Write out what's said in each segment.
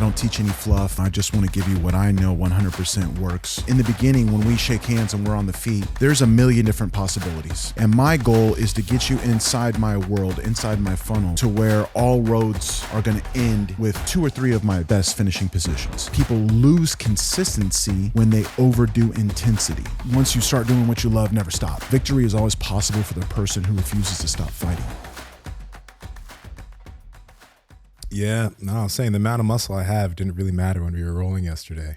don't teach any fluff. I just want to give you what I know 100% works. In the beginning, when we shake hands and we're on the feet, there's a million different possibilities. And my goal is to get you inside my world, inside my funnel, to where all roads are going to end with 2 or 3 of my best finishing positions. People lose consistency when they overdo intensity. Once you start doing what you love, never stop. Victory is always possible for the person who refuses to stop fighting. Yeah, no, I'm saying the amount of muscle I have didn't really matter when we were rolling yesterday.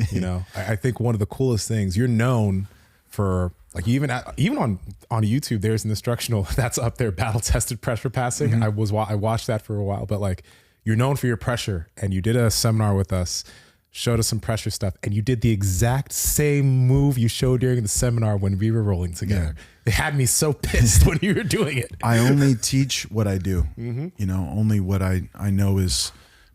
You know, I think one of the coolest things, you're known for, like, even on YouTube, there's an instructional that's up there, battle tested pressure passing. Mm-hmm. I watched that for a while, but like, you're known for your pressure, and you did a seminar with us, showed us some pressure stuff, and you did the exact same move you showed during the seminar when we were rolling together. Yeah. It had me so pissed when you were doing it. I only teach what I do. You know, only what I know is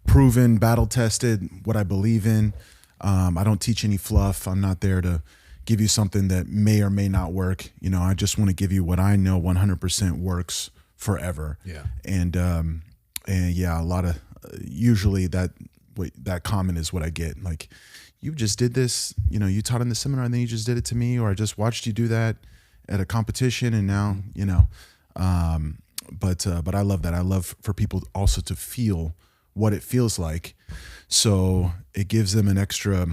proven, battle tested, what I believe in. I don't teach any fluff. I'm not there to give you something that may or may not work. You know, I just want to give you what I know 100% works forever. Yeah. And yeah, a lot of, usually that comment is what I get. Like, you just did this, you know, you taught in the seminar and then you just did it to me, or I just watched you do that at a competition and now, you know, but I love that. I love for people also to feel what it feels like. So it gives them an extra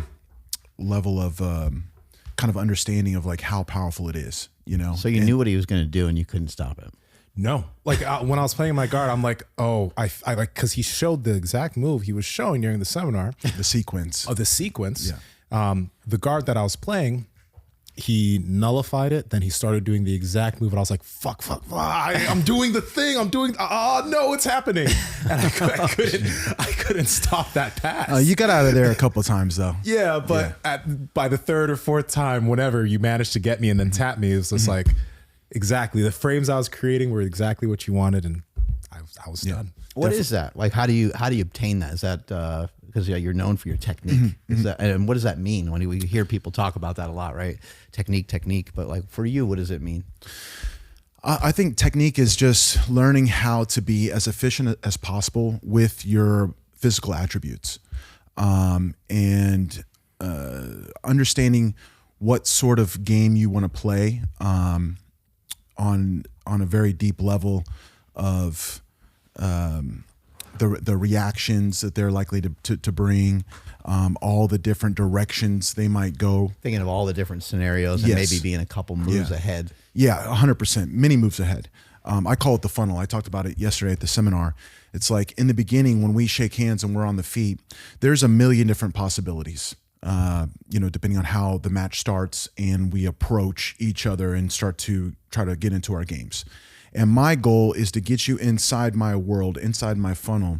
level of kind of understanding of like how powerful it is, you know? So you knew what he was going to do and you couldn't stop it. No, like when I was playing my guard, I'm like, oh, I like, cause he showed the exact move he was showing during the seminar. The sequence. Oh, the sequence. Yeah. The guard that I was playing, he nullified it. Then he started doing the exact move. And I was like, fuck, I'm doing the thing. Oh no, it's happening. And I couldn't stop that pass. You got out of there a couple of times though. Yeah. But by the 3rd or 4th time, whenever you managed to get me and then tap me, it was just like, exactly. The frames I was creating were exactly what you wanted. And I was done. What is that? Like, how do you obtain that? Is that, because you're known for your technique. Is that, and what does that mean? When we hear people talk about that a lot, right? Technique. But like for you, what does it mean? I think technique is just learning how to be as efficient as possible with your physical attributes, and understanding what sort of game you want to play on a very deep level of the reactions that they're likely to bring, all the different directions they might go. Thinking of all the different scenarios and maybe being a couple moves ahead. Yeah, 100%, many moves ahead. I call it the funnel. I talked about it yesterday at the seminar. It's like in the beginning when we shake hands and we're on the feet, there's a million different possibilities. You know, depending on how the match starts and we approach each other and start to try to get into our games. And my goal is to get you inside my world, inside my funnel,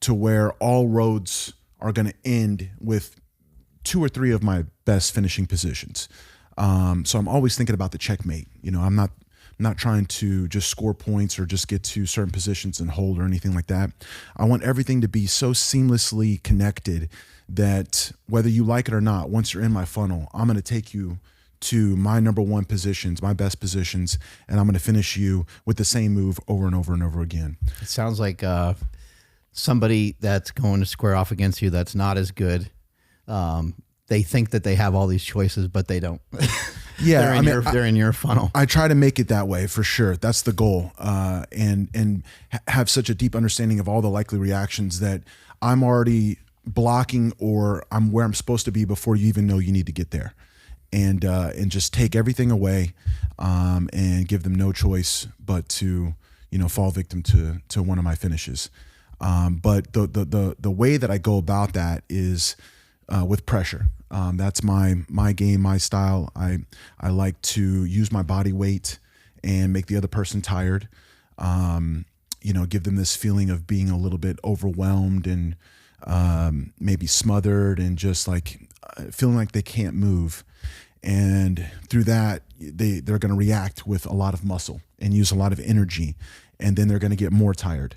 to where all roads are going to end with 2 or 3 of my best finishing positions. So I'm always thinking about the checkmate. You know, I'm not trying to just score points or just get to certain positions and hold or anything like that. I want everything to be so seamlessly connected that whether you like it or not, once you're in my funnel, I'm going to take you to my number 1 positions, my best positions, and I'm going to finish you with the same move over and over and over again. It sounds like somebody that's going to square off against you that's not as good. They think that they have all these choices, but they don't. Yeah, they're in your funnel. I try to make it that way for sure. That's the goal, and have such a deep understanding of all the likely reactions that I'm already blocking or I'm where I'm supposed to be before you even know you need to get there. And just take everything away, and give them no choice but to, you know, fall victim to one of my finishes. But the way that I go about that is with pressure. That's my game, my style. I like to use my body weight and make the other person tired. You know, give them this feeling of being a little bit overwhelmed and maybe smothered and just like feeling like they can't move. And through that, they're going to react with a lot of muscle and use a lot of energy, and then they're going to get more tired.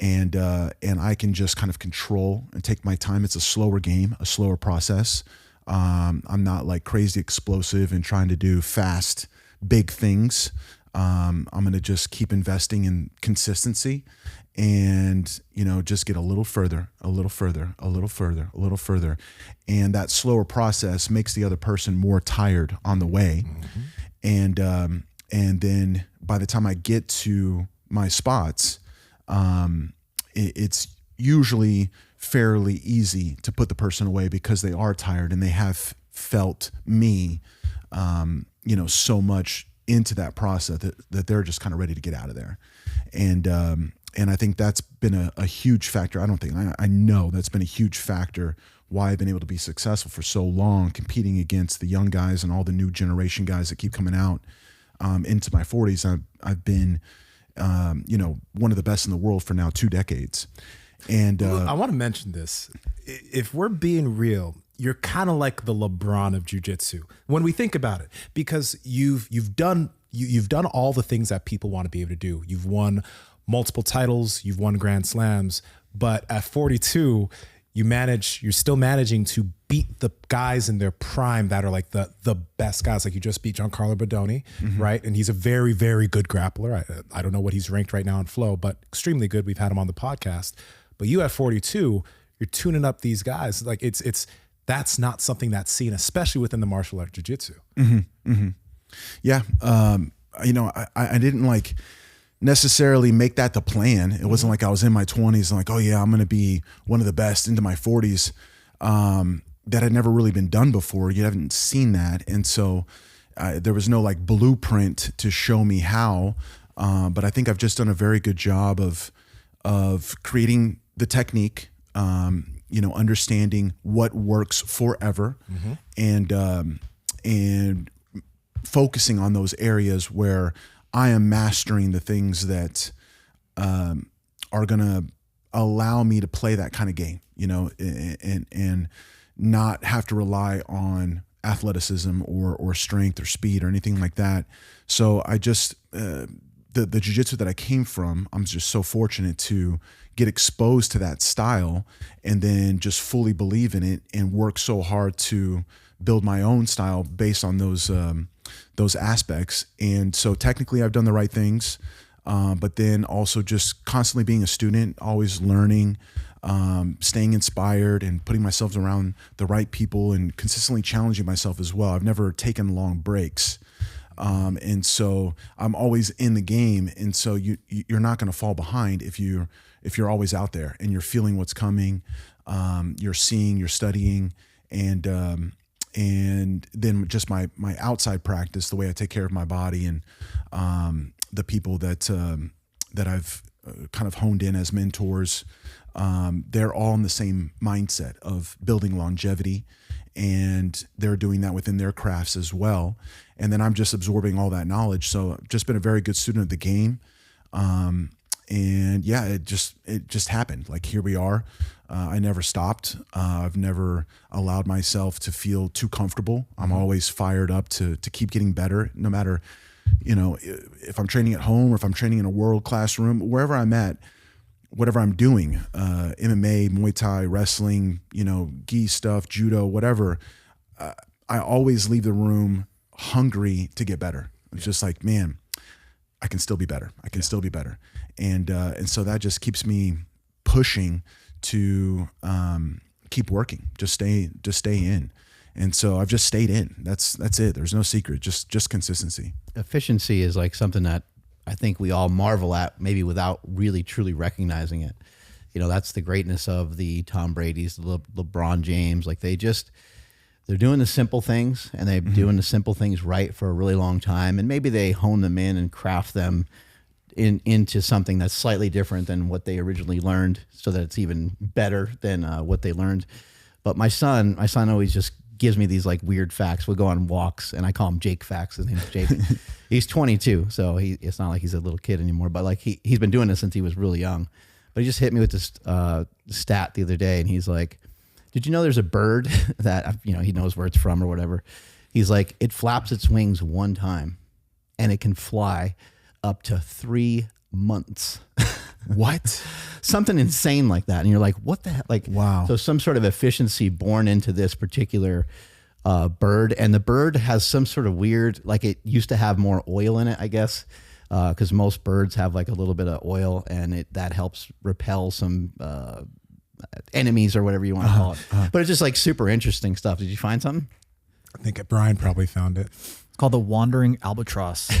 And I can just kind of control and take my time. It's a slower game, a slower process. I'm not like crazy explosive and trying to do fast, big things. I'm going to just keep investing in consistency and, just get a little further, a little further, a little further, a little further. And that slower process makes the other person more tired on the way. And then by the time I get to my spots, it's usually fairly easy to put the person away because they are tired and they have felt me, so much into that process that they're just kind of ready to get out of there. And I think that's been a huge factor. I know that's been a huge factor why I've been able to be successful for so long, competing against the young guys and all the new generation guys that keep coming out into my 40s. I've been, one of the best in the world for now 2 decades. And I want to mention this. If we're being real, you're kind of like the LeBron of jiu-jitsu when we think about it, because you've done all the things that people want to be able to do. You've won multiple titles, you've won Grand Slams, but at 42, you're still managing to beat the guys in their prime that are like the best guys. Like you just beat Giancarlo Bodoni, right? And he's a very, very good grappler. I don't know what he's ranked right now in Flow, but extremely good. We've had him on the podcast. But you at 42, you're tuning up these guys. Like that's not something that's seen, especially within the martial art jiu-jitsu. Yeah. I didn't necessarily make that the plan. It wasn't like I was in my 20s and like, oh yeah, I'm going to be one of the best into my 40s. That had never really been done before. You haven't seen that. And so there was no blueprint to show me how. But I think I've just done a very good job of creating the technique, understanding what works forever and focusing on those areas where I am mastering the things that are going to allow me to play that kind of game, and not have to rely on athleticism or strength or speed or anything like that. So I just, the jiu-jitsu that I came from, I'm just so fortunate to get exposed to that style and then just fully believe in it and work so hard to build my own style based on those aspects. And so technically I've done the right things, but then also just constantly being a student, always learning, staying inspired and putting myself around the right people and consistently challenging myself as well. I've never taken long breaks. And so I'm always in the game. And so you're not going to fall behind if you're always out there and you're feeling what's coming, you're seeing, you're studying, and then just my outside practice, the way I take care of my body and the people that I've kind of honed in as mentors, they're all in the same mindset of building longevity, and they're doing that within their crafts as well. And then I'm just absorbing all that knowledge. So I've just been a very good student of the game. And yeah, it just happened. Like here we are. I never stopped. I've never allowed myself to feel too comfortable. I'm always fired up to keep getting better, no matter, if I'm training at home or if I'm training in a world-class room, wherever I'm at, whatever I'm doing, MMA, Muay Thai, wrestling, gi stuff, judo, whatever, I always leave the room hungry to get better. It's just like, man, I can still be better. I can still be better. And so that just keeps me pushing to keep working, just stay in. And so I've just stayed in. That's it. There's no secret, just consistency. Efficiency is like something that I think we all marvel at, maybe without really truly recognizing it. That's the greatness of the Tom Brady's, the LeBron James. Like they're doing the simple things, and they're doing the simple things right for a really long time. And maybe they hone them in and craft them into something that's slightly different than what they originally learned, so that it's even better than what they learned. But my son always just gives me these weird facts. We'll go on walks, and I call him Jake Facts. His name's Jake. He's 22, so it's not like he's a little kid anymore. But he's been doing this since he was really young. But he just hit me with this stat the other day, and he's like, "Did you know there's a bird that he knows where it's from or whatever?" He's like, "It flaps its wings one time, and it can fly up to 3 months." What? Something insane like that. And you're like, what the heck? Wow. So some sort of efficiency born into this particular bird. And the bird has some sort of weird, it used to have more oil in it, I guess. because most birds have like a little bit of oil, and that helps repel some enemies or whatever you want to call it. But it's just like super interesting stuff. Did you find something? I think Brian probably found it. It's called the wandering albatross.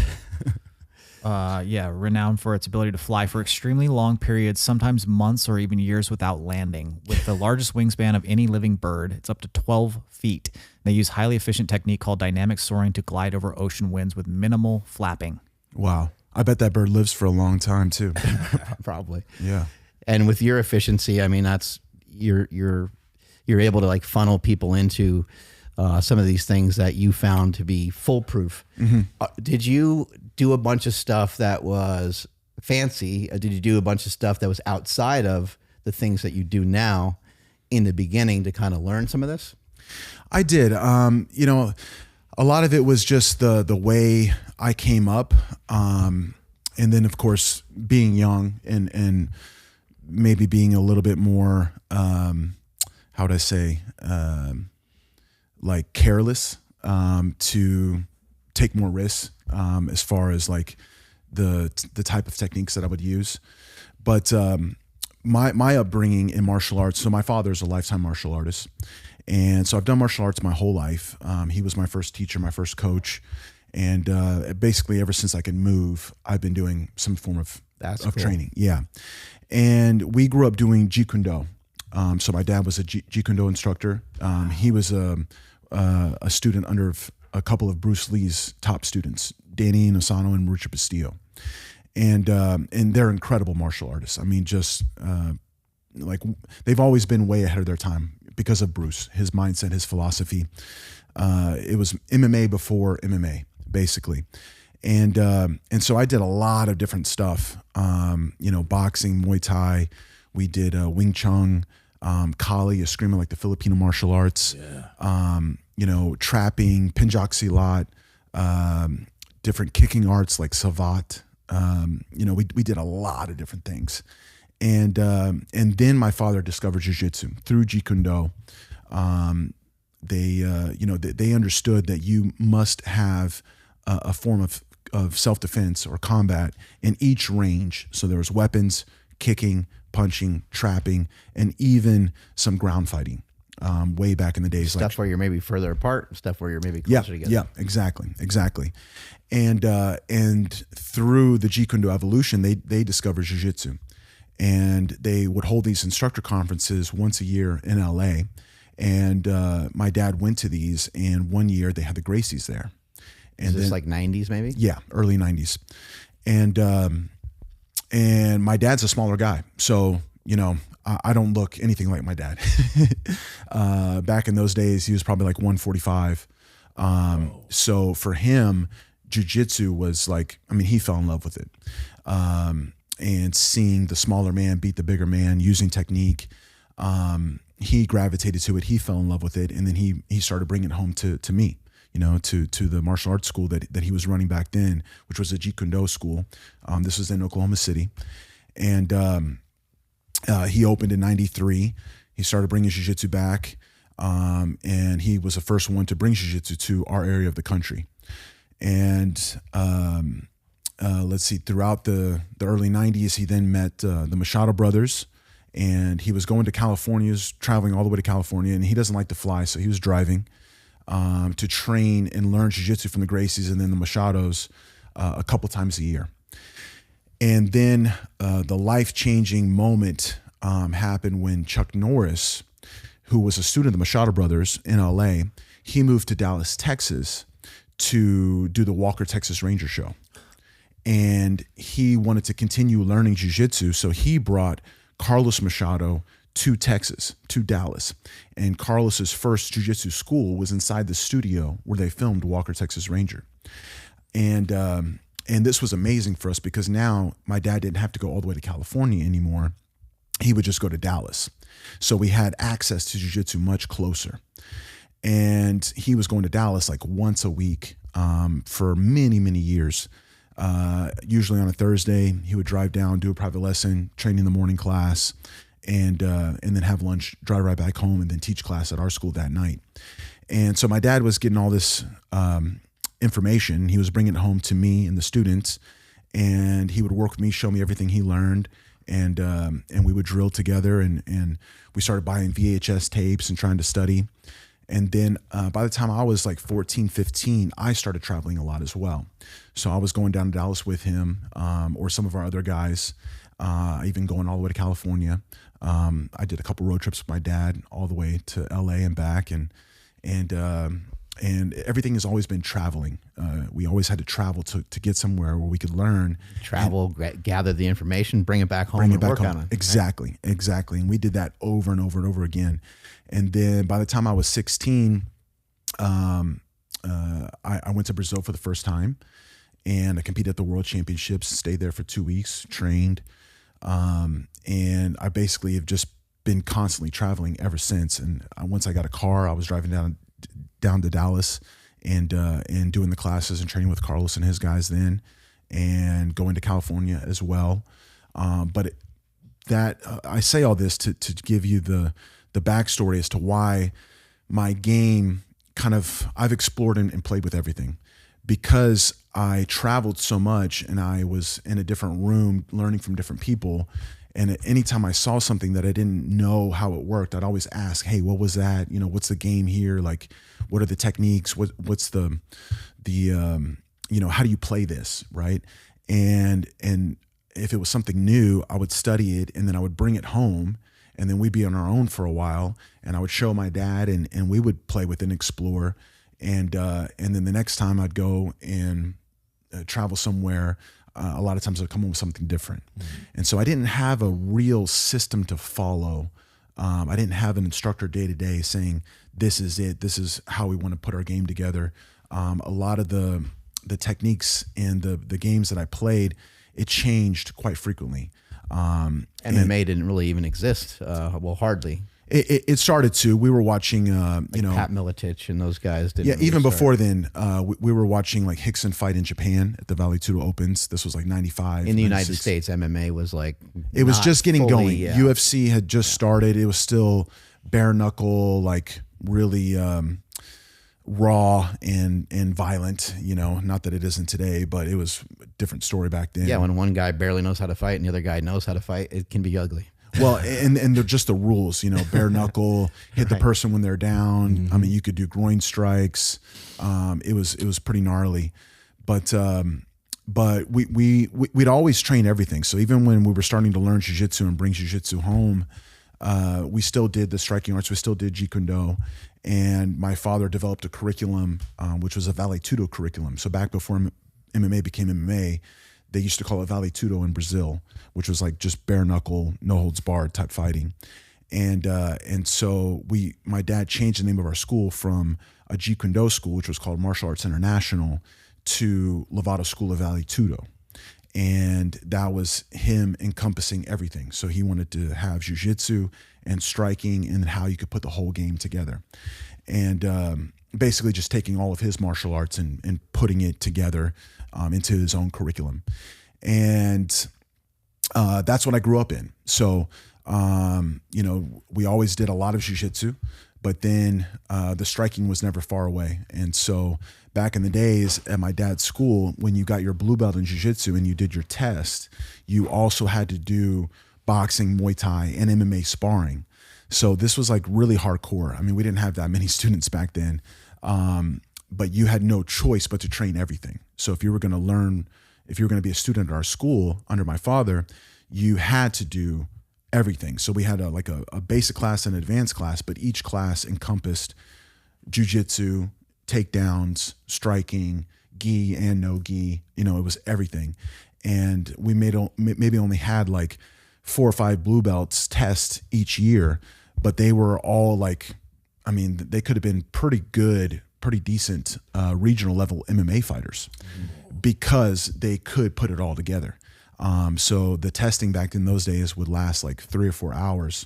Renowned for its ability to fly for extremely long periods, sometimes months or even years without landing. With the largest wingspan of any living bird, it's up to 12 feet. They use highly efficient technique called dynamic soaring to glide over ocean winds with minimal flapping. Wow. I bet that bird lives for a long time too. Probably. Yeah. And with your efficiency, I mean, that's you're able to like funnel people into some of these things that you found to be foolproof. Did you do a bunch of stuff that was fancy? Did you do a bunch of stuff that was outside of the things that you do now in the beginning to kind of learn some of this? I did. A lot of it was just the way I came up. And then of course, being young and maybe being a little bit more, how would I say, like careless, to take more risks, as far as like the type of techniques that I would use. But my upbringing in martial arts, so my father's a lifetime martial artist. And so I've done martial arts my whole life. He was my first teacher, my first coach. And basically ever since I could move, I've been doing some form of Cool. training. Yeah. And we grew up doing Jeet Kune Do. So my dad was a Jeet Kune Do instructor. He was a student under a couple of Bruce Lee's top students, Danny Nasal and Marucha Castillo. And they're incredible martial artists. I mean, just like they've always been way ahead of their time because of Bruce, his mindset, his philosophy. It was MMA before MMA, basically. And so I did a lot of different stuff, boxing, Muay Thai. We did Wing Chun, Kali, a screamer like the Filipino martial arts, trapping, Pinjak Silat, different kicking arts like Savat. We did a lot of different things. And then my father discovered Jiu-Jitsu through Jeet Kune Do. They understood that you must have a form of self-defense or combat in each range. So there was weapons, kicking, punching, trapping, and even some ground fighting. Way back in the days, Stuff where you're maybe further apart, stuff where you're maybe closer together. Yeah, exactly. And through the Jeet Kune Do Evolution, they discovered Jiu-Jitsu. And they would hold these instructor conferences once a year in LA. And my dad went to these, and one year they had the Gracies there. And Is this like 90s maybe? Yeah, early 90s. And my dad's a smaller guy. So, I don't look anything like my dad. Back in those days, he was probably like 145. So for him, jiu-jitsu was like, he fell in love with it. And seeing the smaller man beat the bigger man using technique, he gravitated to it. He fell in love with it. And then he started bringing it home to me, to the martial arts school that he was running back then, which was a Jeet Kune Do school. This was in Oklahoma City. And he opened in 93. He started bringing jiu-jitsu back. And he was the first one to bring jiu-jitsu to our area of the country. And throughout the early 90s, he then met the Machado brothers. And he was going to California, he was traveling all the way to California, and he doesn't like to fly, so he was driving to train and learn jiu-jitsu from the Gracies and then the Machados a couple times a year. And then the life-changing moment happened when Chuck Norris, who was a student of the Machado brothers in LA, he moved to Dallas, Texas to do the Walker Texas Ranger show. And he wanted to continue learning jiu-jitsu, so he brought Carlos Machado to Texas, to Dallas. And Carlos's first jiu-jitsu school was inside the studio where they filmed Walker Texas Ranger. And this was amazing for us because now my dad didn't have to go all the way to California anymore. He would just go to Dallas. So we had access to jiu-jitsu much closer. And he was going to Dallas like once a week for many, many years. Usually on a Thursday, he would drive down, do a private lesson, train in the morning class, and then have lunch, drive right back home, and then teach class at our school that night. And so my dad was getting all this information. He was bringing it home to me and the students. and he would work with me, show me everything he learned. And we would drill together, and we started buying VHS tapes and trying to study. And then by the time I was like 14, 15, I started traveling a lot as well. So I was going down to Dallas with him, or some of our other guys, even going all the way to California. I did a couple road trips with my dad all the way to LA and back, and everything has always been traveling. We always had to travel to get somewhere where we could learn. Travel, gather the information, bring it back home, and work on it. Exactly. And we did that over and over and over again. And then by the time I was 16, I went to Brazil for the first time, and I competed at the World Championships, stayed there for 2 weeks, trained. And I basically have just been constantly traveling ever since. And once I got a car, I was driving down to Dallas and doing the classes and training with Carlos and his guys then, and going to California as well. But I say all this to give you the backstory as to why my game I've explored and played with everything, because I traveled so much and I was in a different room learning from different people. And anytime I saw something that I didn't know how it worked, I'd always ask, hey, what was that? What's the game here? Like, what are the techniques? What's the how do you play this? Right. And if it was something new, I would study it, and then I would bring it home, and then we'd be on our own for a while, and I would show my dad, and we would play with and explore. And then the next time I'd go and travel somewhere, a lot of times I'd come home with something different. Mm-hmm. And so I didn't have a real system to follow. I didn't have an instructor day to day saying, this is it, this is how we want to put our game together. A lot of the techniques and the games that I played, it changed quite frequently. MMA didn't really even exist. Hardly. It started to. We were watching, Pat Miletich and those guys. Didn't really even start. before then, we were watching like Hickson fight in Japan at the Valet Tudo Opens. This was like 95. In the United States, MMA was like it was just getting going. Yeah. UFC had just started. It was still bare knuckle, like really raw and violent. Not that it isn't today, but it was a different story back then. Yeah, when one guy barely knows how to fight and the other guy knows how to fight, it can be ugly. Well, and they're just the rules, bare knuckle, hit the person when they're down. Mm-hmm. I mean, you could do groin strikes. It was pretty gnarly, but we'd always train everything. So even when we were starting to learn jiu-jitsu and bring jiu-jitsu home, we still did the striking arts. We still did Jeet Kune Do, and my father developed a curriculum, which was a Valet Tudo curriculum. So back before MMA became MMA, they used to call it Valet Tudo in Brazil, which was like just bare knuckle, no holds barred type fighting. And so my dad changed the name of our school from a Jeet Kune Do school, which was called Martial Arts International, to Lovato School of Valet Tudo. And that was him encompassing everything. So he wanted to have jiu-jitsu and striking and how you could put the whole game together. And basically just taking all of his martial arts and putting it together into his own curriculum. And that's what I grew up in. So, we always did a lot of jiu-jitsu, but then the striking was never far away. And so back in the days at my dad's school, when you got your blue belt in jiu-jitsu and you did your test, you also had to do boxing, Muay Thai, and MMA sparring. So this was like really hardcore. I mean, we didn't have that many students back then. But you had no choice but to train everything. So if you were going to be a student at our school under my father, you had to do everything. So we had a basic class and an advanced class, but each class encompassed jiu-jitsu, takedowns, striking, gi and no gi. It was everything. And we maybe only had like 4 or 5 blue belts test each year, but they were all they could have been pretty good, pretty decent regional level MMA fighters because they could put it all together. So the testing back in those days would last like 3 or 4 hours.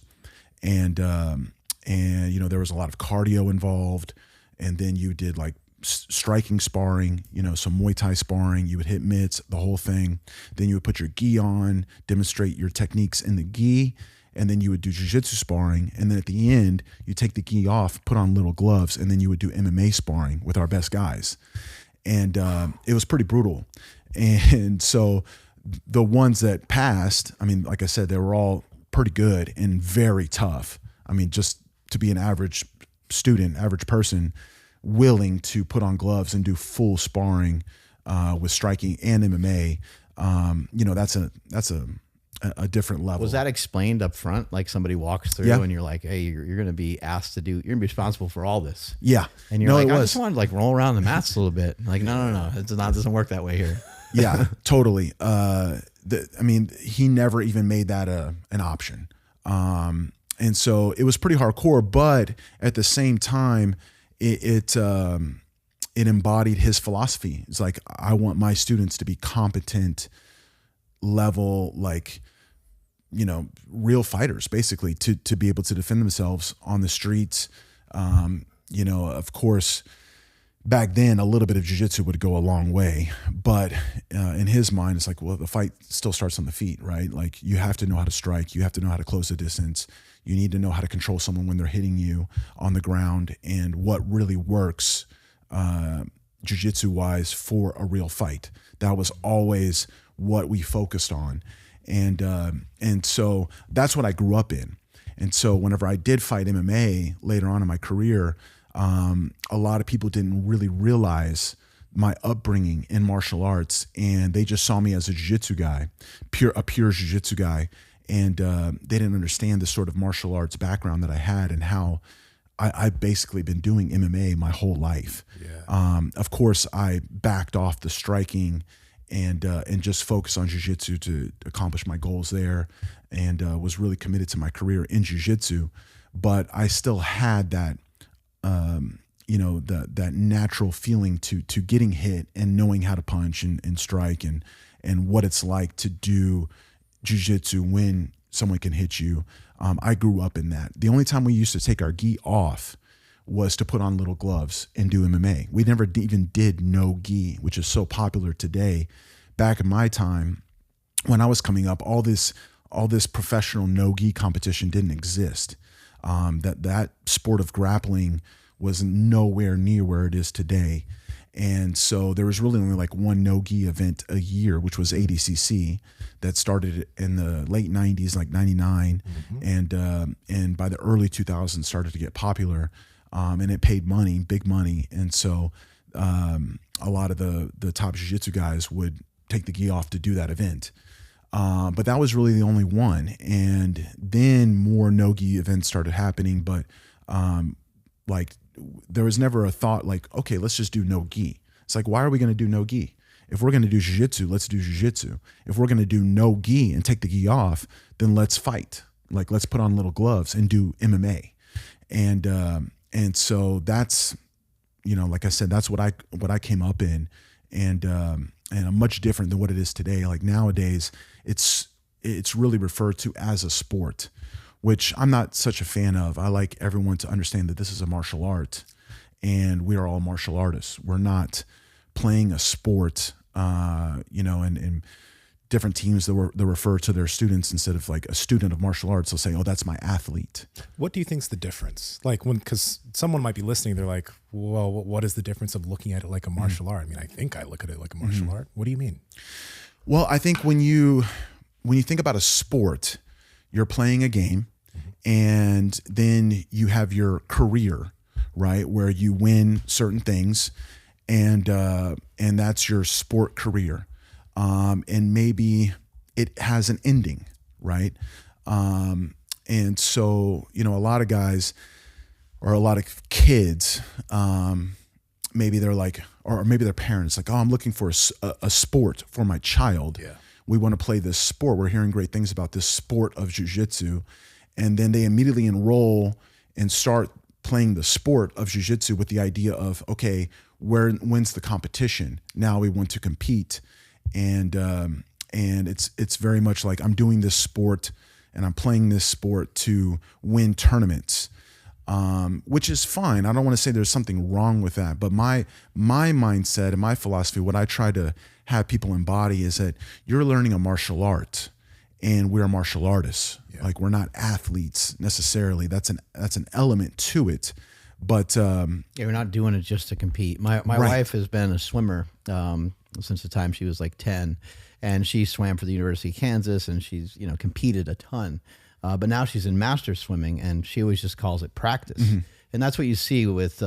And there was a lot of cardio involved. And then you did like striking sparring, some Muay Thai sparring, you would hit mitts, the whole thing. Then you would put your gi on, demonstrate your techniques in the gi. And then you would do jiu-jitsu sparring. And then at the end, you take the gi off, put on little gloves, and then you would do MMA sparring with our best guys. And it was pretty brutal. And so the ones that passed, I mean, like I said, they were all pretty good and very tough. I mean, just to be an average student, average person, willing to put on gloves and do full sparring with striking and MMA, that's a different level. Was that explained up front? Like somebody walks through and you're like, hey, you're going to be asked to do, you're going to be responsible for all this. Yeah. And you're like, I just wanted to like roll around the mats a little bit. Like, no. It doesn't work that way here. Yeah, totally. He never even made that an option. And so it was pretty hardcore, but at the same time, it embodied his philosophy. It's like, I want my students to be competent level, like, real fighters, basically, to be able to defend themselves on the streets. Of course, back then, a little bit of jiu-jitsu would go a long way, but in his mind, it's like, well, the fight still starts on the feet, right? Like, you have to know how to strike. You have to know how to close the distance. You need to know how to control someone when they're hitting you on the ground, and what really works jiu-jitsu wise for a real fight. That was always what we focused on. And so that's what I grew up in. And so whenever I did fight MMA later on in my career, a lot of people didn't really realize my upbringing in martial arts, and they just saw me as a jiu-jitsu guy, a pure jiu-jitsu guy. And they didn't understand the sort of martial arts background that I had, and how I've basically been doing MMA my whole life. Yeah. Of course, I backed off the striking and just focused on jiu-jitsu to accomplish my goals there, and was really committed to my career in jiu-jitsu. But I still had that, that natural feeling to getting hit and knowing how to punch and strike and what it's like to do jiu-jitsu when someone can hit you. I grew up in that. The only time we used to take our gi off was to put on little gloves and do MMA. We never even did no gi, which is so popular today. Back in my time, when I was coming up, all this professional no gi competition didn't exist. That sport of grappling was nowhere near where it is today. And so there was really only like one no-gi event a year, which was ADCC, that started in the late 90s, like 99. Mm-hmm. And by the early 2000s started to get popular. And it paid money, big money. And so a lot of the top jiu-jitsu guys would take the gi off to do that event. But that was really the only one. And then more no-gi events started happening. But there was never a thought like, okay, let's just do no gi. It's like, why are we going to do no gi? If we're going to do jiu-jitsu, let's do jiu-jitsu. If we're going to do no gi and take the gi off, then let's fight. Like, let's put on little gloves and do MMA. And so that's, like I said, that's what I came up in, and I'm much different than what it is today. Like nowadays, it's really referred to as a sport, which I'm not such a fan of. I like everyone to understand that this is a martial art, and we are all martial artists. We're not playing a sport, and different teams that refer to their students, instead of like a student of martial arts, they'll say, oh, that's my athlete. What do you think's the difference? Like because someone might be listening, they're like, well, what is the difference of looking at it like a martial art? I mean, I think I look at it like a martial art. What do you mean? Well, I think when you think about a sport, you're playing a game, and then you have your career, right, where you win certain things, and that's your sport career. And maybe it has an ending, right? And so, a lot of guys, or a lot of kids, maybe they're like, or maybe their parents like, oh, I'm looking for a sport for my child. Yeah. We want to play this sport. We're hearing great things about this sport of jiu-jitsu. And then they immediately enroll and start playing the sport of jiu-jitsu with the idea of, okay, when's the competition? Now we want to compete. And it's very much like, I'm doing this sport and I'm playing this sport to win tournaments, which is fine. I don't want to say there's something wrong with that, but my mindset and my philosophy, what I try to have people embody, is that you're learning a martial art, and we're martial artists. Yeah. Like, we're not athletes necessarily. That's an element to it, but we're not doing it just to compete. My wife has been a swimmer since the time she was like 10, and she swam for the University of Kansas, and she's competed a ton. But now she's in master swimming, and she always just calls it practice. And that's what you see with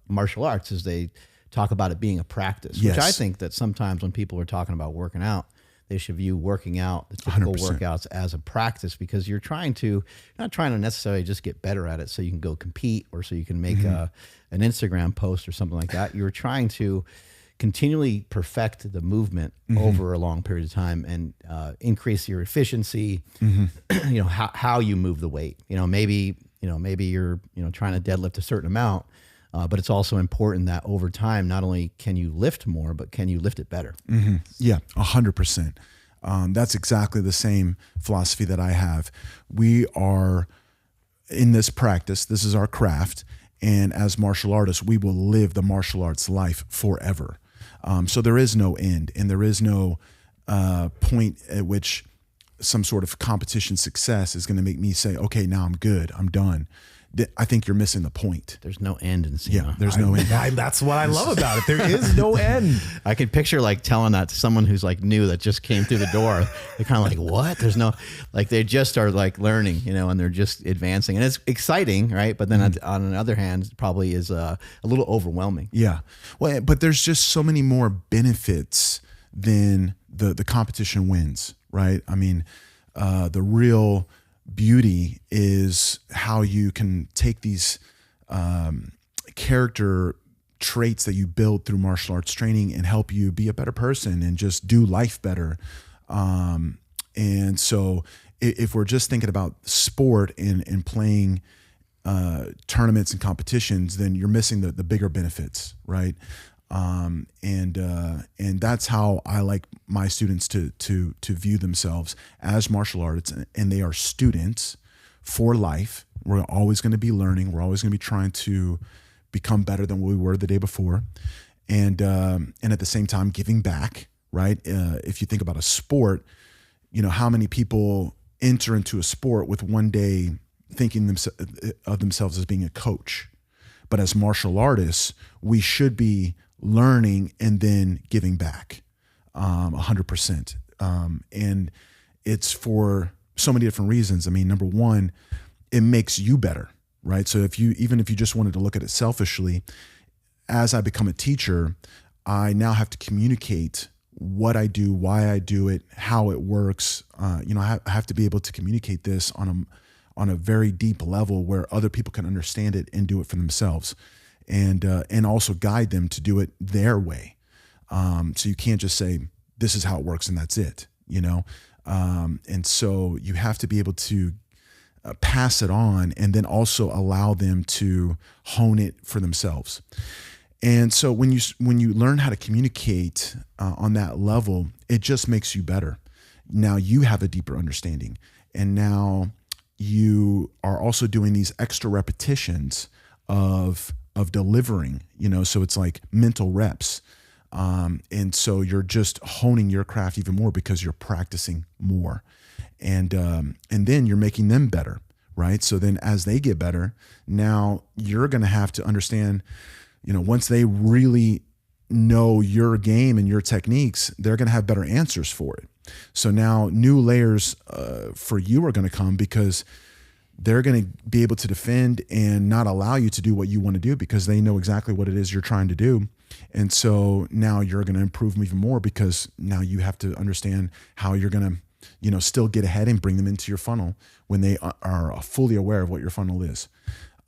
martial arts, is they talk about it being a practice, which I think that sometimes when people are talking about working out, they should view working out, the typical 100%. workouts, as a practice, because you're not trying to necessarily just get better at it so you can go compete or so you can make an Instagram post or something like that. You're trying to continually perfect the movement over a long period of time and increase your efficiency, how you move the weight. Maybe you're trying to deadlift a certain amount, but it's also important that over time, not only can you lift more, but can you lift it better? Yeah, 100%. That's exactly the same philosophy that I have. We are in this practice. This is our craft. And as martial artists, we will live the martial arts life forever. So there is no end, and there is no point at which some sort of competition success is going to make me say, okay, now I'm good, I'm done. I think you're missing the point. There's no end in SEMA. Yeah, there's no end. That's what I love about it. There is no end. I can picture like telling that to someone who's like new that just came through the door. They're kind of like, what? There's no, like they just started like learning, and they're just advancing, and it's exciting, right? But then on the other hand, it probably is a little overwhelming. Yeah. Well, but there's just so many more benefits than the competition wins, right? I mean, the real beauty is how you can take these character traits that you build through martial arts training and help you be a better person and just do life better. And so if we're just thinking about sport and playing tournaments and competitions, then you're missing the bigger benefits, right? And that's how I like my students to view themselves as martial artists, and they are students for life. We're always going to be learning. We're always going to be trying to become better than we were the day before, and at the same time giving back, right? If you think about a sport, how many people enter into a sport with one day thinking of themselves as being a coach, but as martial artists, we should be learning and then giving back 100%. And it's for so many different reasons. I mean, number one, it makes you better, right? So even if you just wanted to look at it selfishly, as I become a teacher, I now have to communicate what I do, why I do it, how it works. I have to be able to communicate this on a very deep level where other people can understand it and do it for themselves. And also guide them to do it their way. So you can't just say, this is how it works and that's it, and so you have to be able to pass it on and then also allow them to hone it for themselves. And so when you learn how to communicate on that level, it just makes you better. Now you have a deeper understanding, and now you are also doing these extra repetitions of delivering, so it's like mental reps. And so you're just honing your craft even more because you're practicing more. And then you're making them better, right? So then as they get better, now you're going to have to understand, once they really know your game and your techniques, they're going to have better answers for it. So now new layers for you are going to come because they're going to be able to defend and not allow you to do what you want to do because they know exactly what it is you're trying to do. And so now you're going to improve even more because now you have to understand how you're going to, still get ahead and bring them into your funnel when they are fully aware of what your funnel is.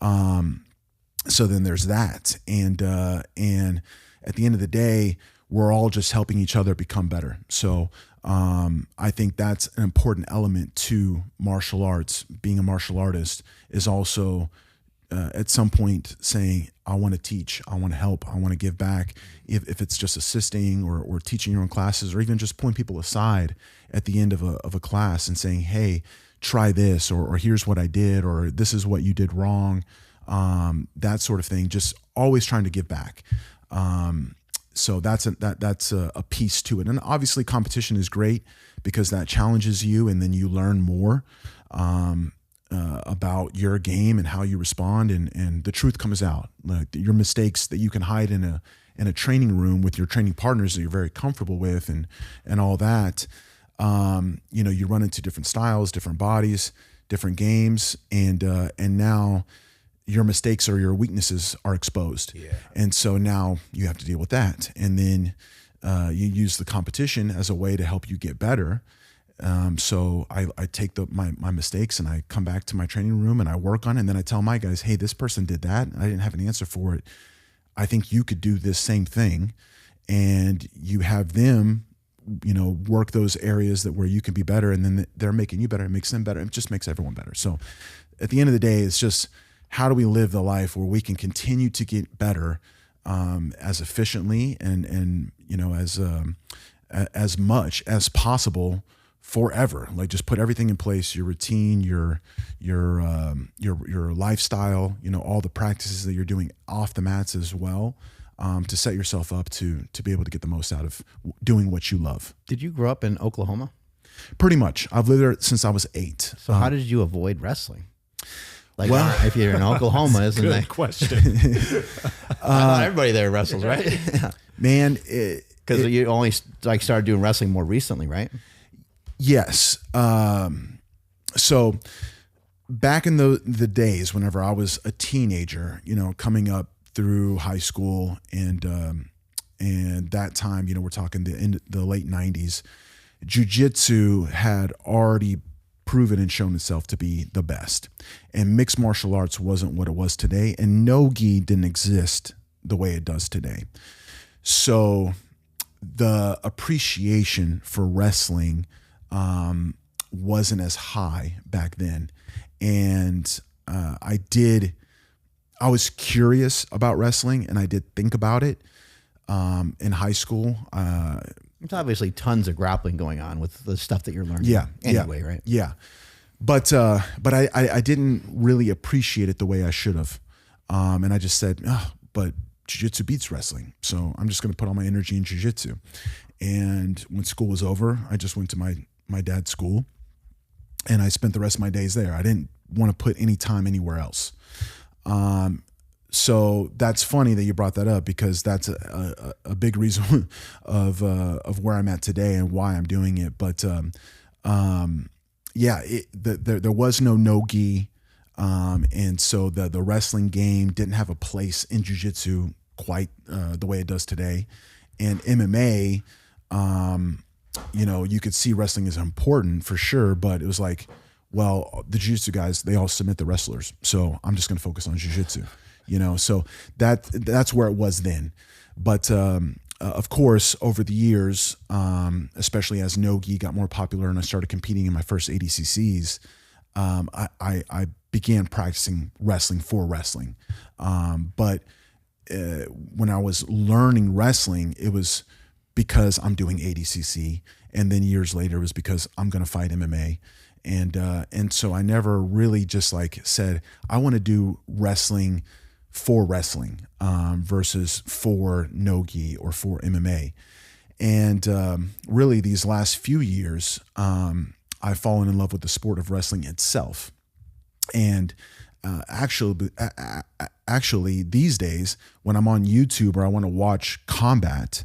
So then there's that. And at the end of the day, we're all just helping each other become better. So I think that's an important element to martial arts. Being a martial artist is also at some point saying, I want to teach, I want to help, I want to give back. If it's just assisting or teaching your own classes, or even just pulling people aside at the end of a class and saying, hey, try this, or here's what I did, or this is what you did wrong. That sort of thing, just always trying to give back. So that's a piece to it. And obviously competition is great because that challenges you and then you learn more about your game and how you respond, and the truth comes out. Like your mistakes that you can hide in in a training room with your training partners that you're very comfortable with and all that, you know, you run into different styles, different bodies, different games, and now your mistakes or your weaknesses are exposed. Yeah. And so now you have to deal with that. And then you use the competition as a way to help you get better. So I take my mistakes and I come back to my training room and I work on it. And then I tell my guys, hey, this person did that. I didn't have an answer for it. I think you could do this same thing. And you have them, you know, work those areas where you can be better. And then they're making you better. It makes them better. It just makes everyone better. So at the end of the day, it's just, how do we live the life where we can continue to get better as efficiently and you know, as much as possible forever? Like, just put everything in place, your routine, your lifestyle, you know, all the practices that you're doing off the mats as well, to set yourself up to be able to get the most out of doing what you love. Did you grow up in Oklahoma? Pretty much. I've lived there since I was 8. So how did you avoid wrestling? Like, well, if you're in Oklahoma, isn't good that question? everybody there wrestles, right? Man, because you only like started doing wrestling more recently, right? Yes. So back in the days, whenever I was a teenager, you know, coming up through high school and that time, you know, we're talking the late 90s, Jiu-Jitsu had already proven and shown itself to be the best. And mixed martial arts wasn't what it was today. And no-gi didn't exist the way it does today. So the appreciation for wrestling wasn't as high back then. And I was curious about wrestling, and I did think about it in high school. There's obviously tons of grappling going on with the stuff that you're learning. Yeah. Anyway, right? Yeah. But I didn't really appreciate it the way I should have. And I just said, oh, but jiu-jitsu beats wrestling. So I'm just going to put all my energy in jiu-jitsu. And when school was over, I just went to my dad's school and I spent the rest of my days there. I didn't want to put any time anywhere else. So that's funny that you brought that up, because that's a big reason of where I'm at today and why I'm doing it. But yeah, there was no-gi, and so the wrestling game didn't have a place in jiu-jitsu quite the way it does today. And MMA, you know, you could see wrestling as important for sure, but it was like, well, the jiu-jitsu guys, they all submit the wrestlers, so I'm just going to focus on jiu-jitsu. You know, so that's where it was then. But of course, over the years, especially as no-gi got more popular and I started competing in my first ADCCs, I began practicing wrestling for wrestling. But when I was learning wrestling, it was because I'm doing ADCC, and then years later it was because I'm going to fight MMA. And so I never really just like said, I want to do wrestling for wrestling versus for no-gi or for MMA. And really these last few years, I've fallen in love with the sport of wrestling itself. And actually these days when I'm on YouTube or I want to watch combat,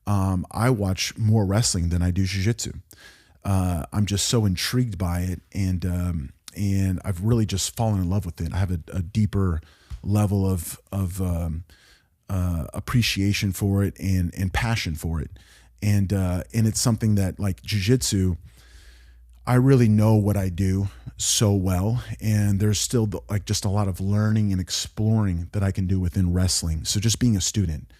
I watch more wrestling than I do jiu-jitsu. I'm just so intrigued by it. And I've really just fallen in love with it. I have a deeper level of appreciation for it and passion for it. And it's something that, like jiu-jitsu, I really know what I do so well. And there's still like just a lot of learning and exploring that I can do within wrestling. So just being a student,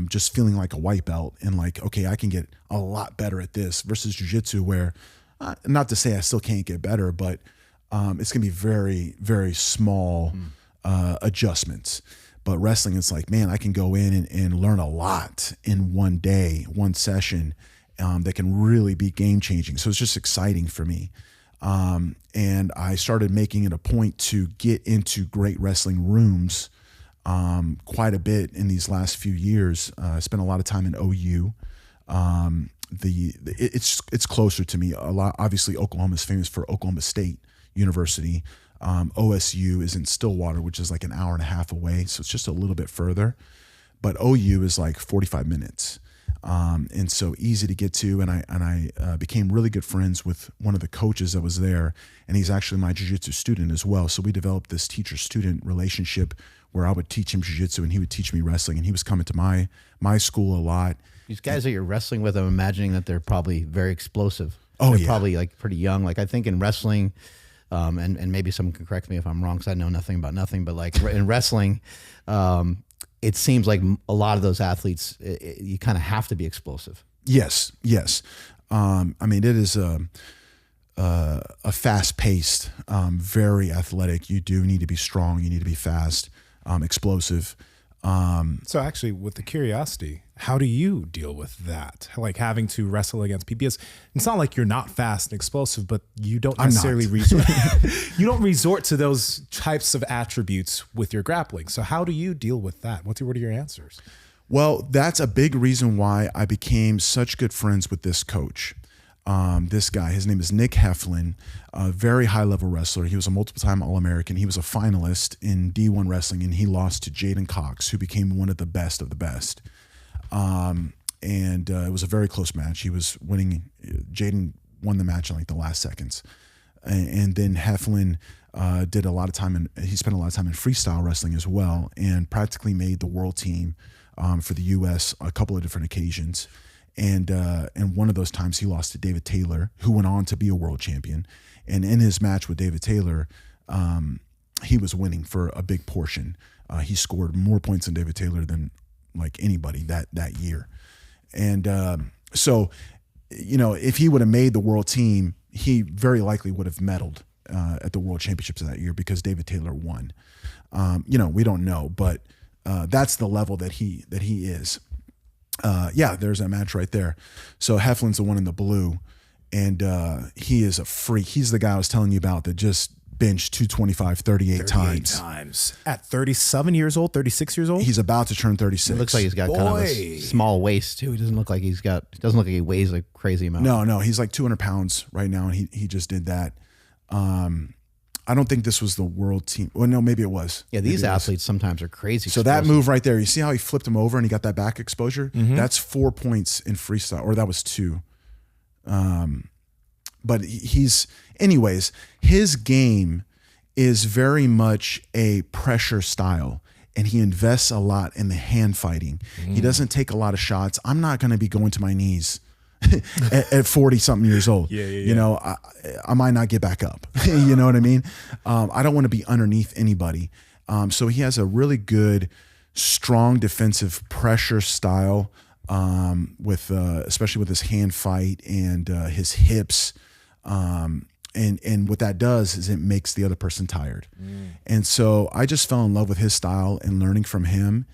just feeling like a white belt and like, okay, I can get a lot better at this versus jiu-jitsu where, not to say I still can't get better, but it's going to be very, very small adjustments. But wrestling, it's like, man, I can go in and learn a lot in one day, one session, that can really be game changing. So it's just exciting for me. And I started making it a point to get into great wrestling rooms quite a bit in these last few years. I spent a lot of time in OU. It's closer to me a lot. Obviously, Oklahoma is famous for Oklahoma State University. OSU is in Stillwater, which is like an hour and a half away. So it's just a little bit further. but OU is like 45 minutes. And so easy to get to. And I became really good friends with one of the coaches that was there. And he's actually my jiu-jitsu student as well. So we developed this teacher-student relationship where I would teach him jiu-jitsu and he would teach me wrestling. And he was coming to my school a lot. These guys that you're wrestling with, I'm imagining that they're probably very explosive. Oh, they're yeah. probably like pretty young. Like I think in wrestling, and maybe someone can correct me if I'm wrong because I know nothing about nothing, but like in wrestling, it seems like a lot of those athletes, you kind of have to be explosive. Yes. I mean, it is a fast-paced, very athletic. You do need to be strong. You need to be fast, explosive. So actually, with the curiosity, how do you deal with that? Like having to wrestle against people? Because it's not like you're not fast and explosive, but you don't necessarily you don't resort to those types of attributes with your grappling. So how do you deal with that? What are your answers? Well, that's a big reason why I became such good friends with this coach. This guy, his name is Nick Heflin, a very high-level wrestler. He was a multiple-time All-American. He was a finalist in D1 wrestling, and he lost to Jaden Cox, who became one of the best of the best. It was a very close match. He was winning. Jaden won the match in like the last seconds. And then Heflin did a lot of time, he spent a lot of time in freestyle wrestling as well, and practically made the world team for the U.S. a couple of different occasions. And one of those times he lost to David Taylor, who went on to be a world champion. And in his match with David Taylor, he was winning for a big portion. He scored more points than David Taylor than like anybody that year. And so, if he would have made the world team, he very likely would have medaled at the world championships of that year because David Taylor won. We don't know, but that's the level that he is. There's that match right there. So Heflin's the one in the blue, and he is a freak. He's the guy I was telling you about that just benched 225 38 times. At 37 years old, 36 years old? He's about to turn 36. It looks like he's got kind of a small waist too. He doesn't look like he weighs a crazy amount. No, he's like 200 pounds right now, and he just did that. I don't think this was the world team. Well, no, maybe it was. Yeah, these athletes sometimes are crazy. So that move right there, you see how he flipped him over and he got that back exposure? Mm-hmm. That's 4 points in freestyle, or that was 2. But anyways, his game is very much a pressure style, and he invests a lot in the hand fighting. He doesn't take a lot of shots. I'm not going to be going to my knees at 40 something years old. Yeah. I might not get back up. You know what I mean? I don't want to be underneath anybody. So he has a really good, strong defensive pressure style, with especially with his hand fight and his hips. And what that does is it makes the other person tired. And so I just fell in love with his style and learning from him.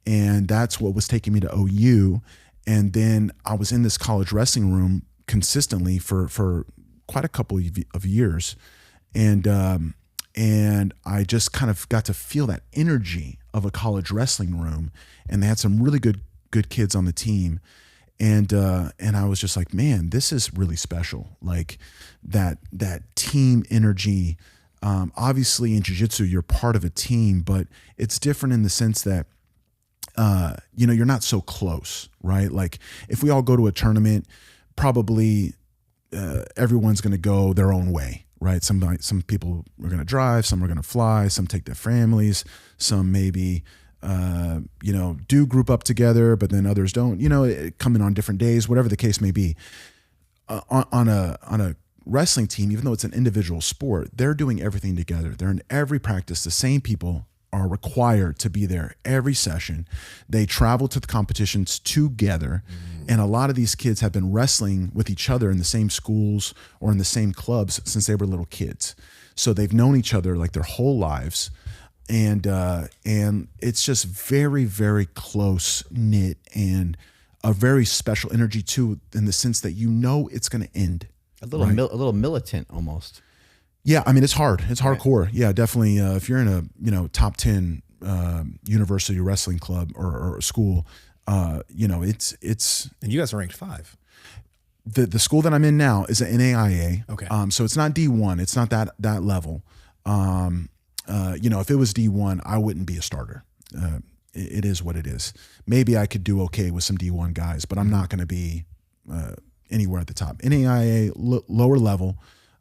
And that's what was taking me to OU. And then I was in this college wrestling room consistently for quite a couple of years. And I just kind of got to feel that energy of a college wrestling room. And they had some really good kids on the team. And I was just like, man, this is really special. Like that team energy. Obviously in jiu-jitsu, you're part of a team, but it's different in the sense that, you're not so close, right? Like if we all go to a tournament, probably everyone's going to go their own way, right? Some people are going to drive, some are going to fly, some take their families, some maybe, do group up together, but then others don't, come in on different days, whatever the case may be. On a wrestling team, even though it's an individual sport, they're doing everything together. They're in every practice. The same people are required to be there every session. They travel to the competitions together. And a lot of these kids have been wrestling with each other in the same schools or in the same clubs since they were little kids. So they've known each other like their whole lives. And it's just very, very close knit and a very special energy too, in the sense that it's going to end. A little militant almost. Yeah, I mean, it's hard. It's hardcore. Yeah, definitely. If you're in a top 10 university wrestling club or school, it's. And you guys are ranked 5. The school that I'm in now is an NAIA. Okay. So it's not D1. It's not that level. If it was D1, I wouldn't be a starter. it is what it is. Maybe I could do okay with some D1 guys, but I'm not going to be anywhere at the top. NAIA lower level,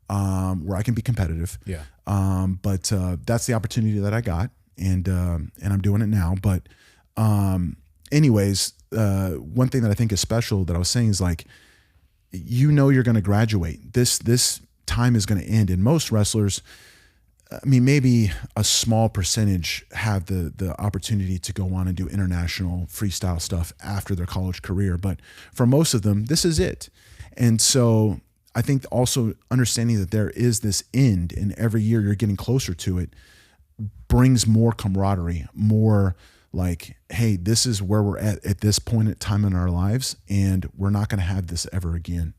where I can be competitive. Yeah. But that's the opportunity that I got, and I'm doing it now. But anyways, one thing that I think is special that I was saying is like, you're going to graduate. This time is going to end, and most wrestlers, I mean, maybe a small percentage have the opportunity to go on and do international freestyle stuff after their college career. But for most of them, this is it. And so I think also understanding that there is this end, and every year you're getting closer to it, brings more camaraderie, more like, hey, this is where we're at this point in time in our lives, and we're not going to have this ever again.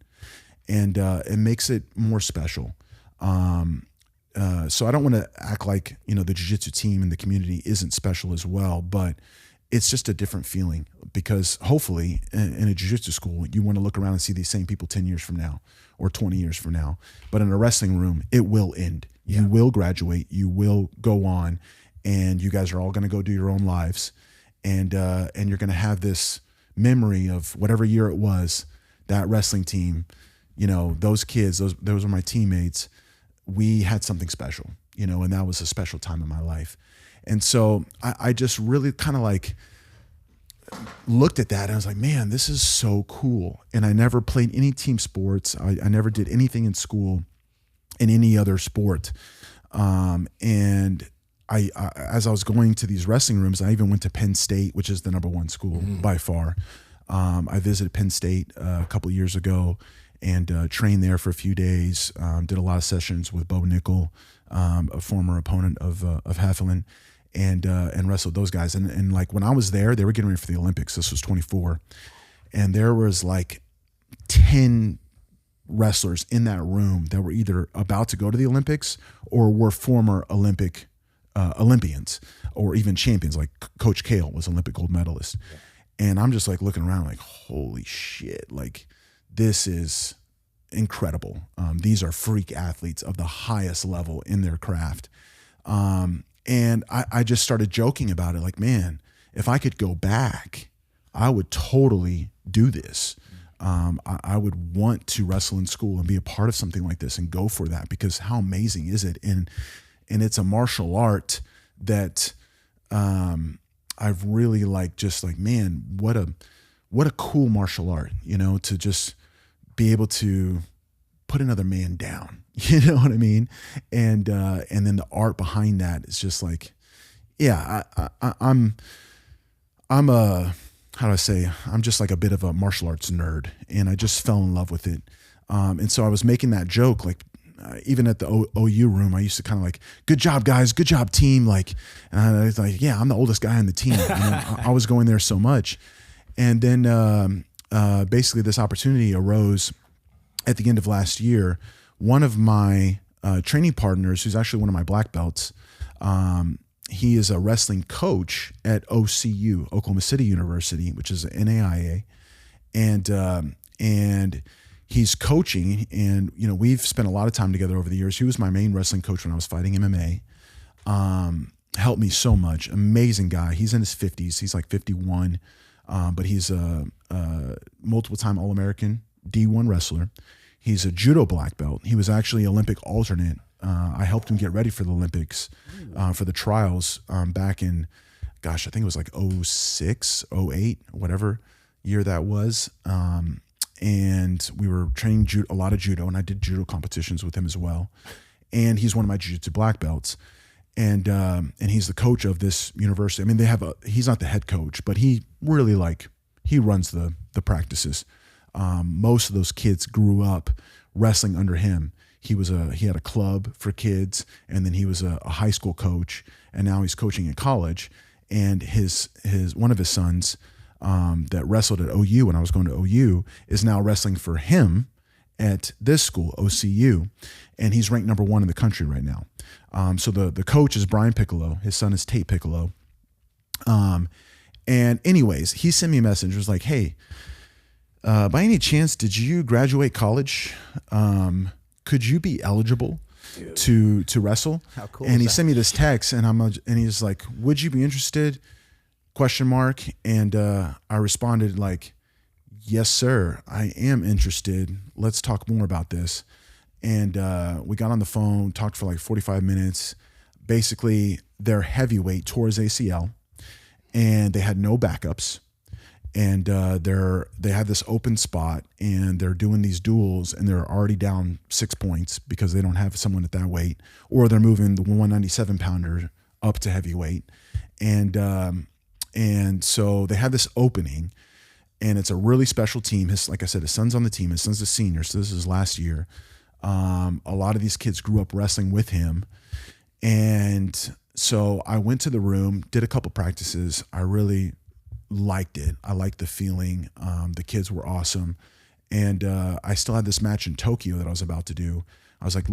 And it makes it more special. So I don't want to act like, the jiu-jitsu team and the community isn't special as well, but it's just a different feeling, because hopefully in a jiu-jitsu school, you want to look around and see these same people 10 years from now or 20 years from now. But in a wrestling room, it will end. Yeah. You will graduate, you will go on, and you guys are all going to go do your own lives. And you're going to have this memory of whatever year it was, that wrestling team, those kids, those are my teammates. We had something special, and that was a special time in my life. And so I just really kind of like looked at that and I was like, man, this is so cool. And I never played any team sports. I never did anything in school in any other sport. And I as I was going to these wrestling rooms, I even went to Penn State, which is the #1 school by far. I visited Penn State a couple of years ago and trained there for a few days. Did a lot of sessions with Bo Nickel, a former opponent of Heflin, and wrestled those guys. And like when I was there, they were getting ready for the Olympics. This was 24, and there was like 10 wrestlers in that room that were either about to go to the Olympics or were former Olympians or even champions. Like Coach Kale was Olympic gold medalist. Yeah. And I'm just like looking around like, holy shit, like this is incredible. These are freak athletes of the highest level in their craft. And I just started joking about it. Like, man, if I could go back, I would totally do this. I would want to wrestle in school and be a part of something like this and go for that, because how amazing is it? And it's a martial art that I've really man, what a cool martial art, to just be able to put another man down, you know what I mean? And then the art behind that is just like, yeah, I'm how do I say, I'm just like a bit of a martial arts nerd, and I just fell in love with it. And so I was making that joke, like, even at the OU room, I used to kind of like, good job, guys, good job, team. Like, and I was like, yeah, I'm the oldest guy on the team. I was going there so much. And then basically this opportunity arose at the end of last year. One of my training partners, who's actually one of my black belts, he is a wrestling coach at OCU, Oklahoma City University, which is an NAIA. And he's coaching, and we've spent a lot of time together over the years. He was my main wrestling coach when I was fighting MMA. Helped me so much. Amazing guy. He's in his 50s. He's like 51, but he's a multiple time All-American D1 wrestler. He's a judo black belt. He was actually Olympic alternate. I helped him get ready for the Olympics, for the trials back in, I think it was like 06, 08, whatever year that was. And we were training a lot of judo, and I did judo competitions with him as well. And he's one of my jiu-jitsu black belts. And he's the coach of this university. I mean, he's not the head coach, but he really he runs the practices. Most of those kids grew up wrestling under him. He had a club for kids, and then he was a high school coach, and now he's coaching at college. And his one of his sons, that wrestled at OU when I was going to OU, is now wrestling for him at this school, OCU, and he's ranked #1 in the country right now. So the coach is Brian Piccolo. His son is Tate Piccolo. And anyways, he sent me a message. Was like, hey, by any chance, did you graduate college? Could you be eligible to wrestle? How cool! And he is sent me this text, and he's like, would you be interested? question mark. And I responded like, yes, sir, I am interested. Let's talk more about this. And we got on the phone, talked for like 45 minutes. Basically, their heavyweight tore his ACL, and they had no backups. And they have this open spot, and they're doing these duels, and they're already down 6 points because they don't have someone at that weight, or they're moving the 197 pounder up to heavyweight. And so they have this opening, and it's a really special team. Like I said, his son's on the team. His son's a senior, so this is last year. A lot of these kids grew up wrestling with him. And so I went to the room, did a couple practices. I really liked it. I liked the feeling. The kids were awesome. And I still had this match in Tokyo that I was about to do. I was like,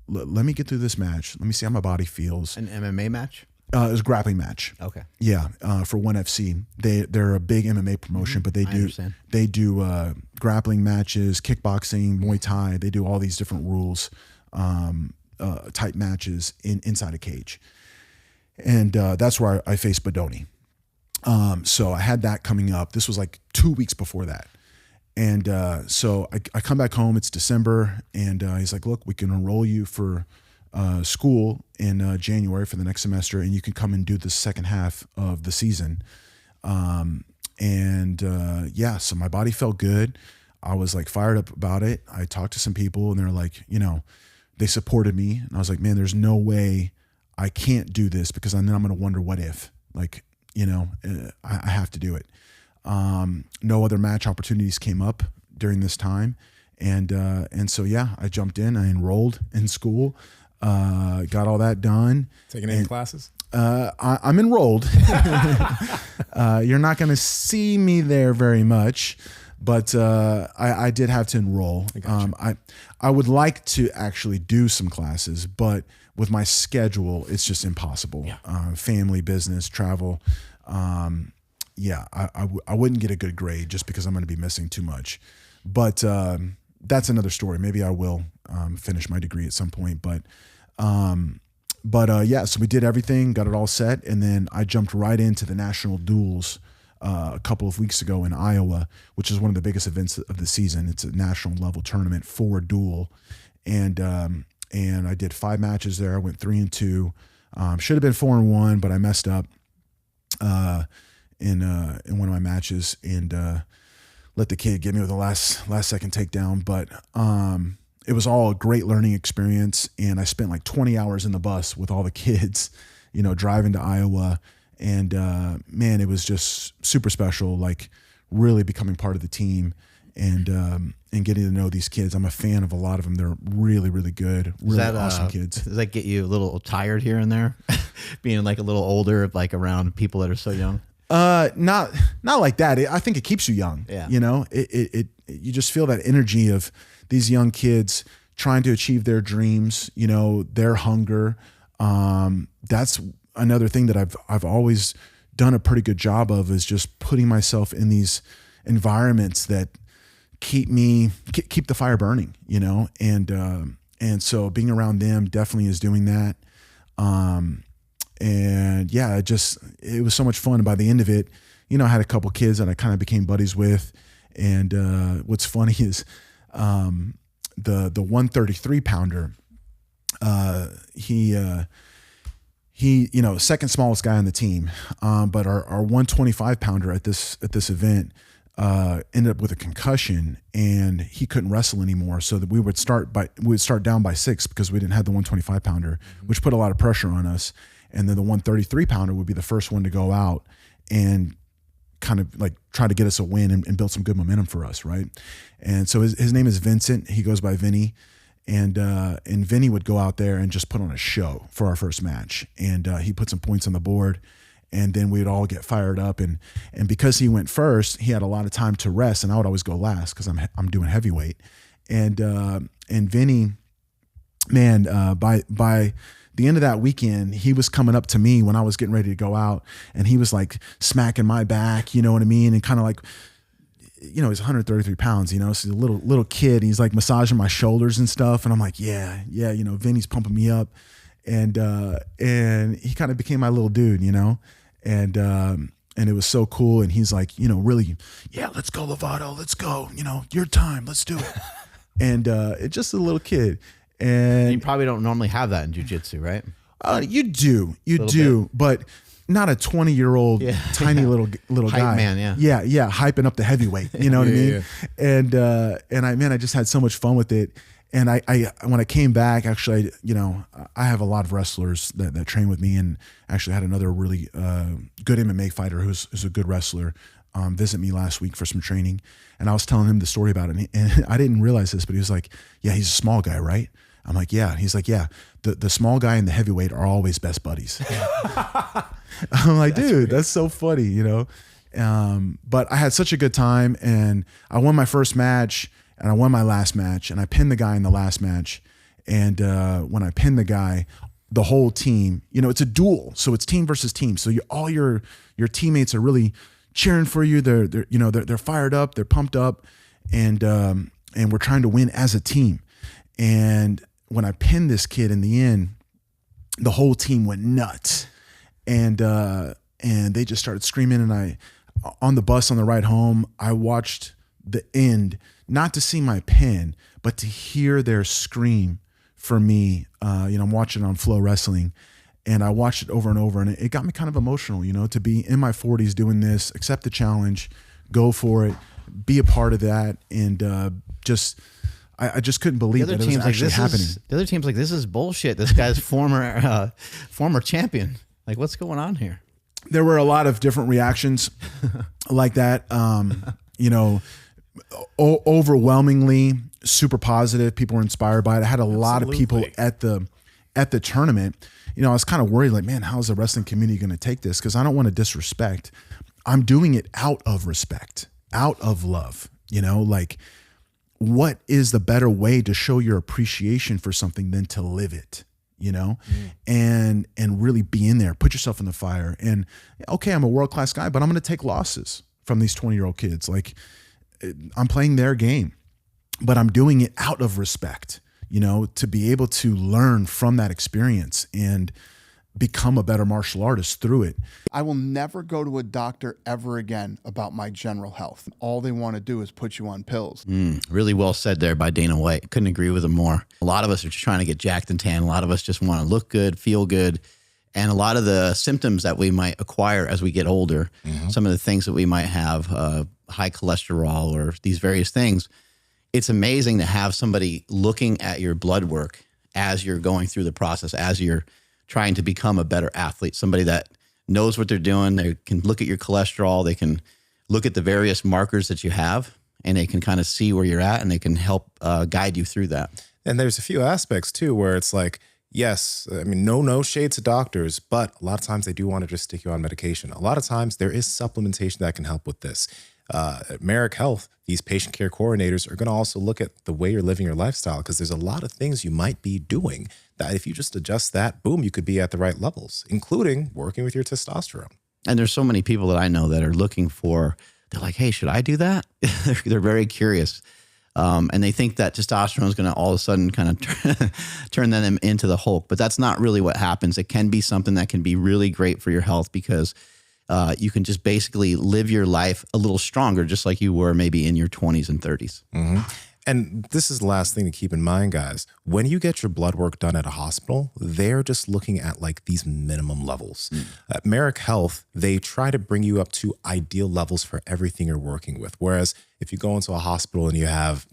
let me get through this match. Let me see how my body feels. An MMA match? It was a grappling match. Okay. Yeah, for ONE FC. They're a big MMA promotion, but they do grappling matches, kickboxing, Muay Thai. They do all these different rules, type matches inside a cage. And that's where I faced Bodoni. So I had that coming up. This was like 2 weeks before that. And so I come back home. It's December, and he's like, look, we can enroll you for school in January for the next semester, and you can come and do the second half of the season. Yeah, so my body felt good. I was like fired up about it. I talked to some people, and they're like, they supported me. And I was like, man, there's no way I can't do this, because then I'm going to wonder what if, like, I have to do it. No other match opportunities came up during this time. And so, yeah, I jumped in, I enrolled in school, got all that done. Taking any classes? I'm enrolled. You're not going to see me there very much, but I did have to enroll. I would like to actually do some classes, but with my schedule, it's just impossible. Yeah. Family, business, travel. I wouldn't get a good grade just because I'm going to be missing too much. But that's another story. Maybe I will finish my degree at some point. But so we did everything, got it all set, and then I jumped right into the national duels a couple of weeks ago in Iowa, which is one of the biggest events of the season. It's a national level tournament for duel, and I did 5 matches there. I went 3-2. Should have been 4-1, but I messed up in one of my matches and let the kid get me with a last second takedown. But it was all a great learning experience, and I spent like 20 hours in the bus with all the kids, driving to Iowa. And man, it was just super special, like really becoming part of the team and getting to know these kids. I'm a fan of a lot of them. They're really, really good, really awesome kids. Does that get you a little tired here and there, being like a little older, like around people that are so young? Not like that. I think it keeps you young. Yeah. You just feel that energy of these young kids trying to achieve their dreams, their hunger. That's another thing that I've always done a pretty good job of, is just putting myself in these environments that keep the fire burning, and so being around them definitely is doing that. And yeah, it was so much fun. And by the end of it, I had a couple kids that I kind of became buddies with. And what's funny is the 133 pounder, he second smallest guy on the team. But our 125 pounder at this event ended up with a concussion, and he couldn't wrestle anymore. So that we would start down by 6 because we didn't have the 125 pounder, which put a lot of pressure on us. And then the 133 pounder would be the first one to go out and kind of like try to get us a win and build some good momentum for us. Right. And so his name is Vincent. He goes by Vinny. And Vinny would go out there and just put on a show for our first match. And he put some points on the board, and then we'd all get fired up. And because he went first, he had a lot of time to rest, and I would always go last because I'm doing heavyweight. And Vinny, man, by the end of that weekend, he was coming up to me when I was getting ready to go out, and he was like smacking my back, you know what I mean? And kind of like, he's 133 pounds, so he's a little kid. He's like massaging my shoulders and stuff. And I'm like, yeah, Vinny's pumping me up. And he kind of became my little dude, and And it was so cool. And he's like, really, yeah, let's go, Lovato, let's go. Your time, let's do it. And it's just a little kid. And You probably don't normally have that in jiu-jitsu, right? you do, but not a 20-year-old tiny little Hype guy. man, yeah. Yeah, hyping up the heavyweight. You know what I mean? Yeah. And I just had so much fun with it. And I when I came back, actually, I have a lot of wrestlers that train with me, and actually had another really good MMA fighter who's a good wrestler visit me last week for some training. And I was telling him the story about it, and I didn't realize this, but he was like, yeah, he's a small guy, right? I'm like, yeah. He's like, yeah, the small guy and the heavyweight are always best buddies. I'm like, dude, that's so funny, But I had such a good time, and I won my first match, and I won my last match, and I pinned the guy in the last match. And when I pinned the guy, the whole team, it's a duel, so it's team versus team. So all your teammates are really cheering for you. They're fired up, they're pumped up, and we're trying to win as a team. And when I pinned this kid in the end, the whole team went nuts, and they just started screaming. And on the bus on the ride home, I watched the end, not to see my pin, but to hear their scream for me. I'm watching it on Flow Wrestling, and I watched it over and over, and it got me kind of emotional, to be in my 40s doing this, accept the challenge, go for it, be a part of that, and I just couldn't believe that it was actually happening. The other team's like, this is bullshit. This guy's former champion. Like, what's going on here? There were a lot of different reactions like that. Overwhelmingly super positive. People were inspired by it. I had a lot of people at the tournament. I was kind of worried, like, man, how's the wrestling community going to take this? Because I don't want to disrespect. I'm doing it out of respect, out of love. Like, what is the better way to show your appreciation for something than to live it? And really be in there, put yourself in the fire. And okay, I'm a world-class guy, but I'm going to take losses from these 20-year-old kids. Like, I'm playing their game, but I'm doing it out of respect, to be able to learn from that experience and become a better martial artist through it. I will never go to a doctor ever again about my general health. All they want to do is put you on pills. Really well said there by Dana White. Couldn't agree with him more. A lot of us are just trying to get jacked and tan. A lot of us just want to look good, feel good. And a lot of the symptoms that we might acquire as we get older, some of the things that we might have, high cholesterol or these various things, it's amazing to have somebody looking at your blood work as you're going through the process, as you're trying to become a better athlete, somebody that knows what they're doing. They can look at your cholesterol. They can look at the various markers that you have, and they can kind of see where you're at, and they can help guide you through that. And there's a few aspects too, where it's like, yes, I mean, no shade to doctors, but a lot of times they do want to just stick you on medication. A lot of times there is supplementation that can help with this. At Merrick Health, these patient care coordinators are going to also look at the way you're living your lifestyle, because there's a lot of things you might be doing that if you just adjust that, boom, you could be at the right levels, including working with your testosterone. And there's so many people that I know that are looking for, they're like, hey, should I do that? They're very curious. And they think that testosterone is going to all of a sudden kind of turn them into the Hulk. But that's not really what happens. It can be something that can be really great for your health, because you can just basically live your life a little stronger, just like you were maybe in your 20s and 30s. And this is the last thing to keep in mind, guys. When you get your blood work done at a hospital, they're just looking at like these minimum levels. At Merrick Health, they try to bring you up to ideal levels for everything you're working with. Whereas if you go into a hospital and you have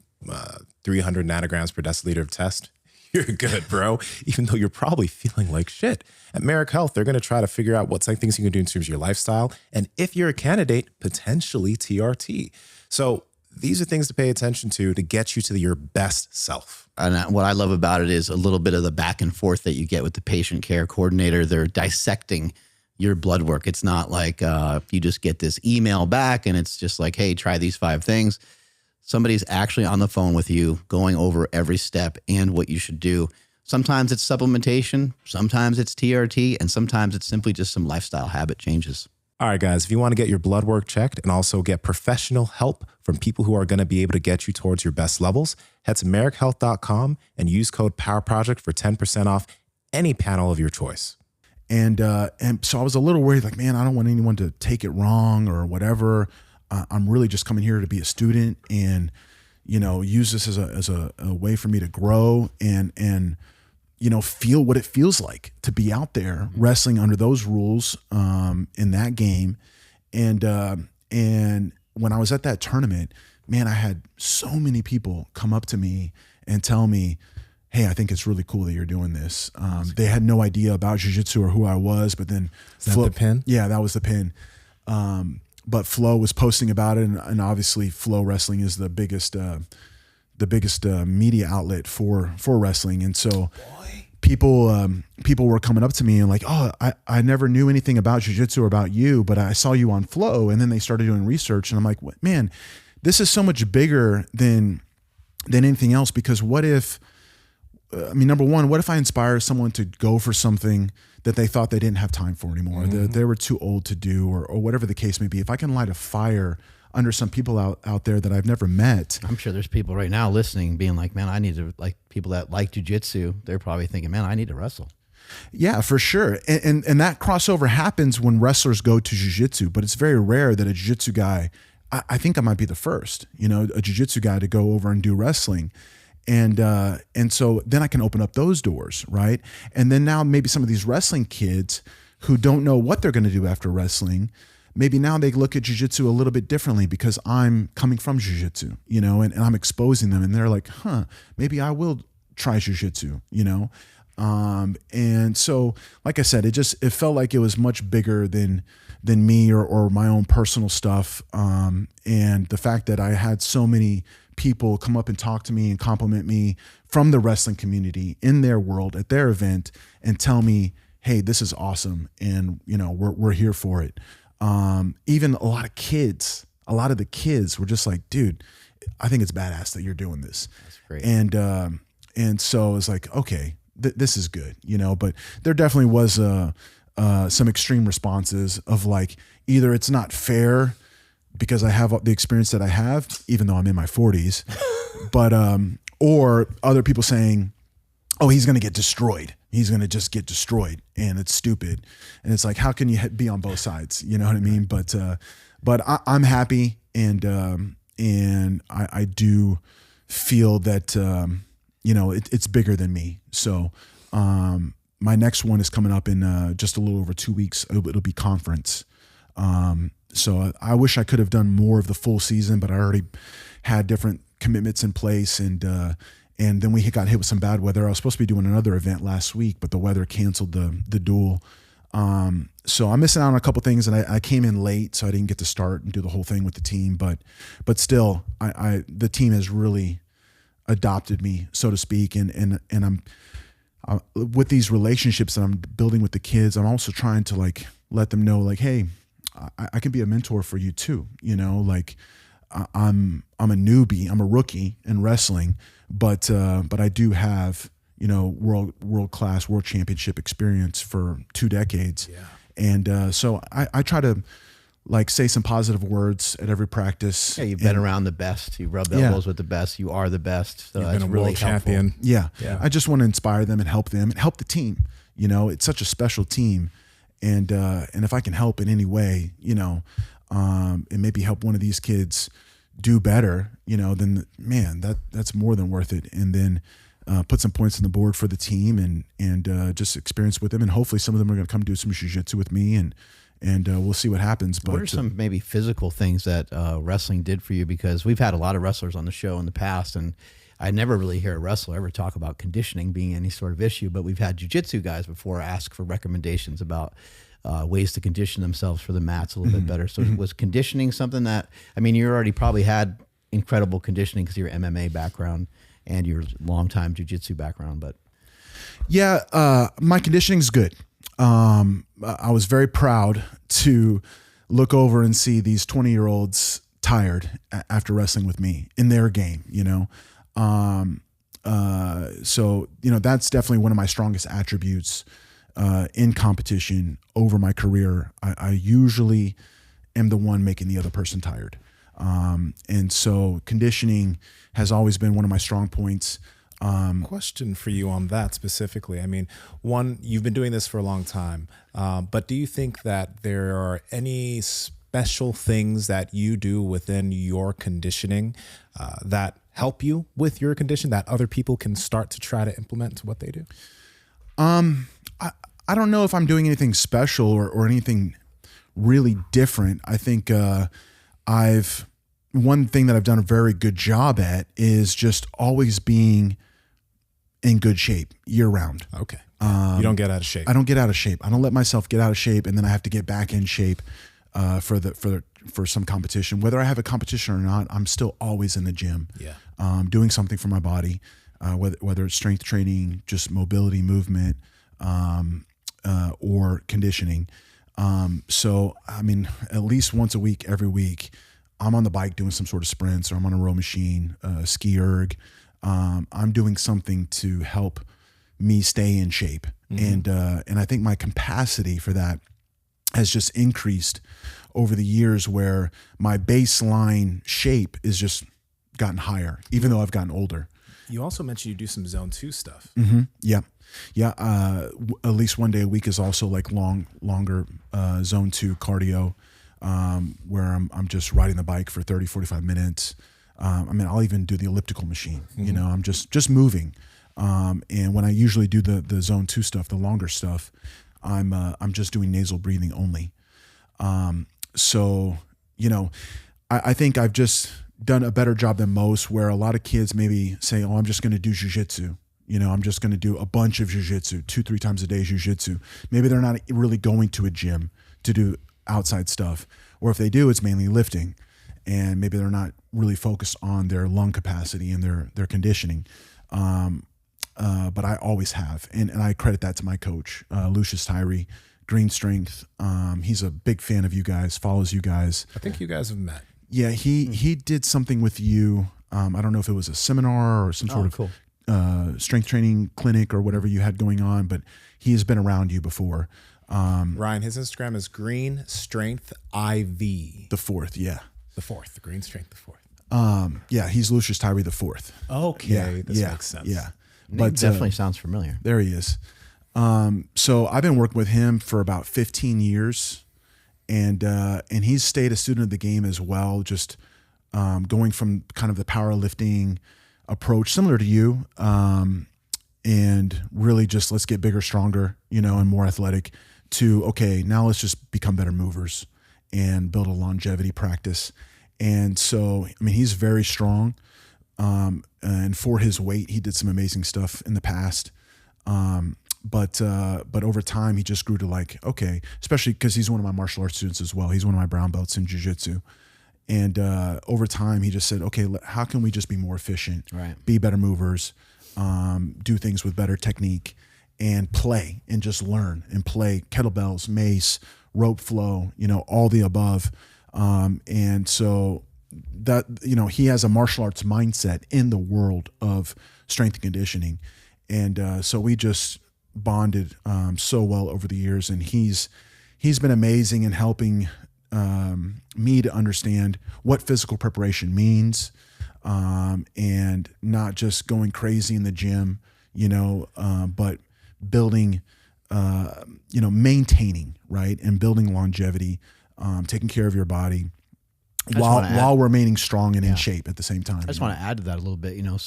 300 nanograms per deciliter of test, you're good, bro, even though you're probably feeling like shit. At Merrick Health, they're going to try to figure out what things you can do in terms of your lifestyle. And if you're a candidate, potentially TRT. So these are things to pay attention to get you to your best self. And what I love about it is a little bit of the back and forth that you get with the patient care coordinator. They're dissecting your blood work. It's not like you just get this email back and it's just like, hey, try these 5 things. Somebody's actually on the phone with you, going over every step and what you should do. Sometimes it's supplementation, sometimes it's TRT, and sometimes it's simply just some lifestyle habit changes. All right, guys, if you want to get your blood work checked and also get professional help from people who are going to be able to get you towards your best levels, head to merrickhealth.com and use code POWERPROJECT for 10% off any panel of your choice. And so I was a little worried, like, man, I don't want anyone to take it wrong or whatever. I'm really just coming here to be a student and, use this as a way for me to grow and feel what it feels like to be out there wrestling under those rules in that game. And when I was at that tournament, man, I had so many people come up to me and tell me, hey, I think it's really cool that you're doing this. They had no idea about jiu-jitsu or who I was, but then Is that the Penn? Yeah, that was the Penn. But Flo was posting about it, and obviously Flo Wrestling is the biggest media outlet for wrestling. And so people were coming up to me and like, oh, I never knew anything about jiu-jitsu or about you, but I saw you on Flo. And then they started doing research, and I'm like, what, man, this is so much bigger than anything else. Because what if, number one, what if I inspire someone to go for something that they thought they didn't have time for anymore, that they were too old to do, or whatever the case may be. If I can light a fire under some people out there that I've never met. I'm sure there's people right now listening being like, man, I need to, like, people that like jiu-jitsu, they're probably thinking, man, I need to wrestle. Yeah, for sure. And that crossover happens when wrestlers go to jiu-jitsu, but it's very rare that a jiu-jitsu guy, I think I might be the first, a jiu-jitsu guy to go over and do wrestling. And so then I can open up those doors, right? And then now maybe some of these wrestling kids who don't know what they're going to do after wrestling, maybe now they look at jiu-jitsu a little bit differently because I'm coming from jiu-jitsu, and I'm exposing them, and they're like, huh, maybe I will try jiu-jitsu, and so, like I said, it felt like it was much bigger than me or my own personal stuff. And the fact that I had so many people come up and talk to me and compliment me from the wrestling community in their world at their event and tell me, hey, this is awesome. And, we're here for it. Even a lot of the kids were just like, dude, I think it's badass that you're doing this. That's great. And so it's like, okay, this is good, but there definitely was some extreme responses of like, either it's not fair because I have the experience that I have, even though I'm in my 40s, but, or other people saying, oh, he's going to get destroyed. He's going to just get destroyed and it's stupid. And it's like, how can you be on both sides? You know what I mean? But I'm happy. And I do feel that, it's bigger than me. So, my next one is coming up in, just a little over 2 weeks. It'll be conference. So I wish I could have done more of the full season, but I already had different commitments in place. And then we got hit with some bad weather. I was supposed to be doing another event last week, but the weather canceled the duel. So I'm missing out on a couple things, and I came in late, so I didn't get to start and do the whole thing with the team. But still, the team has really adopted me, so to speak. And I'm with these relationships that I'm building with the kids. I'm also trying to like let them know, like, hey, I can be a mentor for you too. Like I'm a newbie, I'm a rookie in wrestling, but I do have, world class, world championship experience for 2 decades. Yeah. And so I try to like say some positive words at every practice. Yeah, you've been around the best. You rubbed elbows with the best. You are the best. So You've that's been a really world champion. Yeah. I just want to inspire them and help them and help the team. It's such a special team. And if I can help in any way, and maybe help one of these kids do better, then man, that's more than worth it. And then put some points on the board for the team and just experience with them. And hopefully some of them are going to come do some jiu-jitsu with me and we'll see what happens. But what are some maybe physical things that wrestling did for you? Because we've had a lot of wrestlers on the show in the past, and I never really hear a wrestler ever talk about conditioning being any sort of issue, but we've had jiu-jitsu guys before ask for recommendations about ways to condition themselves for the mats a little bit better. So was conditioning something that, you already probably had incredible conditioning because of your MMA background and your longtime jiu-jitsu background, but. Yeah, my conditioning's good. I was very proud to look over and see these 20-year-olds tired after wrestling with me in their game, So, that's definitely one of my strongest attributes in competition over my career. I usually am the one making the other person tired. And so conditioning has always been one of my strong points. Question for you on that specifically. I mean, one, you've been doing this for a long time, but do you think that there are any special things that you do within your conditioning that help you with your condition that other people can start to try to implement to what they do? I don't know if I'm doing anything special or anything really different. I think one thing that I've done a very good job at is just always being in good shape year round. Okay. You don't get out of shape. I don't get out of shape. I don't let myself get out of shape and then I have to get back in shape for some competition. Whether I have a competition or not, I'm still always in the gym. Yeah. Doing something for my body, whether it's strength training, just mobility, movement, or conditioning. So, I mean, at least once a week, every week, I'm on the bike doing some sort of sprints, or I'm on a row machine, ski erg. I'm doing something to help me stay in shape. And I think my capacity for that has just increased over the years, where my baseline shape is just gotten higher, even though I've gotten older. You also mentioned you do some zone 2 stuff. Yeah. Yeah. At least one day a week is also like longer zone 2 cardio, where I'm just riding the bike for 30, 45 minutes. I mean, I'll even do the elliptical machine, you know, I'm just moving. And when I usually do the zone 2 stuff, the longer stuff, I'm just doing nasal breathing only. So, you know, I think I've just done a better job than most, where a lot of kids maybe say, oh, I'm just going to do jiu-jitsu. You know, I'm just going to do a bunch of jiu-jitsu, 2-3 times a day jiu-jitsu. Maybe they're not really going to a gym to do outside stuff. Or if they do, it's mainly lifting. And maybe they're not really focused on their lung capacity and their conditioning. But I always have. And I credit that to my coach, Lucius Tyree, Green Strength. He's a big fan of you guys, follows you guys. I think you guys have met. Yeah, he did something with you. I don't know if it was a seminar or some sort of cool. Strength training clinic or whatever you had going on, but he has been around you before. Ryan, his Instagram is Green Strength IV. The 4th, yeah. The 4th, the Green Strength, the 4th. Yeah, he's Lucius Tyree the 4th. Okay, this makes sense. Yeah, But definitely sounds familiar. There he is. So I've been working with him for about 15 years, and he's stayed a student of the game as well. Just going from kind of the powerlifting approach, similar to you, and really just let's get bigger, stronger, you know, and more athletic. To okay, now let's just become better movers and build a longevity practice. And so, I mean, he's very strong, and for his weight, he did some amazing stuff in the past. But over time, he just grew to like, okay, especially because he's one of my martial arts students as well. He's one of my brown belts in jiu-jitsu. And over time, he just said, okay, how can we just be more efficient, right? Be better movers, do things with better technique, and play and just learn and play kettlebells, mace, rope flow, you know, all the above. And so that, you know, he has a martial arts mindset in the world of strength and conditioning. And so we just bonded so well over the years, and he's been amazing in helping me to understand what physical preparation means, and not just going crazy in the gym, you know, but building, you know, maintaining, right, and building longevity, taking care of your body while remaining strong and in shape at the same time. I just want to add to that a little bit. You know,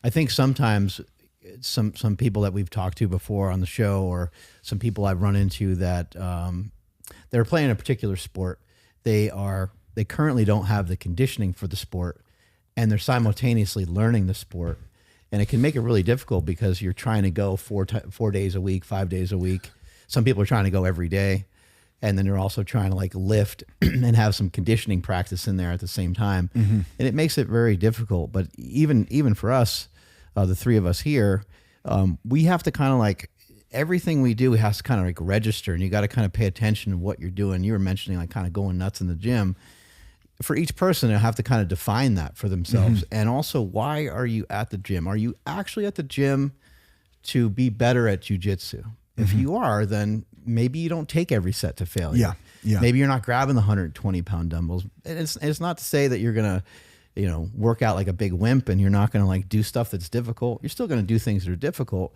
I think sometimes some people that we've talked to before on the show, or some people I've run into that they're playing a particular sport. They currently don't have the conditioning for the sport, and they're simultaneously learning the sport. And it can make it really difficult because you're trying to go 4 days a week, 5 days a week. Some people are trying to go every day. And then they're also trying to like lift and have some conditioning practice in there at the same time. Mm-hmm. And it makes it very difficult. But even for us, the three of us here, we have to kind of like, everything we do has to kind of like register, and you got to kind of pay attention to what you're doing. You were mentioning like kind of going nuts in the gym. For each person, they'll have to kind of define that for themselves. Mm-hmm. And also, why are you at the gym? Are you actually at the gym to be better at jiu-jitsu? Mm-hmm. If you are, then maybe you don't take every set to failure. Yeah. Maybe you're not grabbing the 120-pound dumbbells. And it's not to say that you're going to, work out like a big wimp, and you're not going to like do stuff that's difficult. You're still going to do things that are difficult,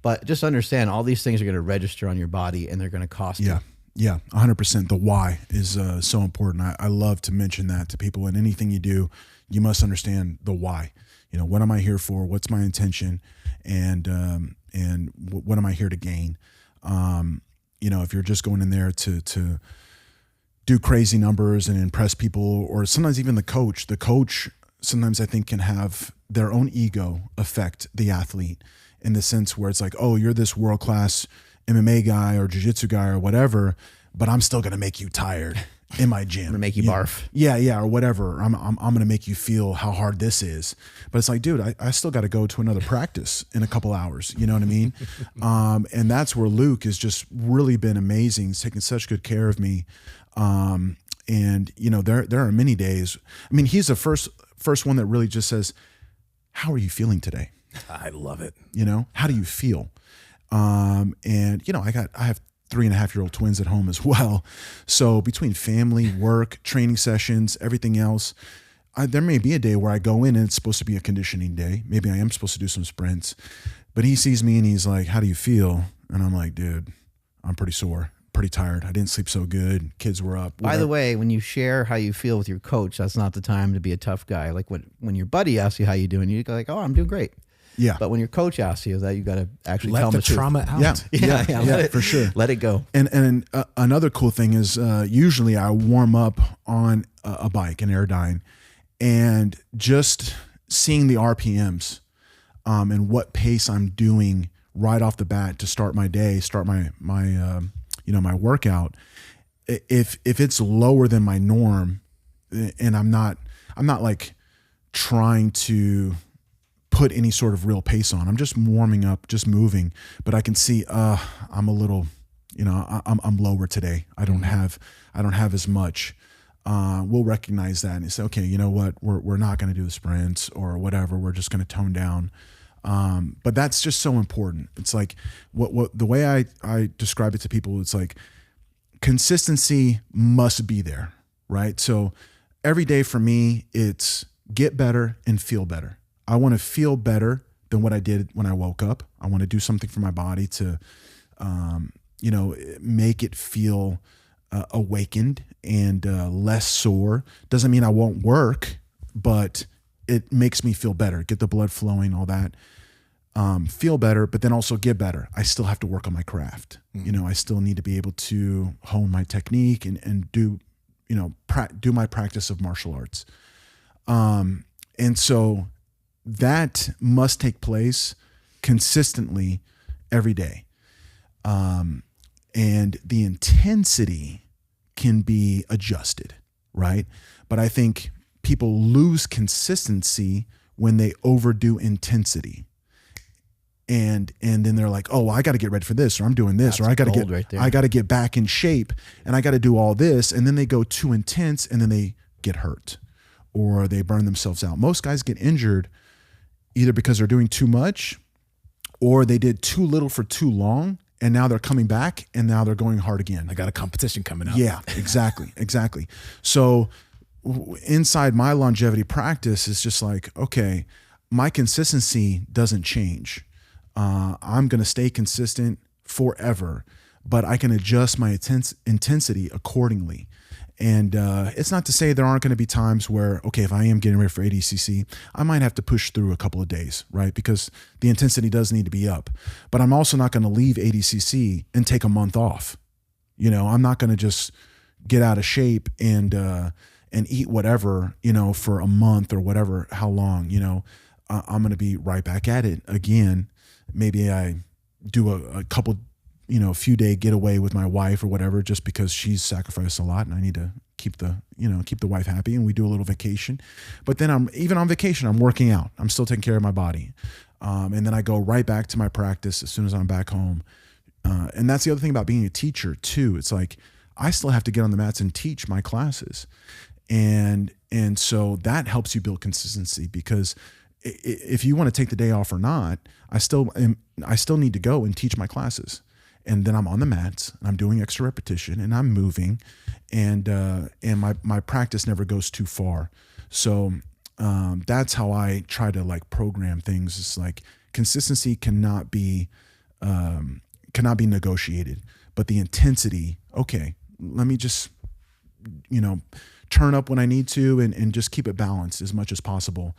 but just understand all these things are going to register on your body and they're going to cost you. Yeah, 100%. The why is so important. I love to mention that to people. In anything you do, you must understand the why. What am I here for? What's my intention? And what am I here to gain? If you're just going in there to do crazy numbers and impress people, or sometimes even the coach sometimes I think can have their own ego affect the athlete in the sense where it's like, oh, you're this world-class MMA guy or jiu-jitsu guy or whatever, but I'm still going to make you tired in my gym. I'm going to make you barf. Yeah, or whatever. I'm going to make you feel how hard this is. But it's like, dude, I still got to go to another practice in a couple hours. You know what I mean? And that's where Luke has just really been amazing. He's taken such good care of me. And there are many days. I mean, he's the first one that really just says, how are you feeling today? I love it. How do you feel? And I have 3.5-year-old twins at home as well. So between family, work, training sessions, everything else, there may be a day where I go in and it's supposed to be a conditioning day. Maybe I am supposed to do some sprints, but he sees me and he's like, how do you feel? And I'm like, dude, I'm pretty sore, pretty tired. I didn't sleep so good. Kids were up. By the way, when you share how you feel with your coach, that's not the time to be a tough guy. Like when your buddy asks you how you doing, you go like, oh, I'm doing great. Yeah. But when your coach asks you that, you got to actually let tell the them the trauma truth. out. Yeah, for sure. Let it go. And another cool thing is usually I warm up on a bike, an Airdyne, and just seeing the RPMs and what pace I'm doing right off the bat to start my day, start my my workout. If it's lower than my norm, and I'm not like trying to put any sort of real pace on. I'm just warming up, just moving, but I can see I'm a little, I'm lower today. I don't have as much. We'll recognize that and say, okay, you know what, we're not going to do the sprints or whatever. We're just going to tone down. But that's just so important. It's like what the way I describe it to people, it's like consistency must be there, right? So every day for me, it's get better and feel better. I want to feel better than what I did when I woke up. I want to do something for my body to, make it feel awakened and less sore. Doesn't mean I won't work, but it makes me feel better. Get the blood flowing, all that. Feel better, but then also get better. I still have to work on my craft. I still need to be able to hone my technique and do, do my practice of martial arts. And so that must take place consistently every day. And the intensity can be adjusted, right? But I think people lose consistency when they overdo intensity. And then they're like, oh, well, I got to get ready for this, or I'm doing this, or I got to get back in shape, and I got to do all this. And then they go too intense, and then they get hurt, or they burn themselves out. Most guys get injured either because they're doing too much, or they did too little for too long, and now they're coming back, and now they're going hard again. I got a competition coming up. Yeah, exactly. So inside my longevity practice, it's just like, okay, my consistency doesn't change. I'm going to stay consistent forever, but I can adjust my intensity accordingly. And it's not to say there aren't going to be times where, okay, if I am getting ready for ADCC, I might have to push through a couple of days, right? Because the intensity does need to be up. But I'm also not going to leave ADCC and take a month off. I'm not going to just get out of shape and eat whatever, for a month or whatever, how long, I'm going to be right back at it again. Maybe I do a couple, a few day getaway with my wife or whatever, just because she's sacrificed a lot and I need to keep the wife happy, and we do a little vacation. But then even on vacation, I'm working out. I'm still taking care of my body. And then I go right back to my practice as soon as I'm back home. And that's the other thing about being a teacher too. It's like, I still have to get on the mats and teach my classes. And so that helps you build consistency, because if you want to take the day off or not, I still need to go and teach my classes. And then I'm on the mats and I'm doing extra repetition and I'm moving, and my practice never goes too far. So that's how I try to like program things. It's like consistency cannot be negotiated, but the intensity, okay, let me just, turn up when I need to and just keep it balanced as much as possible.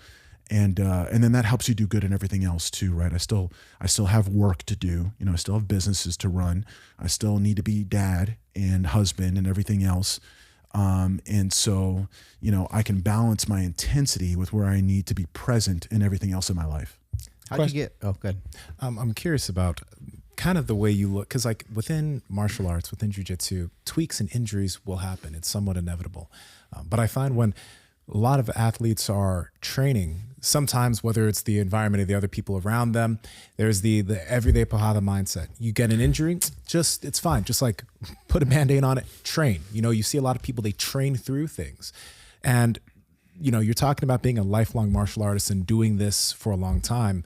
And then that helps you do good in everything else too, right? I still have work to do. I still have businesses to run. I still need to be dad and husband and everything else. And so, I can balance my intensity with where I need to be present in everything else in my life. How'd you get? Oh, good. I'm curious about kind of the way you look, because like within martial arts, within jiu-jitsu, tweaks and injuries will happen. It's somewhat inevitable. But I find when a lot of athletes are training, sometimes whether it's the environment of the other people around them, there's the everyday Pajada mindset. You get an injury, it's fine. Just like put a Band-Aid on it, train. You see a lot of people, they train through things. And, you're talking about being a lifelong martial artist and doing this for a long time.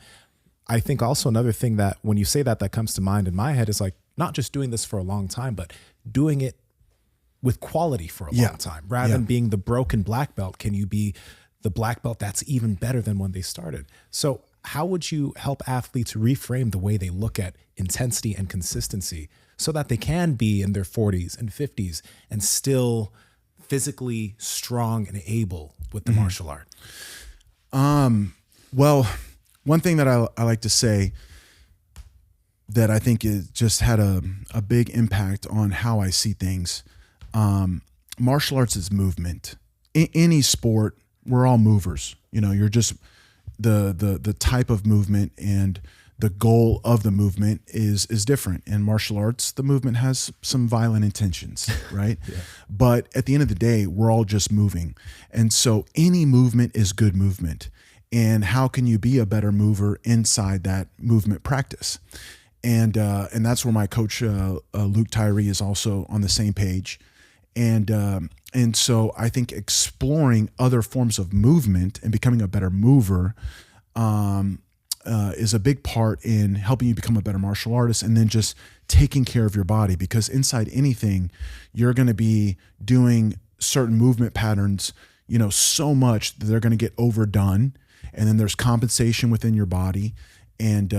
I think also another thing that when you say that comes to mind in my head is like not just doing this for a long time, but doing it with quality for a long time. Rather than being the broken black belt, can you be the black belt that's even better than when they started? So how would you help athletes reframe the way they look at intensity and consistency so that they can be in their 40s and 50s and still physically strong and able with the martial art? Well, one thing that I like to say that I think it just had a big impact on how I see things. Martial arts is movement. In any sport, we're all movers. You're just the type of movement and the goal of the movement is different. In martial arts, the movement has some violent intentions, right? But at the end of the day, we're all just moving. And so any movement is good movement. And how can you be a better mover inside that movement practice? And that's where my coach, Luke Tyree, is also on the same page. And so I think exploring other forms of movement and becoming a better mover is a big part in helping you become a better martial artist, and then just taking care of your body, because inside anything, you're going to be doing certain movement patterns, so much that they're going to get overdone. And then there's compensation within your body, and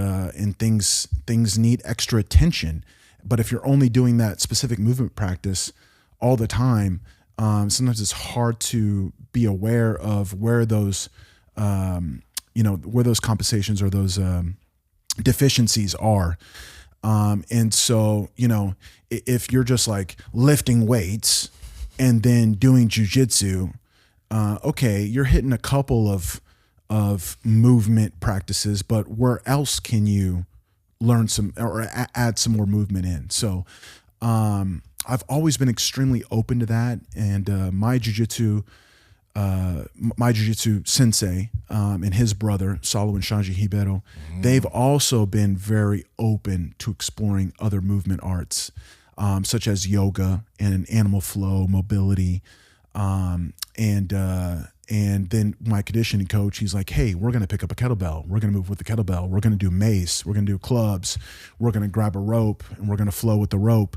things need extra attention. But if you're only doing that specific movement practice all the time, sometimes it's hard to be aware of where those compensations or those deficiencies are. And so, if you're just like lifting weights and then doing jiu-jitsu, okay, you're hitting a couple of movement practices, but where else can you learn some or add some more movement in? So I've always been extremely open to that. And my jiu-jitsu sensei and his brother, Saulo and Shanji Hibero, they've also been very open to exploring other movement arts, such as yoga and animal flow, mobility. And then my conditioning coach, he's like, hey, we're going to pick up a kettlebell. We're going to move with the kettlebell. We're going to do mace. We're going to do clubs. We're going to grab a rope and we're going to flow with the rope.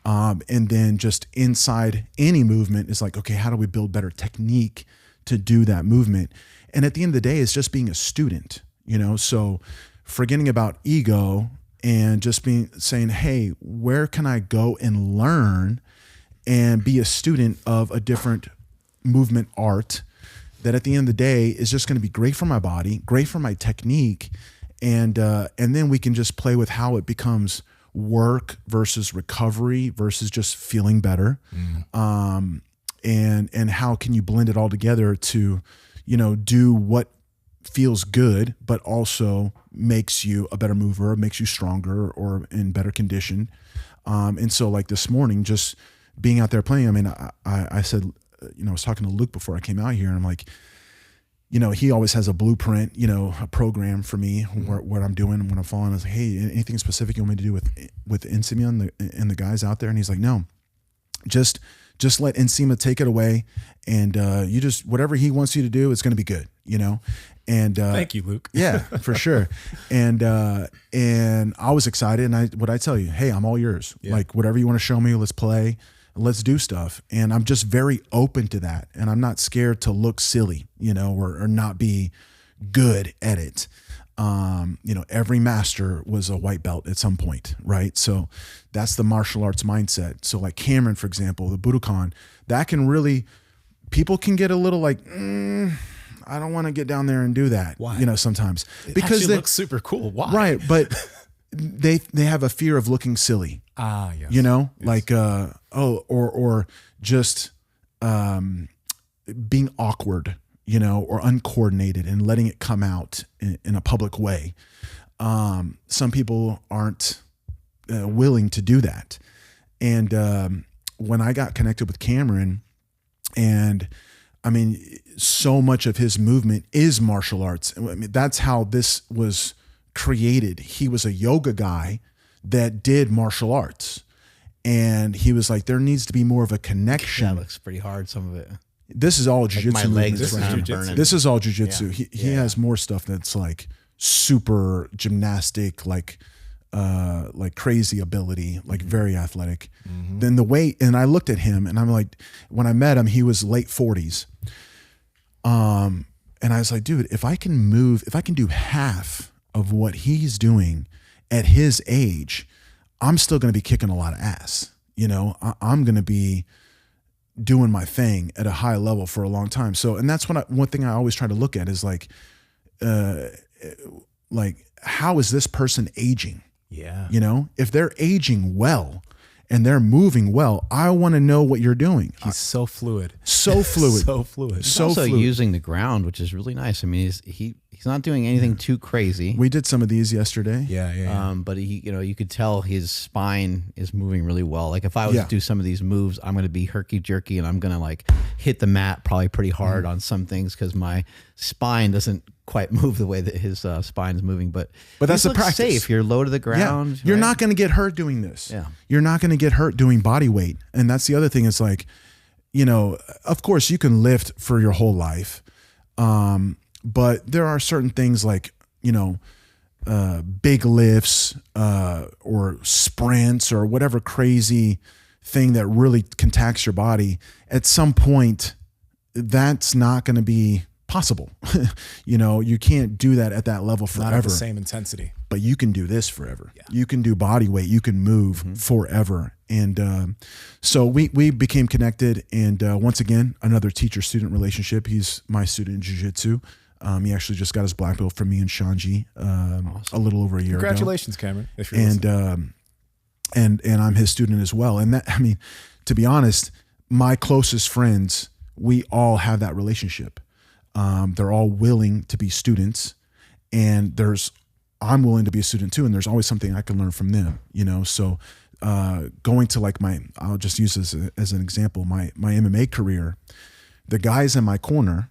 And then just inside any movement is like, okay, how do we build better technique to do that movement? And at the end of the day, it's just being a student, so forgetting about ego and just saying, hey, where can I go and learn and be a student of a different movement art that at the end of the day is just going to be great for my body, great for my technique. And then we can just play with how it becomes work versus recovery versus just feeling better. And how can you blend it all together to, do what feels good, but also makes you a better mover, makes you stronger or in better condition. And so like this morning, just being out there playing, I mean, I said, I was talking to Luke before I came out here, and I'm like, he always has a blueprint, a program for me, what I'm doing and what I'm following. I was like, hey, anything specific you want me to do with Ensima and the guys out there? And he's like, no, just let Ensima take it away, and you just, whatever he wants you to do, it's going to be good, And thank you, Luke. Yeah, for sure. And I was excited, and I tell you, hey, I'm all yours. Yeah. Like whatever you want to show me, let's play. let's do stuff. And I'm just very open to that. And I'm not scared to look silly, or not be good at it. Every master was a white belt at some point, right? So that's the martial arts mindset. So like Cameron, for example, the Budokan, that can really, people can get a little like, I don't want to get down there and do that. Why? Sometimes because they look super cool. Why? Right. But they have a fear of looking silly. Yes. Yes. Like, or just, being awkward, or uncoordinated and letting it come out in a public way. Some people aren't willing to do that. And when I got connected with Cameron, and I mean, so much of his movement is martial arts. I mean, that's how this was created. He was a yoga guy that did martial arts. And he was like, there needs to be more of a connection. That looks pretty hard, some of it. This is all jiu-jitsu. My legs burning. This is all jiu-jitsu. Yeah. He has more stuff that's like super gymnastic, like crazy ability, like very athletic. Then the weight, and I looked at him and I'm like, when I met him, he was late 40s. And I was like, dude, if I can do half of what he's doing at his age, I'm still going to be kicking a lot of ass. I'm going to be doing my thing at a high level for a long time. So, and that's one thing I always try to look at is like how is this person aging? Yeah. If they're aging well and they're moving well, I want to know what you're doing. He's so fluid. So fluid. So fluid. He's So also fluid. using the ground, which is really nice. I mean, he's not doing anything too crazy. We did some of these yesterday. Yeah. But he, you could tell his spine is moving really well. Like if I was to do some of these moves, I'm going to be herky jerky and I'm going to like hit the mat probably pretty hard on some things because my spine doesn't quite move the way that his spine is moving. But that's the practice. Safe. You're low to the ground. You're right? not going to get hurt doing this. Yeah. You're not going to get hurt doing body weight. And that's the other thing. It's like, of course you can lift for your whole life. But there are certain things like, big lifts, or sprints or whatever crazy thing that really can tax your body. At some point, that's not going to be possible. You can't do that at that level forever. Not at the same intensity. But you can do this forever. Yeah. You can do body weight. You can move forever. And so we became connected. And once again, another teacher-student relationship. He's my student in jiu-jitsu. He actually just got his black belt from me and Shanji a little over a year ago. Congratulations, Cameron. If you're listening. And I'm his student as well. And that, I mean, to be honest, my closest friends, we all have that relationship. They're all willing to be students, and I'm willing to be a student too. And there's always something I can learn from them, So going to like I'll just use this as an example, my MMA career, the guys in my corner,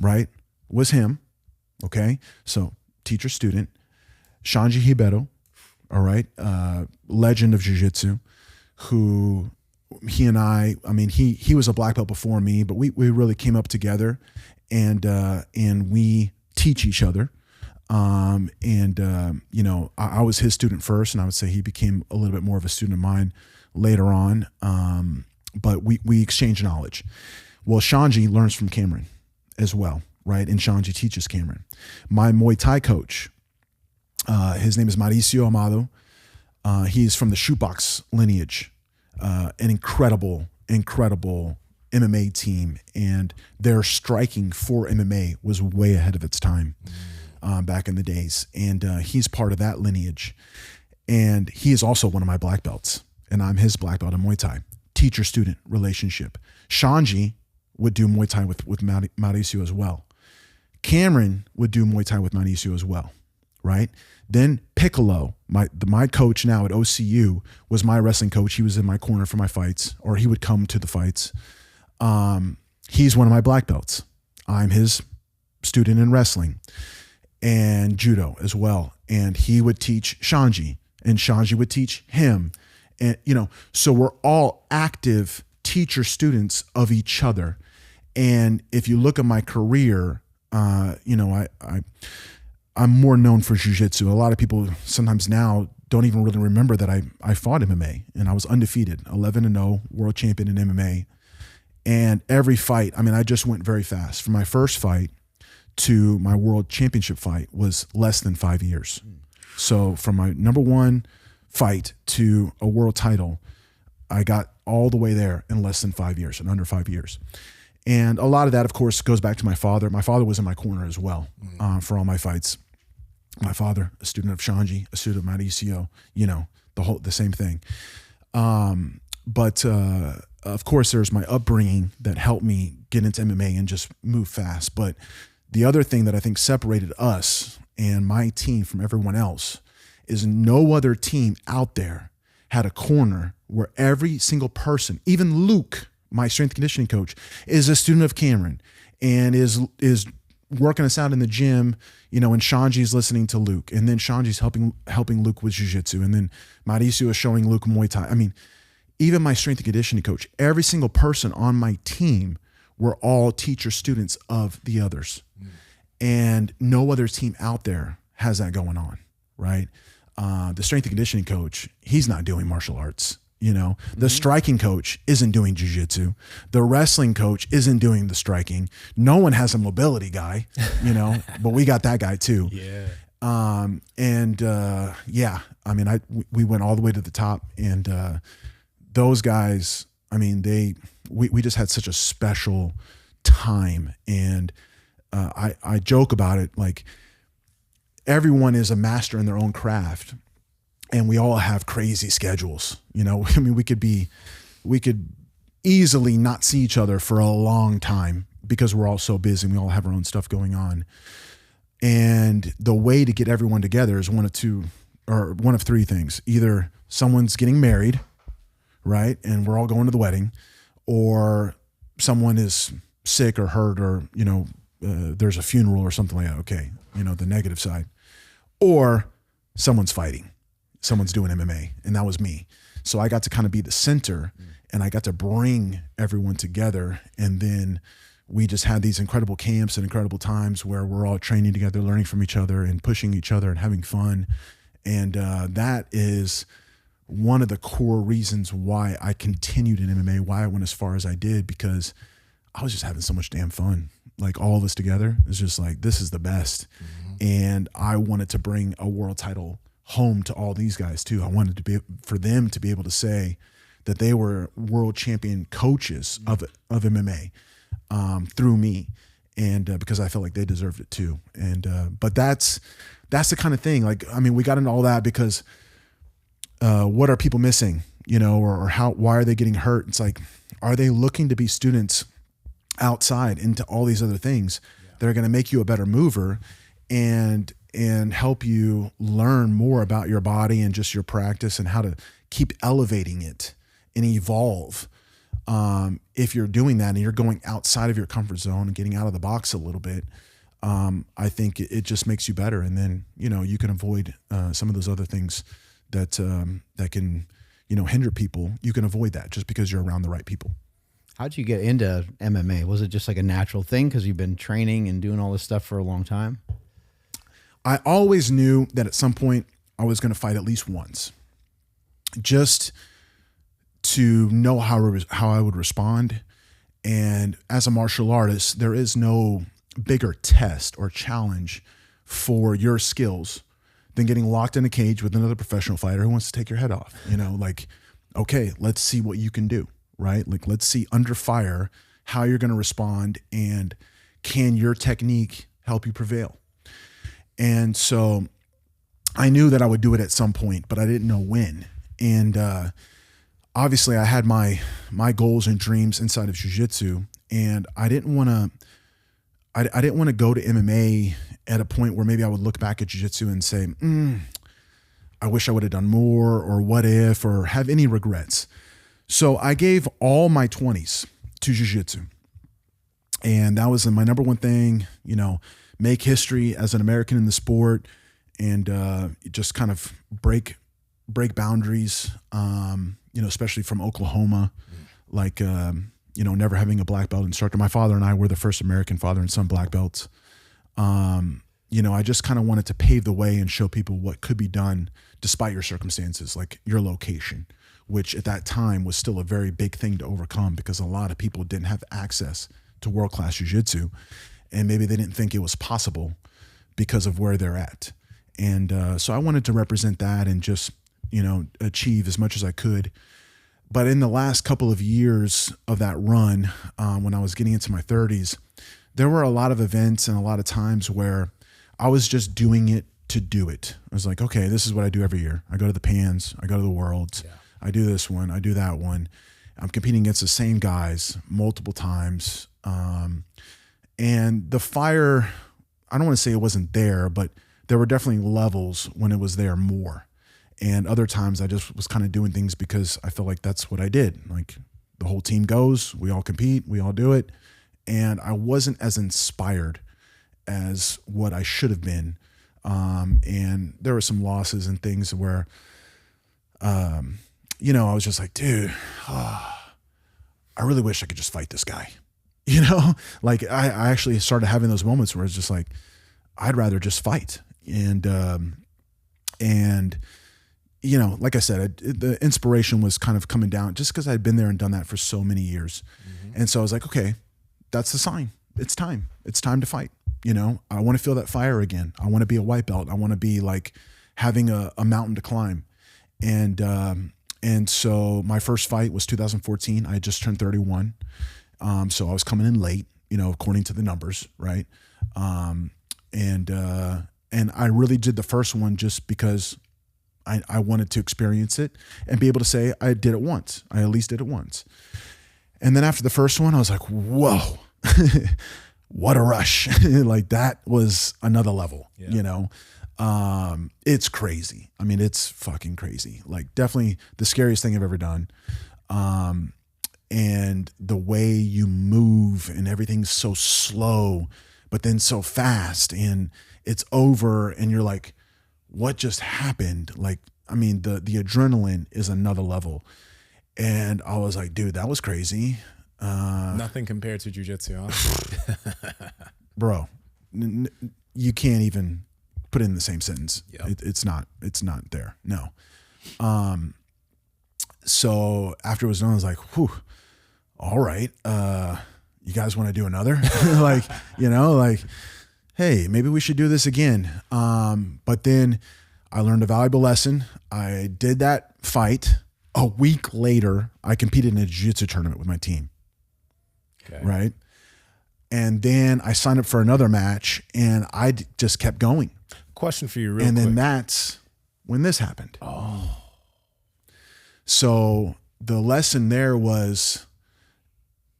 right, was him. Okay. So teacher, student, Shanji Hibero, all right. Legend of jiu-jitsu, who he and I mean, he was a black belt before me, but we really came up together and we teach each other. I was his student first, and I would say he became a little bit more of a student of mine later on. But we exchange knowledge. Well, Shanji learns from Cameron as well, right? And Shanji teaches Cameron. My Muay Thai coach, his name is Mauricio Amado. He's from the shootbox lineage, an incredible MMA team, and their striking for MMA was way ahead of its time back in the days. And he's part of that lineage. And he is also one of my black belts, and I'm his black belt in Muay Thai. Teacher-student relationship. Shanji would do Muay Thai with Mauricio as well. Cameron would do Muay Thai with Mauricio as well, right? Then Piccolo, my coach now at OCU, was my wrestling coach. He was in my corner for my fights, or he would come to the fights. He's one of my black belts. I'm his student in wrestling and judo as well. And he would teach Shanji, and Shanji would teach him. And, so we're all active teacher students of each other. And if you look at my career, I'm more known for jiu-jitsu. A lot of people sometimes now don't even really remember that I fought MMA, and I was undefeated, 11-0, world champion in MMA. And every fight, I mean, I just went very fast. From my first fight to my world championship fight was less than 5 years. So from my number one fight to a world title, I got all the way there in less than 5 years, in under 5 years. And a lot of that, of course, goes back to my father. My father was in my corner as well for all my fights. My father, a student of Shanji, a student of Mauricio, you know, the same thing. But of course, there's my upbringing that helped me get into MMA and just move fast. But the other thing that I think separated us and my team from everyone else is no other team out there had a corner where every single person, even Luke, my strength and conditioning coach, is a student of Cameron and is working us out in the gym, you know, and Shanji's listening to Luke, and then Shanji's helping Luke with jiu-jitsu, and then Mauricio is showing Luke Muay Thai. I mean, even my strength and conditioning coach, every single person on my team were all teacher students of the others. And no other team out there has that going on, right? The strength and conditioning coach, he's not doing martial arts. You know, the striking coach isn't doing jiu-jitsu. The wrestling coach isn't doing the striking. No one has a mobility guy, you know, but we got that guy too. Yeah. Yeah, I mean, we went all the way to the top, and those guys, I mean, we just had such a special time. And I joke about it, like everyone is a master in their own craft. And we all have crazy schedules, you know. I mean, we could easily not see each other for a long time because we're all so busy and we all have our own stuff going on. And the way to get everyone together is one of three things. Either someone's getting married, right, and we're all going to the wedding, or someone is sick or hurt, or, you know, there's a funeral or something like that. Okay, you know, the negative side. Or someone's fighting. Someone's doing MMA, and that was me. So I got to kind of be the center, and I got to bring everyone together. And then we just had these incredible camps and incredible times where we're all training together, learning from each other and pushing each other and having fun. And that is one of the core reasons why I continued in MMA, why I went as far as I did, because I was just having so much damn fun. Like, all of us together, it's just like, this is the best. And I wanted to bring a world title home to all these guys too. I wanted to be for them to be able to say that they were world champion coaches of MMA through me, and because I felt like they deserved it too. And but that's the kind of thing. Like, I mean, we got into all that because what are people missing, you know, or why are they getting hurt? It's like, are they looking to be students outside into all these other things that are going to make you a better mover and help you learn more about your body and just your practice and how to keep elevating it and evolve. If you're doing that and you're going outside of your comfort zone and getting out of the box a little bit, I think it just makes you better. And then, you know, you can avoid some of those other things that can, you know, hinder people. You can avoid that just because you're around the right people. How'd you get into MMA? Was it just like a natural thing because you've been training and doing all this stuff for a long time? I always knew that at some point I was going to fight at least once, just to know how I would respond. And as a martial artist, there is no bigger test or challenge for your skills than getting locked in a cage with another professional fighter who wants to take your head off. You know, like, okay, let's see what you can do, right? Like, let's see under fire how you're going to respond, and can your technique help you prevail? And so I knew that I would do it at some point, but I didn't know when. And obviously I had my goals and dreams inside of jiu-jitsu, and I didn't want to go to MMA at a point where maybe I would look back at jiu-jitsu and say, I wish I would have done more, or what if, or have any regrets. So I gave all my 20s to jiu-jitsu. And that was my number one thing, you know, make history as an American in the sport, and just kind of break boundaries, you know, especially from Oklahoma, like, you know, never having a black belt instructor. My father and I were the first American father and son black belts. You I just kind of wanted to pave the way and show people what could be done despite your circumstances, like your location, which at that time was still a very big thing to overcome because a lot of people didn't have access to world-class jiu-jitsu, and maybe they didn't think it was possible because of where they're at. And so I wanted to represent that and just, achieve as much as I could. But in the last couple of years of that run, when I was getting into my 30s, there were a lot of events and a lot of times where I was just doing it to do it. I was like, okay, this is what I do every year. I go to the Pans, I go to the Worlds, I do this one, I do that one. I'm competing against the same guys multiple times. And the fire, I don't want to say it wasn't there, but there were definitely levels when it was there more. And other times I just was kind of doing things because I felt like that's what I did. Like the whole team goes, we all compete, we all do it. And I wasn't as inspired as what I should have been. And there were some losses and things where, I was just like, dude, I really wish I could just fight this guy. Like I actually started having those moments where it's just like, I'd rather just fight. And like I said, the inspiration was kind of coming down just because I'd been there and done that for so many years. Mm-hmm. And so I was like, okay, that's the sign. It's time. It's time to fight. I want to feel that fire again. I want to be a white belt. I want to be like having a mountain to climb. And so my first fight was 2014. I had just turned 31. So I was coming in late, according to the numbers. Right. And I really did the first one just because I wanted to experience it and be able to say I did it once. I at least did it once. And then after the first one, I was like, whoa, what a rush. Like that was another level, it's crazy. I mean, it's fucking crazy. Like definitely the scariest thing I've ever done. And the way you move and everything's so slow, but then so fast and it's over and you're like, what just happened? Like, I mean, the adrenaline is another level. And I was like, dude, that was crazy. Nothing compared to jiu-jitsu, huh? Bro, you can't even put it in the same sentence. Yep. It's not there. No. So after it was done, I was like, whew, all right. You guys want to do another? Like, hey, maybe we should do this again. But then I learned a valuable lesson. I did that fight. A week later, I competed in a jiu-jitsu tournament with my team. Okay. Right. And then I signed up for another match and I just kept going. Question for you real quick. And then that's when this happened. Oh. So the lesson there was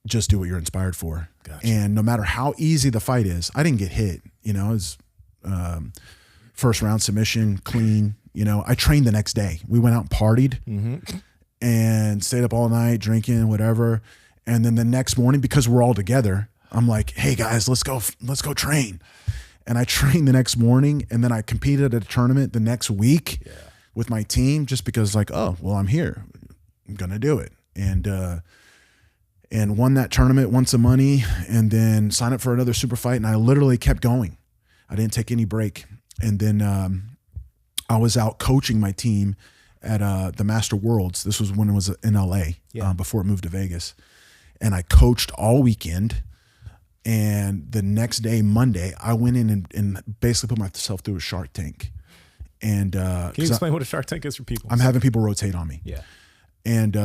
just do what you're inspired for. Gotcha. And no matter how easy the fight is, I didn't get hit, it was first round submission, clean, I trained the next day. We went out and partied and stayed up all night drinking, whatever. And then the next morning, because we're all together, I'm like, hey guys, let's go train. And I trained the next morning and then I competed at a tournament the next week with my team just because like, oh, well, I'm here. I'm going to do it. And won that tournament, won some money, and then signed up for another super fight. And I literally kept going. I didn't take any break. And then I was out coaching my team at the Master Worlds. This was when it was in LA before it moved to Vegas. And I coached all weekend. And the next day, Monday, I went in and basically put myself through a Shark Tank. And can you explain what a Shark Tank is for people? I'm having people rotate on me. Yeah. And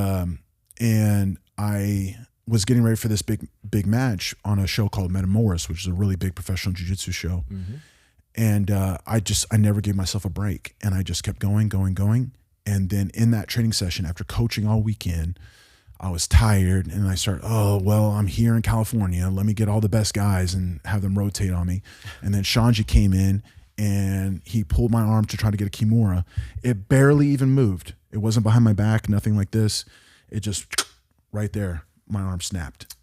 I was getting ready for this big match on a show called Metamoris, which is a really big professional jiu-jitsu show. Mm-hmm. And I never gave myself a break. And I just kept going. And then in that training session, after coaching all weekend, I was tired and I started, oh, well, I'm here in California. Let me get all the best guys and have them rotate on me. And then Shanji came in and he pulled my arm to try to get a Kimura. It barely even moved. It wasn't behind my back, nothing like this. It just right there, my arm snapped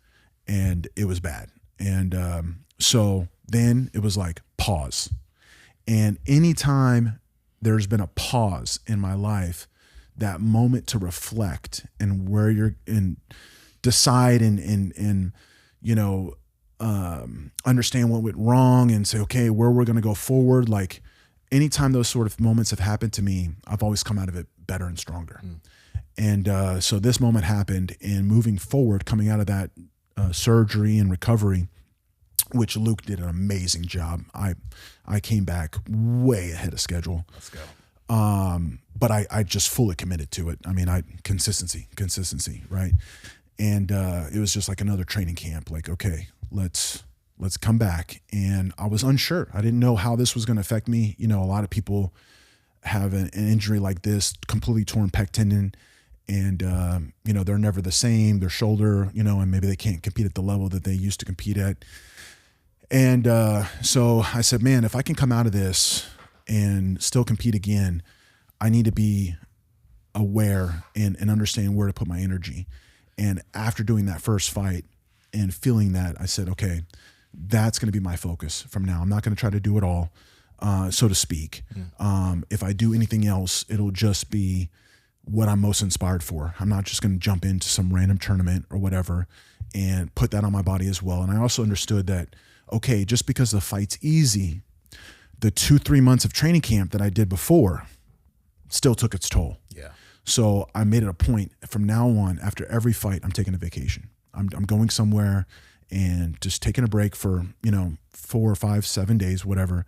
and it was bad. And so then it was like pause. And anytime there's been a pause in my life, that moment to reflect and where you're in, decide and understand what went wrong and say, okay, where we're going to go forward. Like anytime those sort of moments have happened to me, I've always come out of it better and stronger. And so this moment happened, and moving forward, coming out of that surgery and recovery, which Luke did an amazing job. I came back way ahead of schedule. Let's go. But I just fully committed to it. I mean, consistency, right? And it was just like another training camp. Like, okay, let's come back. And I was unsure. I didn't know how this was going to affect me. You know, a lot of people have an injury like this, completely torn pec tendon, and you know, they're never the same. Their shoulder, you know, and maybe they can't compete at the level that they used to compete at. And so I said, man, if I can come out of this and still compete again, I need to be aware and understand where to put my energy. And after doing that first fight and feeling that, I said, okay, that's going to be my focus from now. I'm not going to try to do it all, so to speak. If I do anything else, it'll just be what I'm most inspired for. I'm not just going to jump into some random tournament or whatever and put that on my body as well. And I also understood that, okay, just because the fight's easy, the 2-3 months of training camp that I did before still took its toll. Yeah. So I made it a point from now on, after every fight, I'm taking a vacation. I'm going somewhere and just taking a break for, you know, 4 or 5, 7 days, whatever,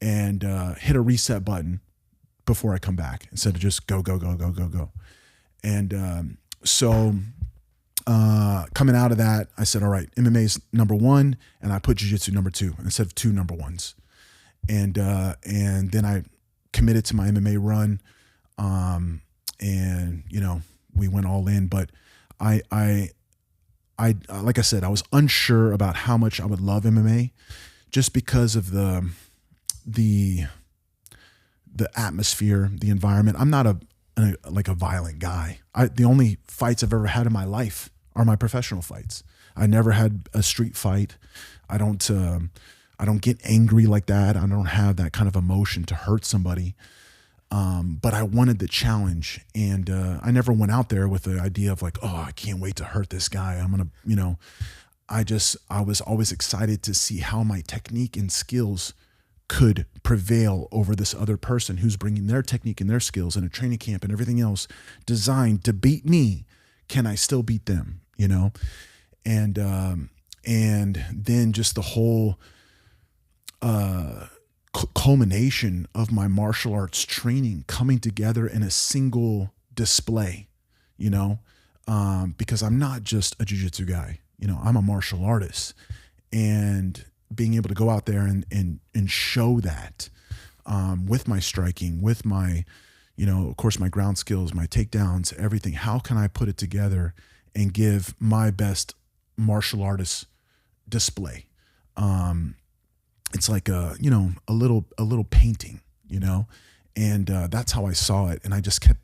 and hit a reset button before I come back instead of just go. And so coming out of that, I said, all right, MMA's number 1, and I put jiu-jitsu number 2 instead of 2 number 1s. And then I committed to my MMA run. And you know, we went all in, but I like I said, I was unsure about how much I would love MMA just because of the atmosphere, the environment. I'm not like a violent guy. The only fights I've ever had in my life are my professional fights. I never had a street fight. I don't get angry like that. I don't have that kind of emotion to hurt somebody. But I wanted the challenge, and I never went out there with the idea of like, oh, I can't wait to hurt this guy. I'm going to, you know, I was always excited to see how my technique and skills could prevail over this other person who's bringing their technique and their skills in a training camp and everything else designed to beat me. Can I still beat them? You know? And then just the whole, culmination of my martial arts training coming together in a single display, you know, because I'm not just a jiu-jitsu guy, you know, I'm a martial artist, and being able to go out there and show that, with my striking, with my, you know, of course, my ground skills, my takedowns, everything. How can I put it together and give my best martial artist display? It's like a little painting, you know, and that's how I saw it. And I just kept,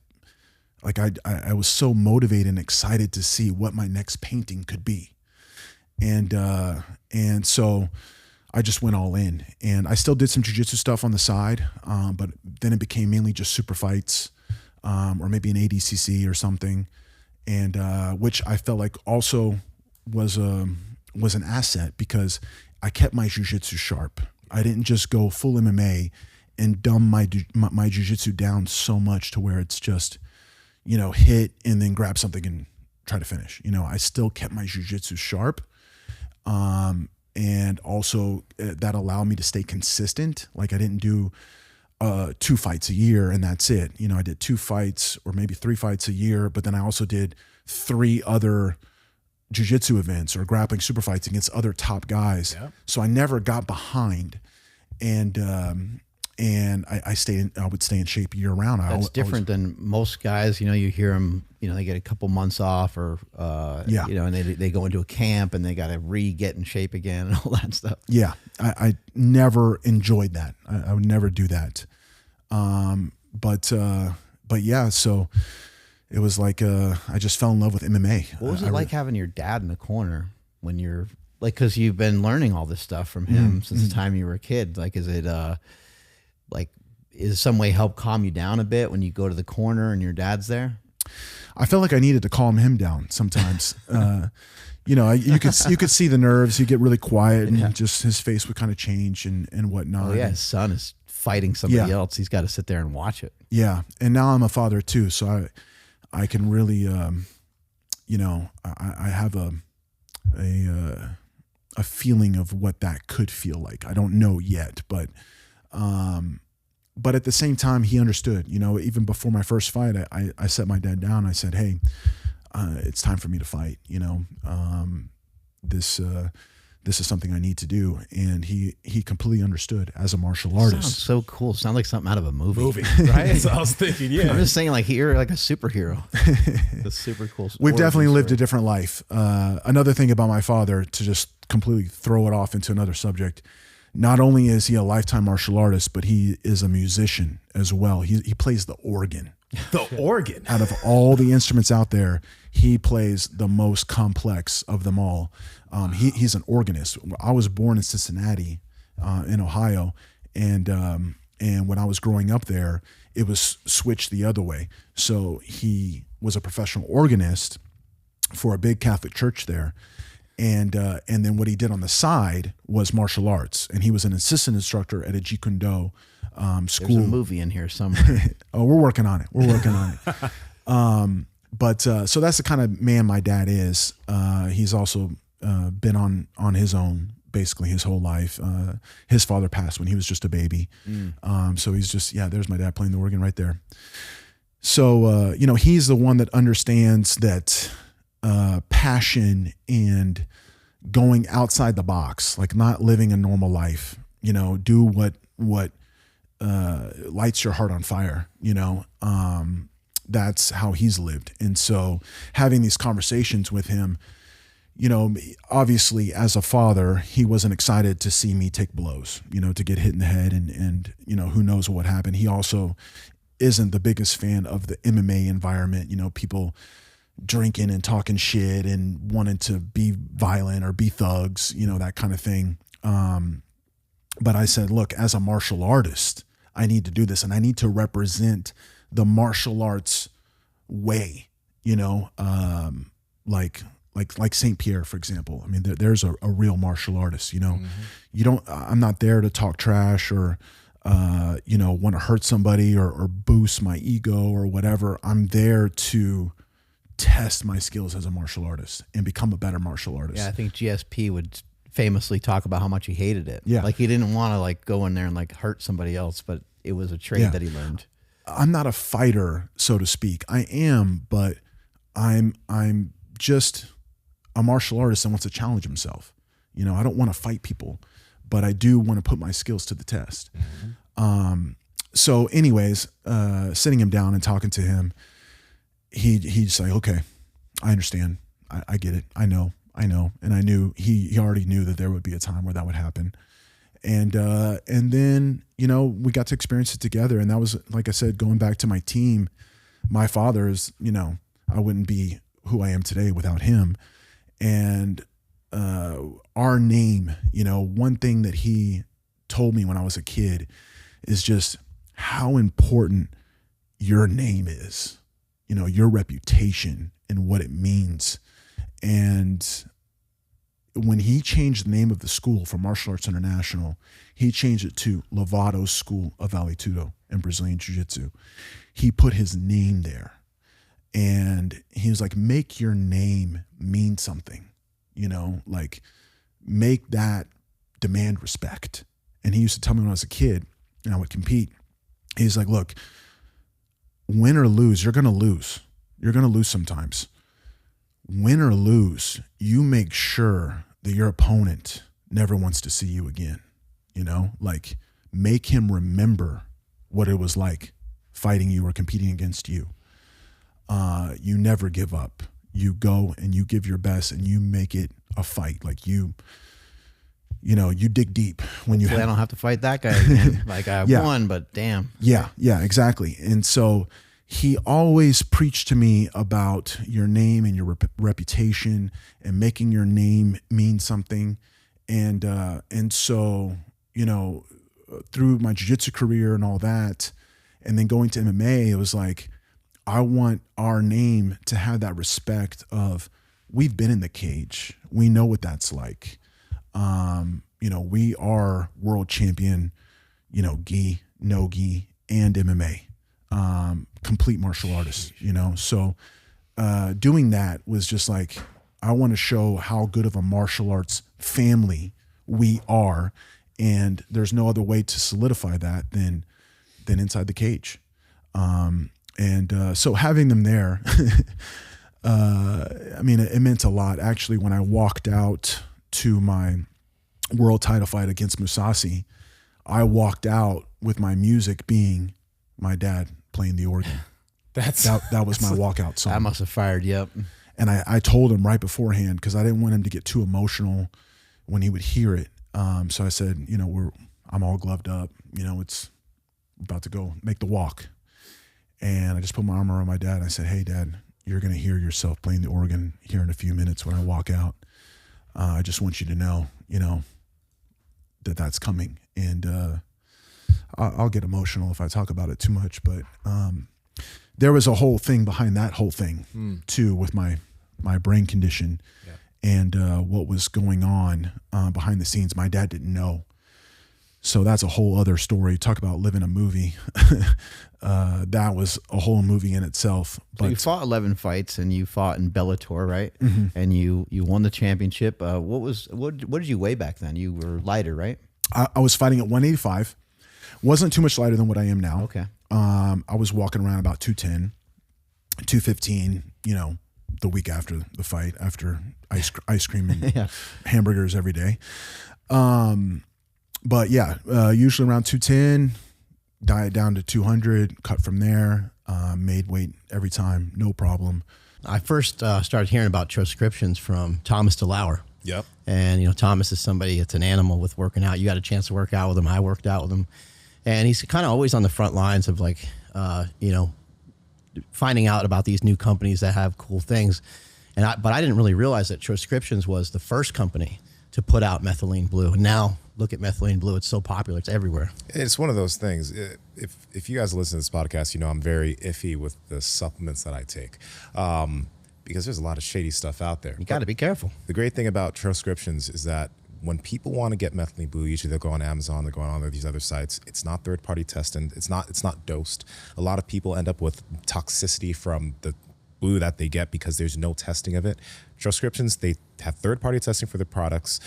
like, I was so motivated and excited to see what my next painting could be. And so I just went all in, and I still did some jiu-jitsu stuff on the side. But then it became mainly just super fights, or maybe an ADCC or something. And, which I felt like also was an asset, because I kept my jiu-jitsu sharp. I didn't just go full MMA and dumb my jiu-jitsu down so much to where it's just, you know, hit and then grab something and try to finish. You know, I still kept my jiu-jitsu sharp. And also that allowed me to stay consistent. Like I didn't do 2 fights a year and that's it. You know, I did 2 fights or maybe 3 fights a year, but then I also did 3 other jiu-jitsu events or grappling super fights against other top guys. Yeah. So I never got behind, and I would stay in shape year round. That's different than most guys. You know, you hear them, you know, they get a couple months off, or, yeah, you know, and they go into a camp and they got to get in shape again and all that stuff. Yeah. I never enjoyed that. I would never do that. But yeah, so it was like, I just fell in love with MMA. What was it like having your dad in the corner when you're like, cause you've been learning all this stuff from him since the time you were a kid. Like, is it, like, is some way help calm you down a bit when you go to the corner and your dad's there? I felt like I needed to calm him down sometimes. You know, you could see the nerves. He'd get really quiet, and just his face would kind of change and whatnot. Oh yeah, his son is fighting somebody else. He's got to sit there and watch it. Yeah, and now I'm a father too, so I can really, you know, I have a feeling of what that could feel like. I don't know yet, but at the same time, he understood. You know, even before my first fight, I set my dad down. I said, "Hey, it's time for me to fight." You know, this is something I need to do, and he completely understood as a martial artist. Sounds so cool. Sounds like something out of a movie. Right? So I was thinking, yeah. I'm just saying, like, you're like a superhero. That's super cool. We've definitely lived a different life. Another thing about my father, to just completely throw it off into another subject, not only is he a lifetime martial artist, but he is a musician as well. He plays the organ. The organ. Out of all the instruments out there, he plays the most complex of them all. He's an organist. I was born in Cincinnati, in Ohio, and when I was growing up there, it was switched the other way. So he was a professional organist for a big Catholic church there, and then what he did on the side was martial arts, and he was an assistant instructor at a Jeet Kune Do school. There's a movie in here somewhere. Oh, we're working on it. But so that's the kind of man my dad is. He's also been on his own basically his whole life. His father passed when he was just a baby. So he's just, there's my dad playing the organ right there. So, you know, he's the one that understands that passion and going outside the box, like not living a normal life, you know, do what lights your heart on fire, you know. That's how he's lived. And so having these conversations with him, you know, obviously as a father, he wasn't excited to see me take blows, you know, to get hit in the head and, you know, who knows what happened. He also isn't the biggest fan of the MMA environment, you know, people drinking and talking shit and wanting to be violent or be thugs, you know, that kind of thing. But I said, look, as a martial artist, I need to do this and I need to represent the martial arts way, you know, like St. Pierre, for example. I mean, there's a real martial artist, you know. I'm not there to talk trash or, you know, want to hurt somebody or boost my ego or whatever. I'm there to test my skills as a martial artist and become a better martial artist. Yeah, I think GSP would famously talk about how much he hated it. Yeah. Like he didn't want to like go in there and like hurt somebody else, but it was a trade that he learned. I'm not a fighter, so to speak. I am, but I'm just a martial artist that wants to challenge himself. You know, I don't want to fight people, but I do want to put my skills to the test. So anyways, sitting him down and talking to him, he's like, okay, I understand. I get it. I know. And I knew he already knew that there would be a time where that would happen. And then, you know, we got to experience it together. And that was, like I said, going back to my team, my father is, you know, I wouldn't be who I am today without him. And our name, you know, one thing that he told me when I was a kid is just how important your name is, you know, your reputation and what it means. And when he changed the name of the school from Martial Arts International, he changed it to Lovato School of Valet Tudo and Brazilian Jiu-Jitsu. He put his name there. And he was like, make your name mean something, you know, like make that demand respect. And he used to tell me when I was a kid and I would compete, he's like, look, win or lose, you're going to lose. You're going to lose sometimes. Win or lose, you make sure that your opponent never wants to see you again. You know, like make him remember what it was like fighting you or competing against you. You never give up. You go and you give your best and you make it a fight. Like you know, you dig deep when you I don't have to fight that guy again. Like I won, but damn. Yeah, exactly. And so he always preached to me about your name and your reputation and making your name mean something. And so, you know, through my jiu-jitsu career and all that, and then going to MMA, it was like, I want our name to have that respect of, we've been in the cage. We know what that's like. You know, we are world champion, you know, gi, no gi, and MMA, complete martial artists, you know? So, doing that was just like, I want to show how good of a martial arts family we are. And there's no other way to solidify that than inside the cage. So having them there, I mean, it meant a lot. Actually, when I walked out to my world title fight against Musashi, I walked out with my music being my dad playing the organ. That was my walkout song. I must have fired you up. And I told him right beforehand, because I didn't want him to get too emotional when he would hear it. So I said, you know, I'm all gloved up. You know, it's about to go make the walk. And I just put my arm around my dad. And I said, hey, Dad, you're going to hear yourself playing the organ here in a few minutes when I walk out. I just want you to know, you know, that's coming. And I'll get emotional if I talk about it too much. But there was a whole thing behind that whole thing, too, with my brain condition and what was going on behind the scenes. My dad didn't know. So that's a whole other story. Talk about living a movie. That was a whole movie in itself. But so you fought 11 fights and you fought in Bellator, right? Mm-hmm. And you won the championship. What did you weigh back then? You were lighter, right? I was fighting at 185. Wasn't too much lighter than what I am now. Okay. I was walking around about 210, 215, you know, the week after the fight, after ice cream and hamburgers every day. But yeah, usually around 210, diet down to 200, cut from there, made weight every time, no problem. I first started hearing about transcriptions from Thomas DeLauer. Yep. And, you know, Thomas is somebody, it's an animal with working out. You got a chance to work out with him. I worked out with him. And he's kind of always on the front lines of like, you know, finding out about these new companies that have cool things. But I didn't really realize that Transcriptions was the first company to put out methylene blue. And now look at methylene blue. It's so popular. It's everywhere. It's one of those things. If you guys listen to this podcast, you know I'm very iffy with the supplements that I take because there's a lot of shady stuff out there. You got to be careful. The great thing about Transcriptions is that when people want to get methylene blue, usually they'll go on Amazon, they're going on these other sites. It's not third-party tested. It's not dosed. A lot of people end up with toxicity from the blue that they get because there's no testing of it. Transcriptions, they have third-party testing for their products.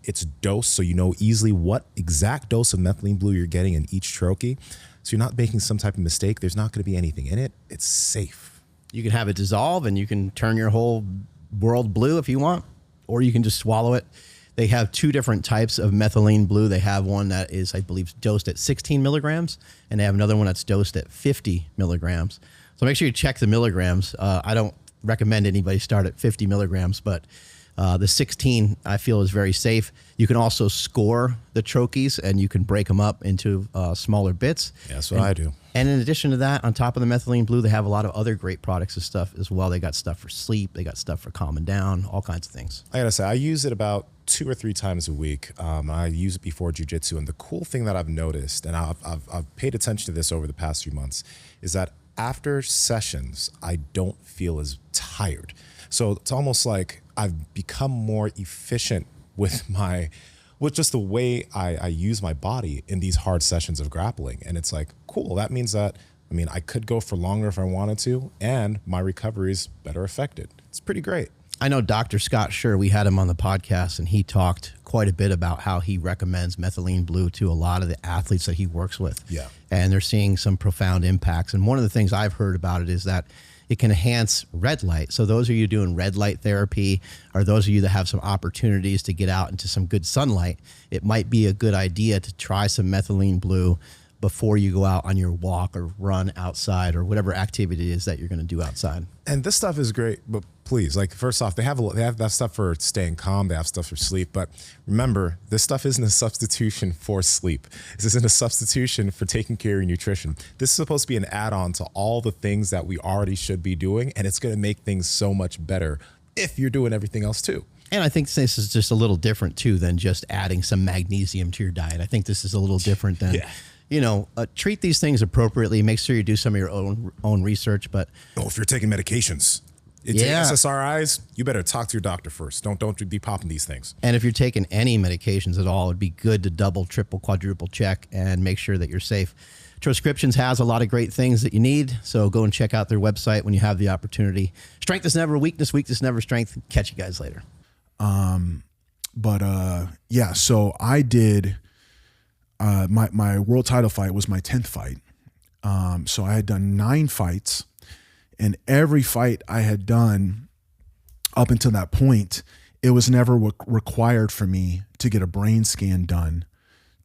It's dosed, so you know easily what exact dose of methylene blue you're getting in each troche. So you're not making some type of mistake. There's not going to be anything in it. It's safe. You can have it dissolve and you can turn your whole world blue if you want, or you can just swallow it. They have two different types of methylene blue. They have one that is, I believe, dosed at 16 milligrams, and they have another one that's dosed at 50 milligrams. So make sure you check the milligrams. I don't recommend anybody start at 50 milligrams, but the 16 I feel is very safe. You can also score the troches and you can break them up into smaller bits. Yeah, that's what I do. And in addition to that, on top of the methylene blue, they have a lot of other great products and stuff as well. They got stuff for sleep. They got stuff for calming down, all kinds of things. I got to say, I use it about 2 or 3 times a week. I use it before jiu-jitsu. And the cool thing that I've noticed, and I've paid attention to this over the past few months, is that after sessions, I don't feel as tired. So it's almost like I've become more efficient with just the way I use my body in these hard sessions of grappling. And it's like, cool, that means that, I mean, I could go for longer if I wanted to, and my recovery is better affected. It's pretty great. I know Dr. Scott Schur, we had him on the podcast, and he talked quite a bit about how he recommends methylene blue to a lot of the athletes that he works with. Yeah. And they're seeing some profound impacts. And one of the things I've heard about it is that it can enhance red light. So those of you doing red light therapy, or those of you that have some opportunities to get out into some good sunlight, it might be a good idea to try some methylene blue before you go out on your walk or run outside or whatever activity it is that you're going to do outside. And this stuff is great, but please, like, first off, they have that stuff for staying calm. They have stuff for sleep. But remember, this stuff isn't a substitution for sleep. This isn't a substitution for taking care of your nutrition. This is supposed to be an add-on to all the things that we already should be doing. And it's going to make things so much better if you're doing everything else too. And I think this is just a little different too than just adding some magnesium to your diet. I think this is a little different than, treat these things appropriately. Make sure you do some of your own research. But if you're taking medications, SSRIs, you better talk to your doctor first. Don't be popping these things. And if you're taking any medications at all, it'd be good to double, triple, quadruple check and make sure that you're safe. Transcriptions has a lot of great things that you need, so go and check out their website when you have the opportunity. Strength is never weakness, weakness never strength. Catch you guys later. So I did my world title fight was my 10th fight. So I had done 9 fights, and every fight I had done up until that point, it was never required for me to get a brain scan done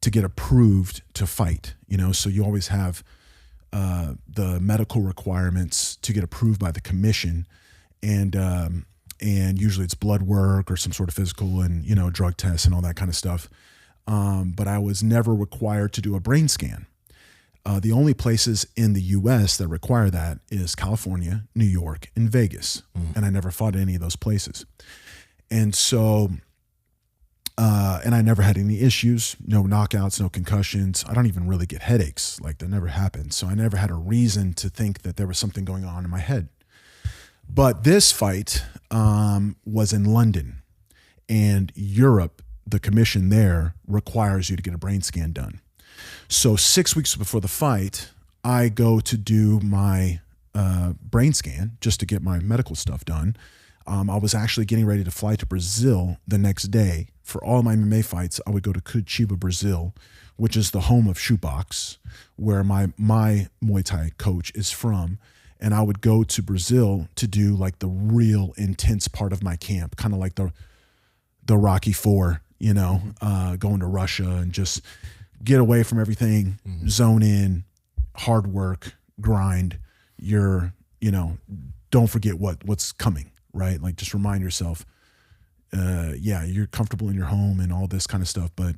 to get approved to fight. So you always have the medical requirements to get approved by the commission, and usually it's blood work or some sort of physical and drug tests and all that kind of stuff. But I was never required to do a brain scan. The only places in the U.S. that require that is California, New York, and Vegas. And I never fought in any of those places. And so, and I never had any issues, no knockouts, no concussions. I don't even really get headaches. Like, that never happened. So I never had a reason to think that there was something going on in my head. But this fight was in London, and Europe. The commission there requires you to get a brain scan done. So 6 weeks before the fight, I go to do my brain scan just to get my medical stuff done. I was actually getting ready to fly to Brazil the next day. For all my MMA fights, I would go to Curitiba, Brazil, which is the home of shootbox, where my Muay Thai coach is from. And I would go to Brazil to do like the real intense part of my camp, kind of like the Rocky IV, going to Russia and just get away from everything, zone in, hard work, grind. Don't forget what's coming, right? Like, just remind yourself, you're comfortable in your home and all this kind of stuff, but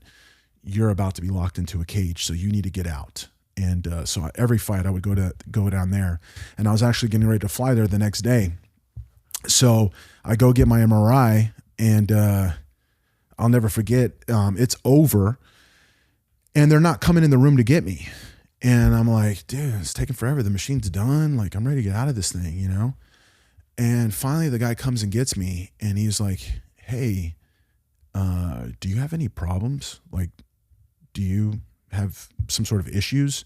you're about to be locked into a cage, so you need to get out. And so every fight I would go down there, and I was actually getting ready to fly there the next day. So I go get my MRI, and I'll never forget, it's over, and they're not coming in the room to get me. And I'm like, dude, it's taking forever. The machine's done. Like, I'm ready to get out of this thing, And finally the guy comes and gets me, and he's like, hey, do you have any problems? Like, do you have some sort of issues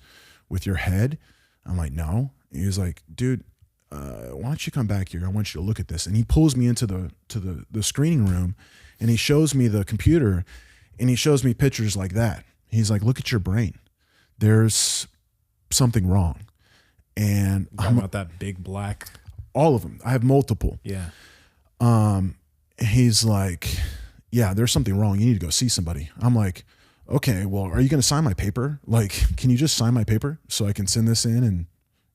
with your head? I'm like, no. He was like, dude, why don't you come back here? I want you to look at this. And he pulls me into the screening room, and he shows me the computer, and he shows me pictures like that. He's like, look at your brain. There's something wrong. And I'm about that big black. All of them. I have multiple. Yeah. He's like, yeah, there's something wrong. You need to go see somebody. I'm like, okay, well, are you going to sign my paper? Like, can you just sign my paper so I can send this in and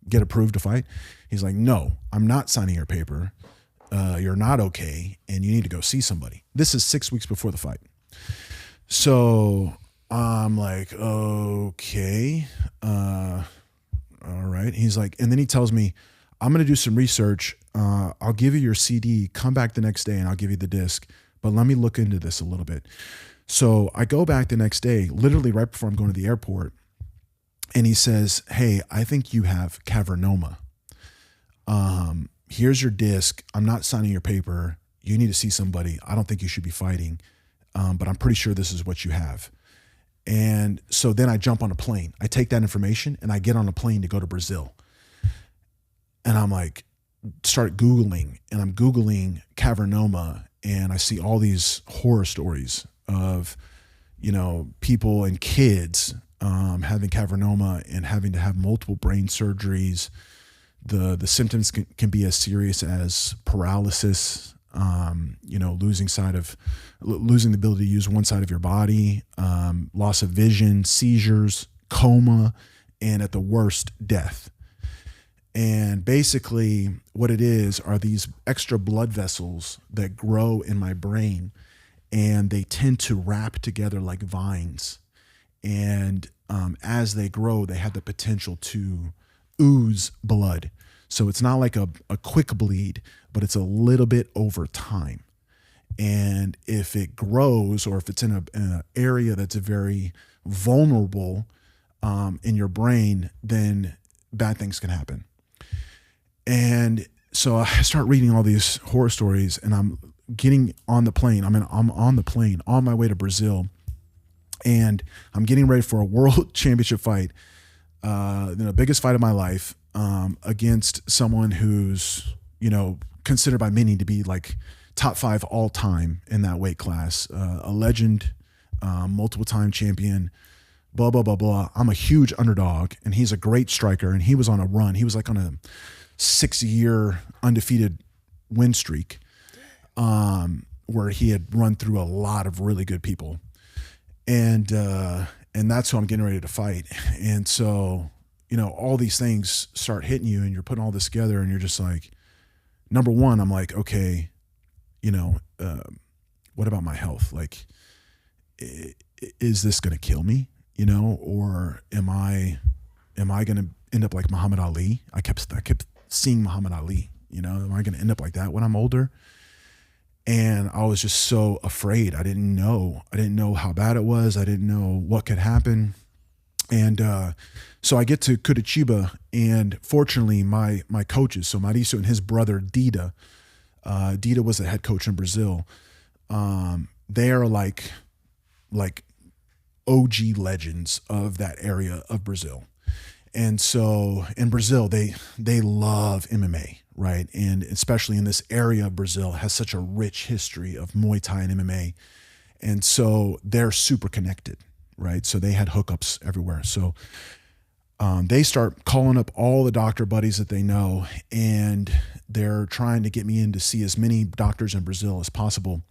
get approved to fight? He's like, no, I'm not signing your paper. You're not okay, and you need to go see somebody. This is 6 weeks before the fight. So I'm like, okay, all right. He's like, and then he tells me, I'm going to do some research. I'll give you your CD. Come back the next day, and I'll give you the disc. But let me look into this a little bit. So I go back the next day, literally right before I'm going to the airport, and he says, hey, I think you have Cavernoma. Here's your disc. I'm not signing your paper. You need to see somebody. I don't think you should be fighting, but I'm pretty sure this is what you have. And so then I jump on a plane. I take that information, and I get on a plane to go to Brazil. And I'm like, start Googling, and I'm Googling Cavernoma, and I see all these horror stories of, people and kids having Cavernoma and having to have multiple brain surgeries. The symptoms can be as serious as paralysis, losing the ability to use one side of your body, loss of vision, seizures, coma, and at the worst, death. And basically what it is are these extra blood vessels that grow in my brain, and they tend to wrap together like vines. And as they grow, they have the potential to ooze blood. So it's not like a quick bleed, but it's a little bit over time. And if it grows, or if it's in an area that's very vulnerable, in your brain, then bad things can happen. And so I start reading all these horror stories, and I'm getting on the plane. I'm on the plane on my way to Brazil, and I'm getting ready for a world championship fight, the biggest fight of my life, against someone who's, considered by many to be like top 5 all time in that weight class, a legend, multiple time champion, blah, blah, blah, blah. I'm a huge underdog, and he's a great striker, and he was on a run. He was like on a 6-year undefeated win streak, where he had run through a lot of really good people. And that's who I'm getting ready to fight. And so, all these things start hitting you, and you're putting all this together, and you're just like, number one, I'm like, okay, what about my health? Like, is this going to kill me? Or am I going to end up like Muhammad Ali? I kept seeing Muhammad Ali, am I going to end up like that when I'm older? And I was just so afraid. I didn't know how bad it was. I didn't know what could happen. And so I get to Curitiba, and fortunately my coaches, so Mauricio and his brother Dida was the head coach in Brazil. They are like OG legends of that area of Brazil. And so in Brazil, they love MMA, right? And especially in this area of Brazil has such a rich history of Muay Thai and MMA. And so they're super connected, right? So they had hookups everywhere. So they start calling up all the doctor buddies that they know, and they're trying to get me in to see as many doctors in Brazil as possible,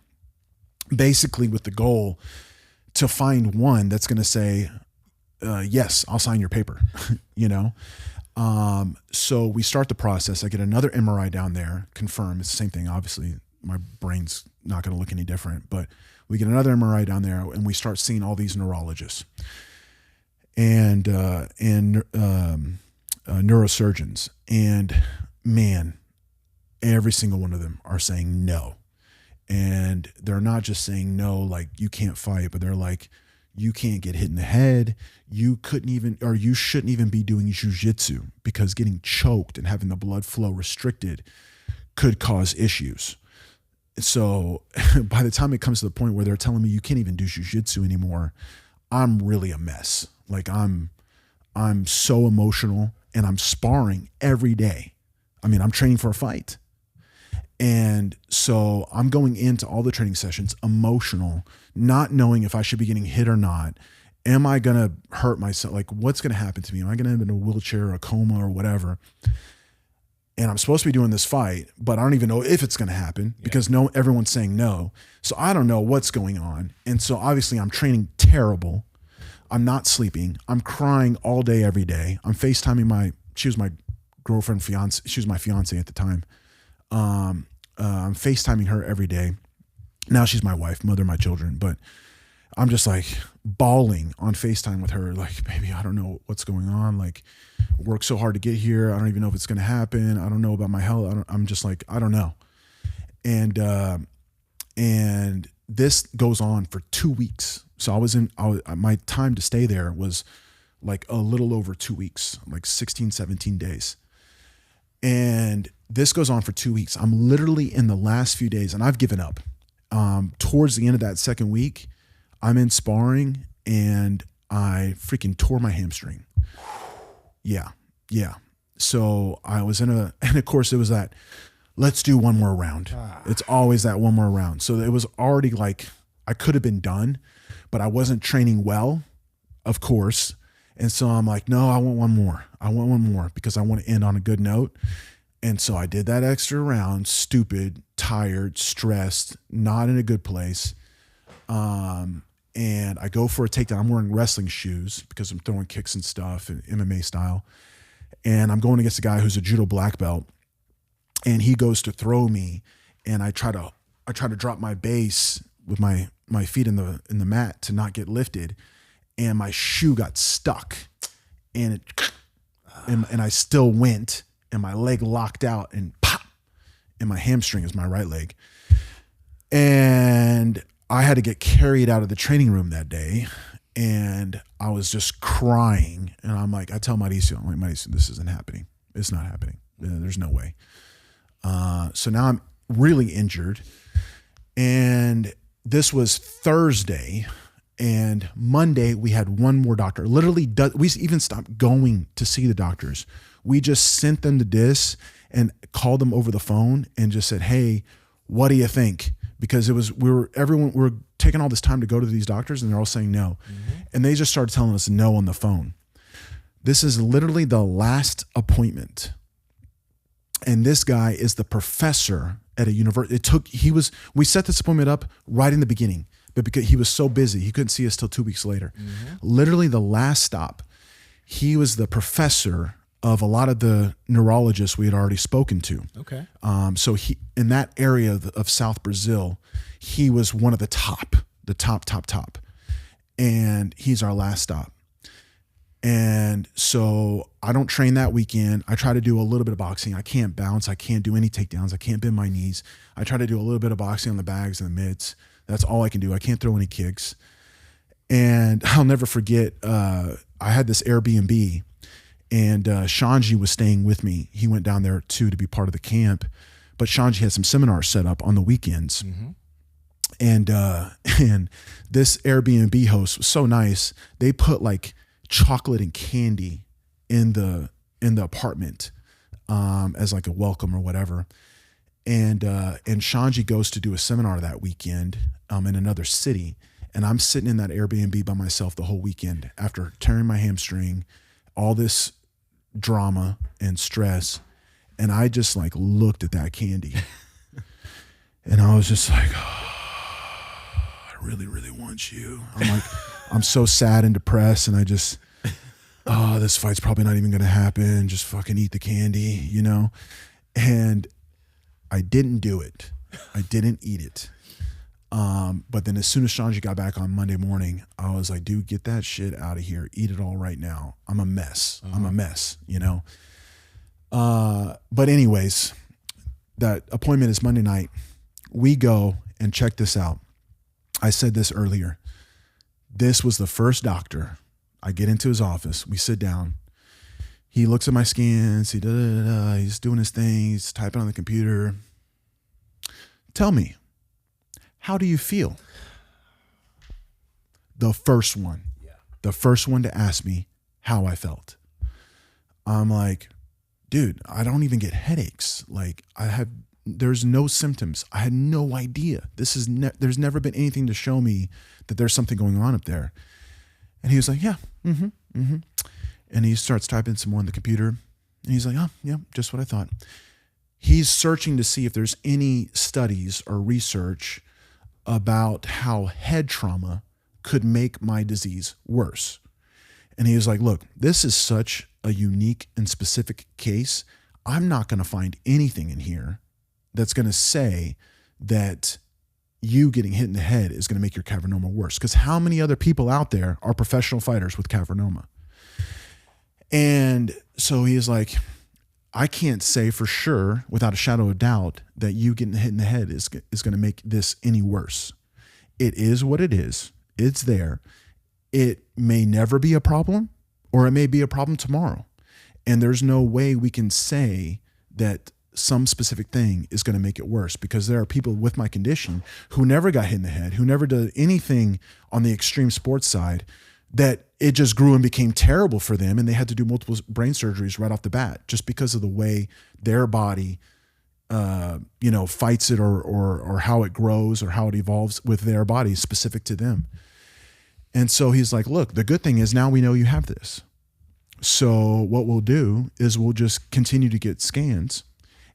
basically with the goal to find one that's going to say, yes, I'll sign your paper, So we start the process. I get another MRI down there, confirm it's the same thing. Obviously my brain's not going to look any different, but we get another MRI down there, and we start seeing all these neurologists and neurosurgeons. And man, every single one of them are saying no. And they're not just saying no, like you can't fight, but they're like, you can't get hit in the head. You shouldn't even be doing jiu-jitsu, because getting choked and having the blood flow restricted could cause issues. So by the time it comes to the point where they're telling me you can't even do jiu-jitsu anymore, I'm really a mess. Like I'm so emotional, and I'm sparring every day. I mean, I'm training for a fight. And so I'm going into all the training sessions emotional, not knowing if I should be getting hit or not. Am I going to hurt myself? Like, what's going to happen to me? Am I going to end up in a wheelchair or a coma or whatever? And I'm supposed to be doing this fight, but I don't even know if it's going to happen, because everyone's saying no. So I don't know what's going on. And so obviously I'm training terrible. I'm not sleeping. I'm crying all day, every day. I'm FaceTiming she was my girlfriend, fiance. She was my fiance at the time. I'm FaceTiming her every day. Now she's my wife, mother of my children, but I'm just like bawling on FaceTime with her. Like, baby, I don't know what's going on. Like, worked so hard to get here. I don't even know if it's going to happen. I don't know about my health. I'm just like, I don't know. And this goes on for 2 weeks. So my time to stay there was like a little over 2 weeks, like 16, 17 days. And this goes on for 2 weeks. I'm literally in the last few days, and I've given up. Towards the end of that second week, I'm in sparring, and I freaking tore my hamstring. Yeah. So I was and of course it was that, let's do one more round. It's always that one more round. So it was already like, I could have been done, but I wasn't training well, of course. And so I'm like, no, I want one more. Because I want to end on a good note. And so I did that extra round, stupid, tired, stressed, not in a good place. And I go for a takedown. I'm wearing wrestling shoes because I'm throwing kicks and stuff, and MMA style. And I'm going against a guy who's a judo black belt, and he goes to throw me, and I try to drop my base with my feet in the mat to not get lifted, and my shoe got stuck, and I still went, and my leg locked out, and pop, and my hamstring is my right leg. And I had to get carried out of the training room that day. And I was just crying. And I'm like, I tell Mauricio, I'm like, Mauricio, this isn't happening. It's not happening. There's no way. So now I'm really injured. And this was Thursday. And Monday we had one more doctor. Literally, we even stopped going to see the doctors. We just sent them to DIS and called them over the phone and just said, hey, what do you think? Because we were taking all this time to go to these doctors and they're all saying no. Mm-hmm. And they just started telling us no on the phone. This is literally the last appointment. And this guy is the professor at a university. We set this appointment up right in the beginning, but because he was so busy, he couldn't see us till 2 weeks later. Mm-hmm. Literally the last stop, he was the professor of a lot of the neurologists we had already spoken to. Okay. So he, in that area of South Brazil, he was one of the top. And he's our last stop. And so I don't train that weekend. I try to do a little bit of boxing. I can't bounce. I can't do any takedowns. I can't bend my knees. I try to do a little bit of boxing on the bags and the mitts. That's all I can do. I can't throw any kicks. And I'll never forget, I had this Airbnb and Shanji was staying with me. He went down there too to be part of the camp. But Shanji had some seminars set up on the weekends. Mm-hmm. And this Airbnb host was so nice. They put like chocolate and candy in the apartment as like a welcome or whatever. And Shanji goes to do a seminar that weekend in another city. And I'm sitting in that Airbnb by myself the whole weekend after tearing my hamstring, all this drama and stress. And I just like looked at that candy and I was just like, oh, I really, really want you. I'm like, I'm so sad and depressed. And I just, oh, this fight's probably not even going to happen. Just fucking eat the candy, you know? And I didn't do it. I didn't eat it. But then as soon as Shanji got back on Monday morning, I was like, dude, get that shit out of here. Eat it all right now. I'm a mess. I'm a mess, you know? But anyways, that appointment is Monday night. We go and check this out. I said this earlier. This was the first doctor. I get into his office. We sit down. He looks at my scans. He's doing his thing. He's typing on the computer. Tell me, how do you feel? The first one. Yeah. The first one to ask me how I felt. I'm like, dude, I don't even get headaches. Like there's no symptoms. I had no idea. There's never been anything to show me that there's something going on up there. And he was like, yeah, And he starts typing some more on the computer. And he's like, oh, yeah, just what I thought. He's searching to see if there's any studies or research about how head trauma could make my disease worse. And he was like, look, this is such a unique and specific case. I'm not going to find anything in here that's going to say that you getting hit in the head is going to make your cavernoma worse. Because how many other people out there are professional fighters with cavernoma? And so he is like, I can't say for sure, without a shadow of doubt, that you getting hit in the head is going to make this any worse. It is what it is. It's there. It may never be a problem, or it may be a problem tomorrow. And there's no way we can say that some specific thing is going to make it worse, because there are people with my condition who never got hit in the head, who never did anything on the extreme sports side, that it just grew and became terrible for them. And they had to do multiple brain surgeries right off the bat, just because of the way their body, fights it or how it grows or how it evolves with their body specific to them. And so he's like, look, the good thing is now we know you have this. So what we'll do is we'll just continue to get scans.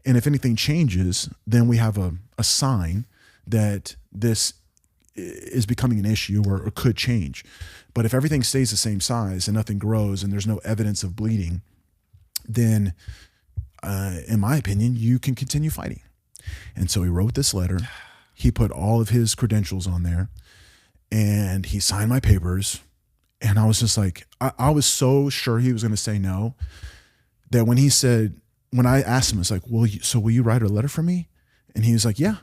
And if anything changes, then we have a sign that this is becoming an issue or could change. But if everything stays the same size and nothing grows and there's no evidence of bleeding, then in my opinion, you can continue fighting. And so he wrote this letter. He put all of his credentials on there and he signed my papers. And I was just like, I was so sure he was going to say no, that when I asked him, it's like, will you write a letter for me? And he was like, yeah,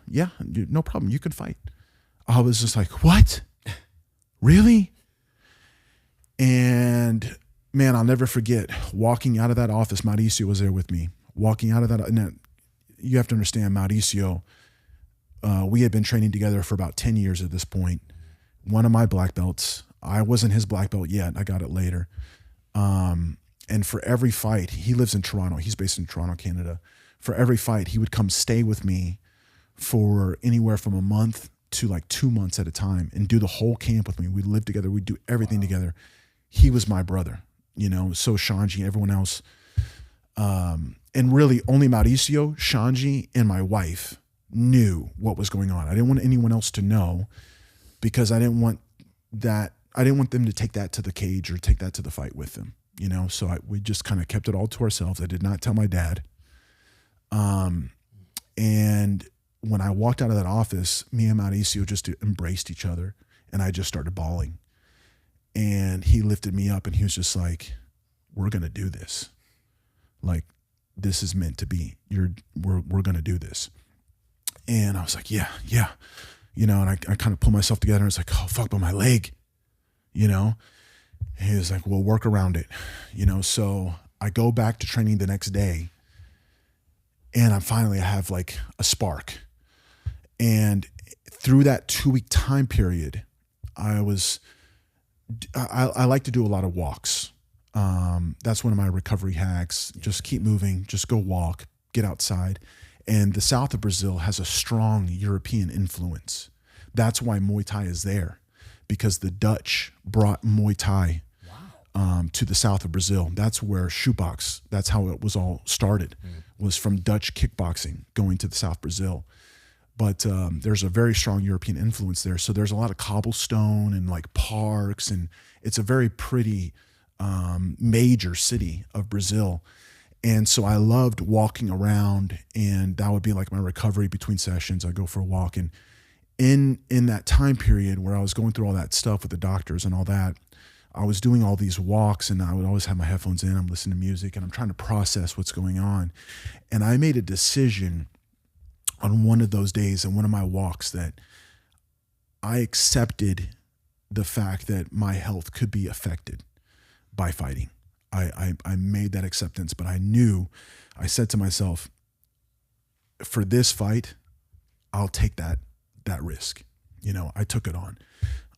no problem. You can fight. I was just like, what? Really? And man, I'll never forget walking out of that office. Mauricio was there with me. Walking out of that, and you have to understand, Mauricio, we had been training together for about 10 years at this point. One of my black belts. I wasn't his black belt yet. I got it later. And for every fight, he lives in Toronto. He's based in Toronto, Canada. For every fight, he would come stay with me for anywhere from a month to like 2 months at a time and do the whole camp with me. We'd live together. We'd do everything together. He was my brother, you know, so Shanji, everyone else. And really only Mauricio, Shanji, and my wife knew what was going on. I didn't want anyone else to know because I didn't want them to take that to the cage or take that to the fight with them, you know? So we just kind of kept it all to ourselves. I did not tell my dad. And when I walked out of that office, me and Mauricio just embraced each other and I just started bawling. And he lifted me up and he was just like, we're going to do this. Like, this is meant to be. We're going to do this. And I was like, yeah. You know, and I kind of pulled myself together and I was like, oh, fuck, but my leg, you know? And he was like, well, work around it, you know? So I go back to training the next day and I have like a spark. And through that 2-week time period, I like to do a lot of walks. That's one of my recovery hacks. Just keep moving, just go walk, get outside. And the south of Brazil has a strong European influence. That's why Muay Thai is there, because the Dutch brought Muay Thai to the south of Brazil. That's where shootbox, that's how it was all started, was from Dutch kickboxing going to the South Brazil. But there's a very strong European influence there. So there's a lot of cobblestone and like parks, and it's a very pretty major city of Brazil. And so I loved walking around, and that would be like my recovery between sessions. I'd go for a walk. And in that time period where I was going through all that stuff with the doctors and all that, I was doing all these walks, and I would always have my headphones in. I'm listening to music and I'm trying to process what's going on. And I made a decision on one of those days in one of my walks that I accepted the fact that my health could be affected by fighting. I made that acceptance, but I said to myself, for this fight, I'll take that risk. You know, I took it on.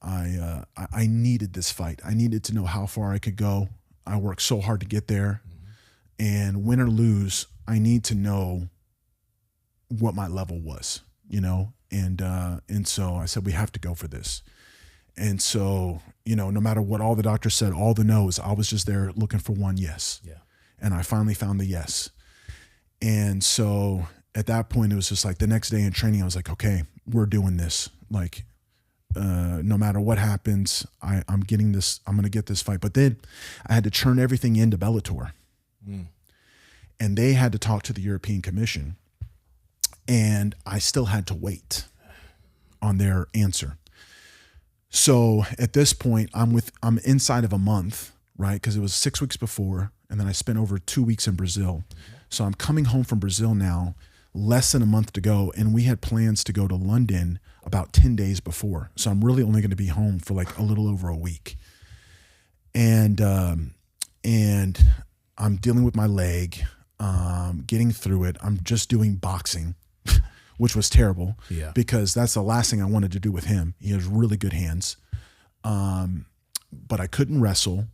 I needed this fight. I needed to know how far I could go. I worked so hard to get there, and win or lose, I need to know what my level was, you know? And so I said, we have to go for this. And so, you know, no matter what all the doctors said, all the no's, I was just there looking for one yes. Yeah. And I finally found the yes. And so at that point, it was just like the next day in training, I was like, okay, we're doing this. Like, no matter what happens, I'm getting this, I'm going to get this fight. But then I had to turn everything into Bellator. And they had to talk to the European Commission. And I still had to wait on their answer. So at this point, I'm inside of a month, right? Because it was 6 weeks before, and then I spent over 2 weeks in Brazil. So I'm coming home from Brazil now, less than a month to go, and we had plans to go to London about 10 days before. So I'm really only going to be home for like a little over a week. And I'm dealing with my leg, getting through it. I'm just doing boxing, which was terrible because that's the last thing I wanted to do with him. He has really good hands. But I couldn't wrestle.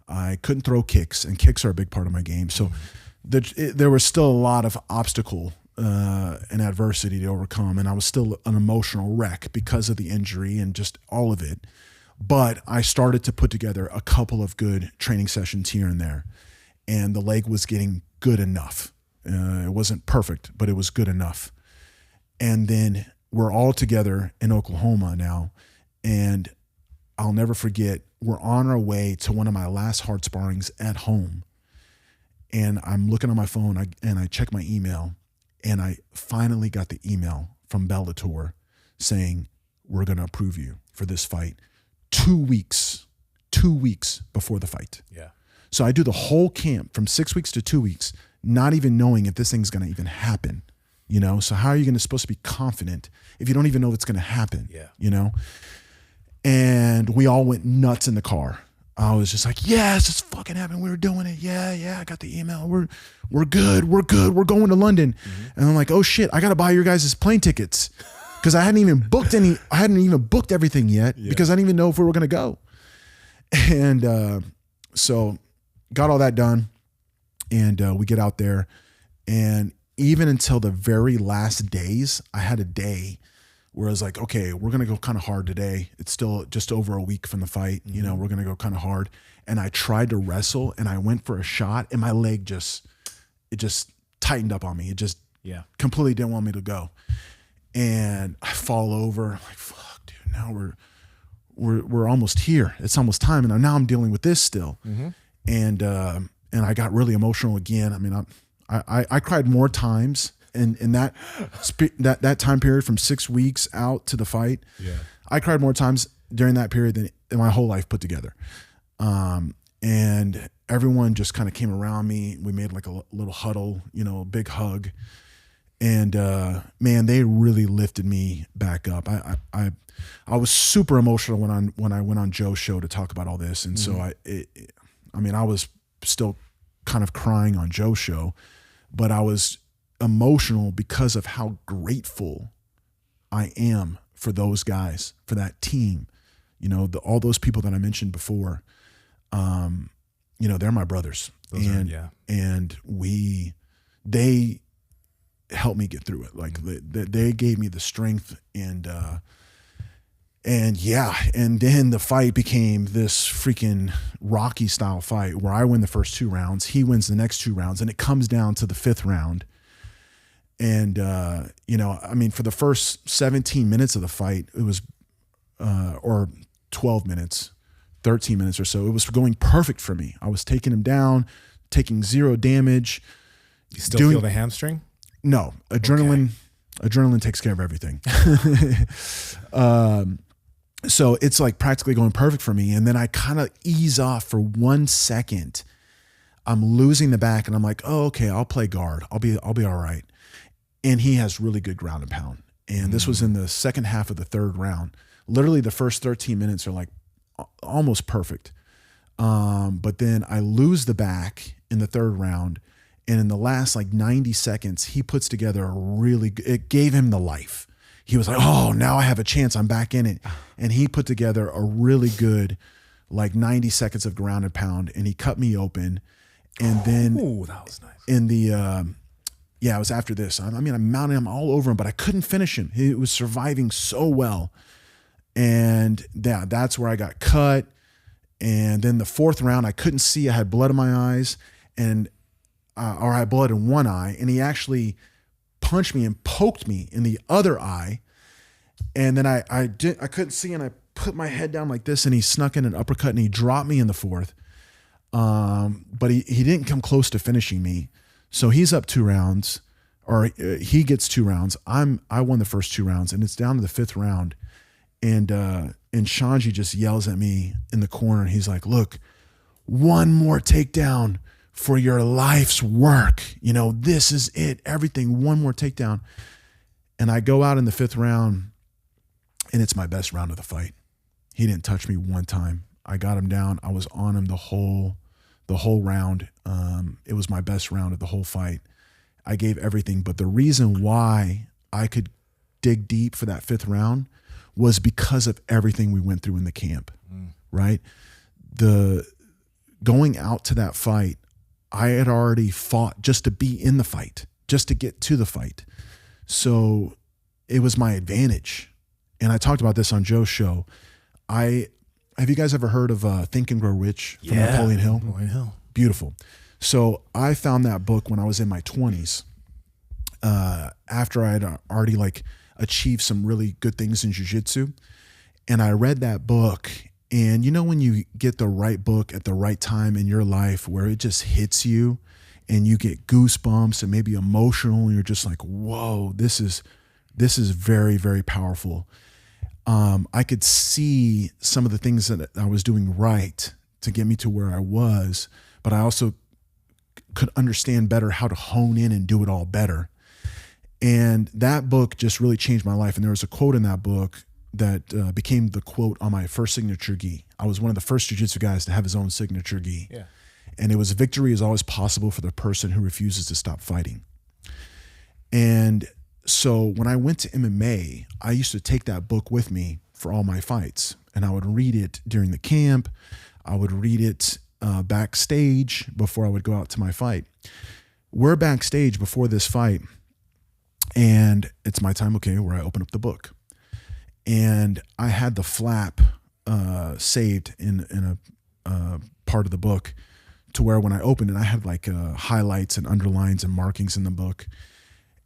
I couldn't throw kicks, and kicks are a big part of my game. So there was still a lot of obstacle and adversity to overcome. And I was still an emotional wreck because of the injury and just all of it. But I started to put together a couple of good training sessions here and there. And the leg was getting good enough. It wasn't perfect, but it was good enough. And then we're all together in Oklahoma now. And I'll never forget, we're on our way to one of my last hard sparrings at home. And I'm looking on my phone and I check my email, and I finally got the email from Bellator saying, we're going to approve you for this fight 2 weeks before the fight. Yeah. So I do the whole camp from 6 weeks to 2 weeks, not even knowing if this thing's going to even happen, you know? So how are you supposed to be confident if you don't even know if it's going to happen? Yeah. You know? And we all went nuts in the car. I was just like, yes, it's fucking happening. We were doing it. Yeah. I got the email. We're good. We're going to London. And I'm like, oh shit, I got to buy your guys' plane tickets. Cause I hadn't even booked everything yet because I didn't even know if we were going to go. And so got all that done. And we get out there, and even until the very last days, I had a day where I was like, okay, we're going to go kind of hard today. It's still just over a week from the fight. You know, we're going to go kind of hard. And I tried to wrestle, and I went for a shot, and my leg just tightened up on me. It just completely didn't want me to go. And I fall over. I'm like, fuck, dude, now we're almost here. It's almost time. And now I'm dealing with this still. And I got really emotional again. I mean, I cried more times in that time period from 6 weeks out to the fight. I cried more times during that period than my whole life put together. And everyone just kind of came around me. We made like a little huddle, you know, a big hug. And man, they really lifted me back up. I was super emotional when I went on Joe's show to talk about all this. And so I was still kind of crying on Joe's show, but I was emotional because of how grateful I am for those guys, for that team, you know, all those people that I mentioned before. You know, they're my brothers. And they helped me get through it. Like they gave me the strength, and then the fight became this freaking Rocky style fight where I win the first 2 rounds, he wins the next 2 rounds, and it comes down to the 5th round. And, you know, I mean, for the first 17 minutes of the fight, it was, or 12 minutes, 13 minutes or so, it was going perfect for me. I was taking him down, taking 0 damage. You still feel the hamstring? No, adrenaline takes care of everything. So it's like practically going perfect for me. And then I kind of ease off for 1 second. I'm losing the back, and I'm like, oh, okay, I'll play guard. I'll be all right. And he has really good ground and pound. And this was in the second half of the 3rd round. Literally the first 13 minutes are like almost perfect. But then I lose the back in the 3rd round. And in the last like 90 seconds, he puts together it gave him the life. He was like, oh, now I have a chance. I'm back in it. And he put together a really good, like 90 seconds of ground and pound, and he cut me open. And then that was nice. In the, it was after this. I mean, I mounted him all over him, but I couldn't finish him. He was surviving so well. And that's where I got cut. And then the 4th round, I couldn't see. I had blood in my eyes, or I had blood in one eye, and he actually punched me and poked me in the other eye. And then I couldn't see, and I put my head down like this, and he snuck in an uppercut, and he dropped me in the 4th. But he didn't come close to finishing me. So he's up 2 rounds, or he gets 2 rounds. I won the first 2 rounds, and it's down to the 5th round. And Shanji just yells at me in the corner, and he's like, look, one more takedown for your life's work. You know, this is it, everything, one more takedown. And I go out in the 5th round, and it's my best round of the fight. He didn't touch me one time. I got him down. I was on him the whole round. It was my best round of the whole fight. I gave everything, but the reason why I could dig deep for that 5th round was because of everything we went through in the camp, right? Going out to that fight, I had already fought just to be in the fight, just to get to the fight. So it was my advantage. And I talked about this on Joe's show. Have you guys ever heard of Think and Grow Rich from Napoleon Hill? Napoleon Hill. Beautiful. So I found that book when I was in my 20s, after I had already like achieved some really good things in jiu-jitsu. And I read that book, and you know when you get the right book at the right time in your life where it just hits you and you get goosebumps and maybe emotional, and you're just like, whoa, this is very, very powerful. I could see some of the things that I was doing right to get me to where I was, but I also could understand better how to hone in and do it all better. And that book just really changed my life. And there was a quote in that book that became the quote on my first signature gi. I was one of the first jiu-jitsu guys to have his own signature gi. Yeah. And it was, victory is always possible for the person who refuses to stop fighting. And so when I went to MMA, I used to take that book with me for all my fights. And I would read it during the camp. I would read it backstage before I would go out to my fight. We're backstage before this fight, and it's my time, okay, where I open up the book. And I had the flap saved in a part of the book, to where when I opened it, I had like highlights and underlines and markings in the book.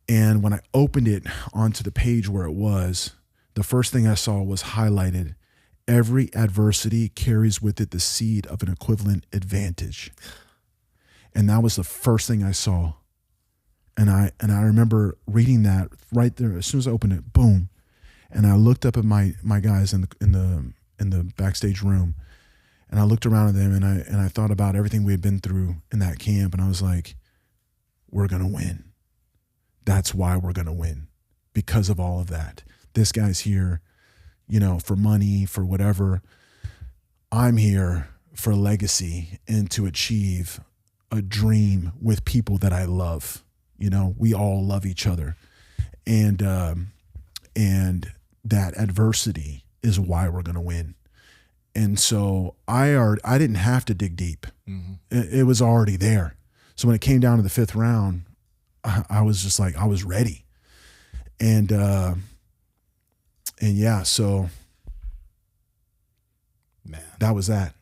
And when I opened it onto the page where it was, the first thing I saw was highlighted, every adversity carries with it the seed of an equivalent advantage. And that was the first thing I saw. And I remember reading that right there. As soon as I opened it, boom. And I looked up at my guys in the backstage room, and I looked around at them, and I thought about everything we had been through in that camp, and I was like, we're gonna win. That's why we're gonna win, because of all of that. This guy's here, you know, for money, for whatever. I'm here for legacy and to achieve a dream with people that I love. You know, we all love each other, and that adversity is why we're gonna win. And so I didn't have to dig deep. Mm-hmm. It was already there. So when it came down to the 5th round, I was just like, I was ready. And yeah, so man, that was that.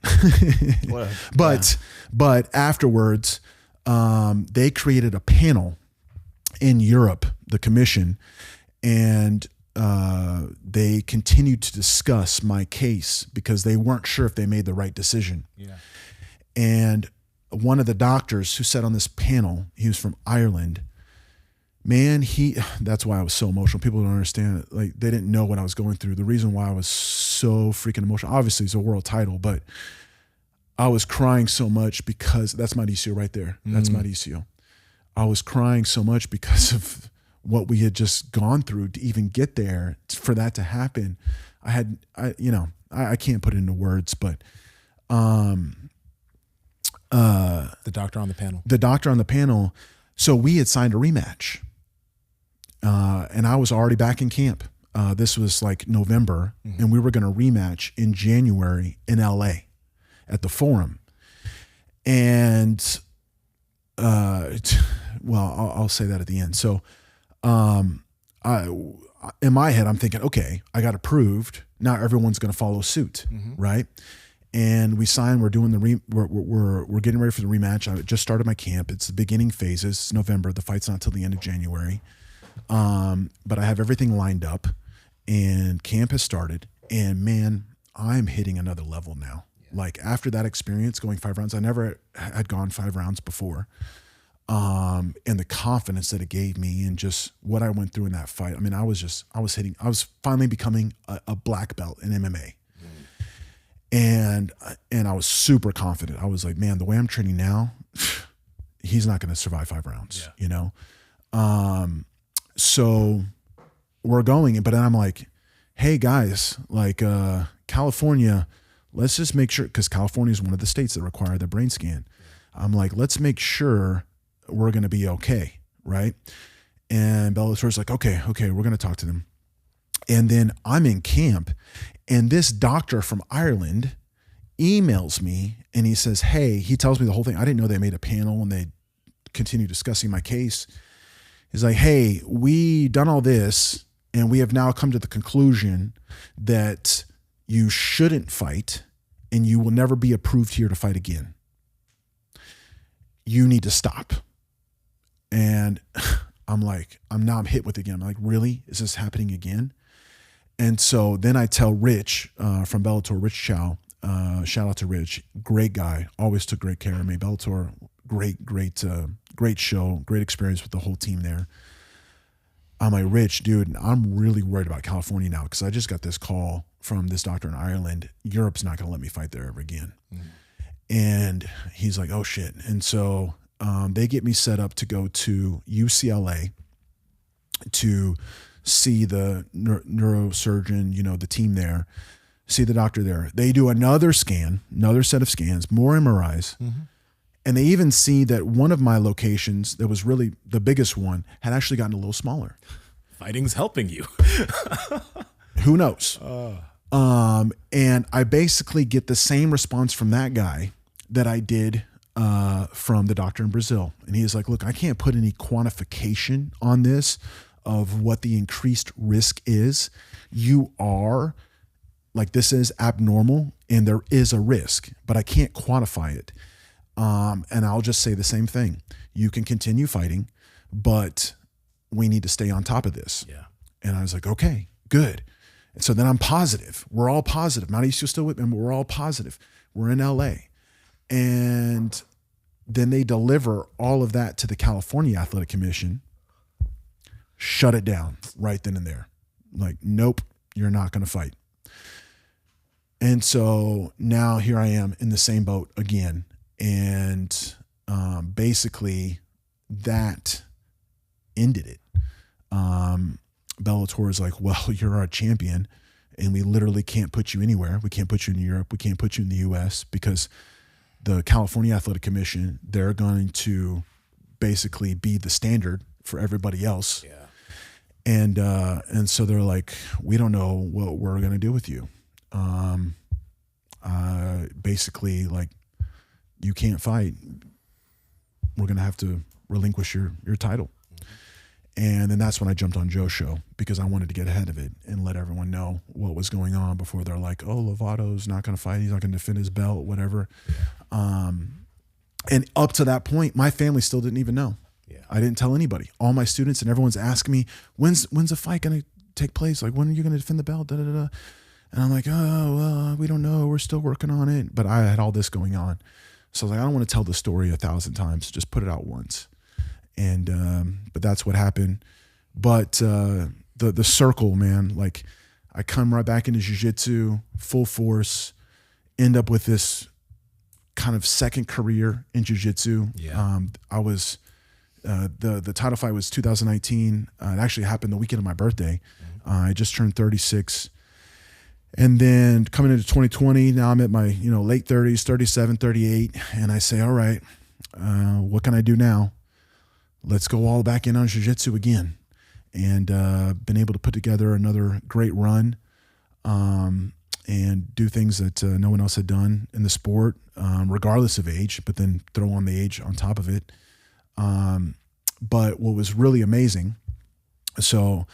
But afterwards, they created a panel in Europe, the commission, and they continued to discuss my case because they weren't sure if they made the right decision. Yeah. And one of the doctors who sat on this panel, he was from Ireland. Man, that's why I was so emotional. People don't understand it. Like, they didn't know what I was going through. The reason why I was so freaking emotional, obviously it's a world title, but I was crying so much because that's my DCO right there. That's my DCO. I was crying so much because of what we had just gone through to even get there, for that to happen. I can't put it into words, but the doctor on the panel. So we had signed a rematch, and I was already back in camp. This was like November, and we were going to rematch in January in LA at the Forum. And I'll say that at the end. So in my head, I'm thinking, okay, I got approved. Now everyone's going to follow suit, right? And we signed. We're doing we're getting ready for the rematch. I just started my camp. It's the beginning phases. It's November. The fight's not till the end of January. But I have everything lined up, and camp has started. And man, I'm hitting another level now. Yeah. Like, after that experience, going 5 rounds, I never had gone 5 rounds before. And the confidence that it gave me, and just what I went through in that fight. I mean, I was finally becoming a black belt in MMA. And I was super confident. I was like, man, the way I'm training now, he's not going to survive 5 rounds, you know? So we're going, but then I'm like, hey guys, like, California, let's just make sure, because California is one of the states that require the brain scan. I'm like, let's make sure we're going to be okay. Right. And Bellator's like, okay, we're going to talk to them. And then I'm in camp, and this doctor from Ireland emails me, and he says, hey, he tells me the whole thing. I didn't know they made a panel and they continue discussing my case. He's like, hey, we done all this, and we have now come to the conclusion that you shouldn't fight, and you will never be approved here to fight again. You need to stop. And I'm like, I'm hit with it again. I'm like, really? Is this happening again? And so then I tell Rich from Bellator, Rich Chow, shout out to Rich, great guy, always took great care of me. Bellator, great show, great experience with the whole team there. I'm like, Rich, dude, I'm really worried about California now, because I just got this call from this doctor in Ireland. Europe's not going to let me fight there ever again. And he's like, oh shit. And so they get me set up to go to UCLA to see the neurosurgeon, you know, the team there, see the doctor there. They do another scan, another set of scans, more MRIs. And they even see that one of my locations that was really the biggest one had actually gotten a little smaller. Fighting's helping you. Who knows? And I basically get the same response from that guy that I did from the doctor in Brazil. And he is like, look, I can't put any quantification on this of what the increased risk is. You are like, this is abnormal and there is a risk, but I can't quantify it. And I'll just say the same thing. You can continue fighting, but we need to stay on top of this. Yeah. And I was like, okay, good. And so then I'm positive. We're all positive. Mauricio's still with me. We're all positive. We're in LA. And then they deliver all of that to the California Athletic Commission, shut it down right then and there. Like, nope, you're not going to fight. And so now here I am in the same boat again. And basically that ended it. Bellator is like, well, you're our champion and we literally can't put you anywhere. We can't put you in Europe. We can't put you in the US because the California Athletic Commission, they're going to basically be the standard for everybody else. Yeah. And so they're like, we don't know what we're going to do with you. Basically like, you can't fight. We're going to have to relinquish your title. And then that's when I jumped on Joe's show because I wanted to get ahead of it and let everyone know what was going on before they're like, oh, Lovato's not going to fight. He's not going to defend his belt, whatever. And up to that point, my family still didn't even know. Yeah. I didn't tell anybody. All my students and everyone's asking me, when's the fight going to take place? Like, when are you going to defend the belt? Da, da, da. And I'm like, oh, well, we don't know. We're still working on it. But I had all this going on. So I was like, I don't want to tell the story 1,000 times. Just put it out once. And, but that's what happened. But, the circle, man, like I come right back into jiu-jitsu, full force, end up with this kind of second career in jiu-jitsu. Yeah. I was, the title fight was 2019. It actually happened the weekend of my birthday. I just turned 36. And then coming into 2020, now I'm at my, late 30s, 37, 38. And I say, all right, what can I do now? Let's go all back in on jiu-jitsu again. And been able to put together another great run and do things that no one else had done in the sport, regardless of age, but then throw on the age on top of it. But what was really amazing, so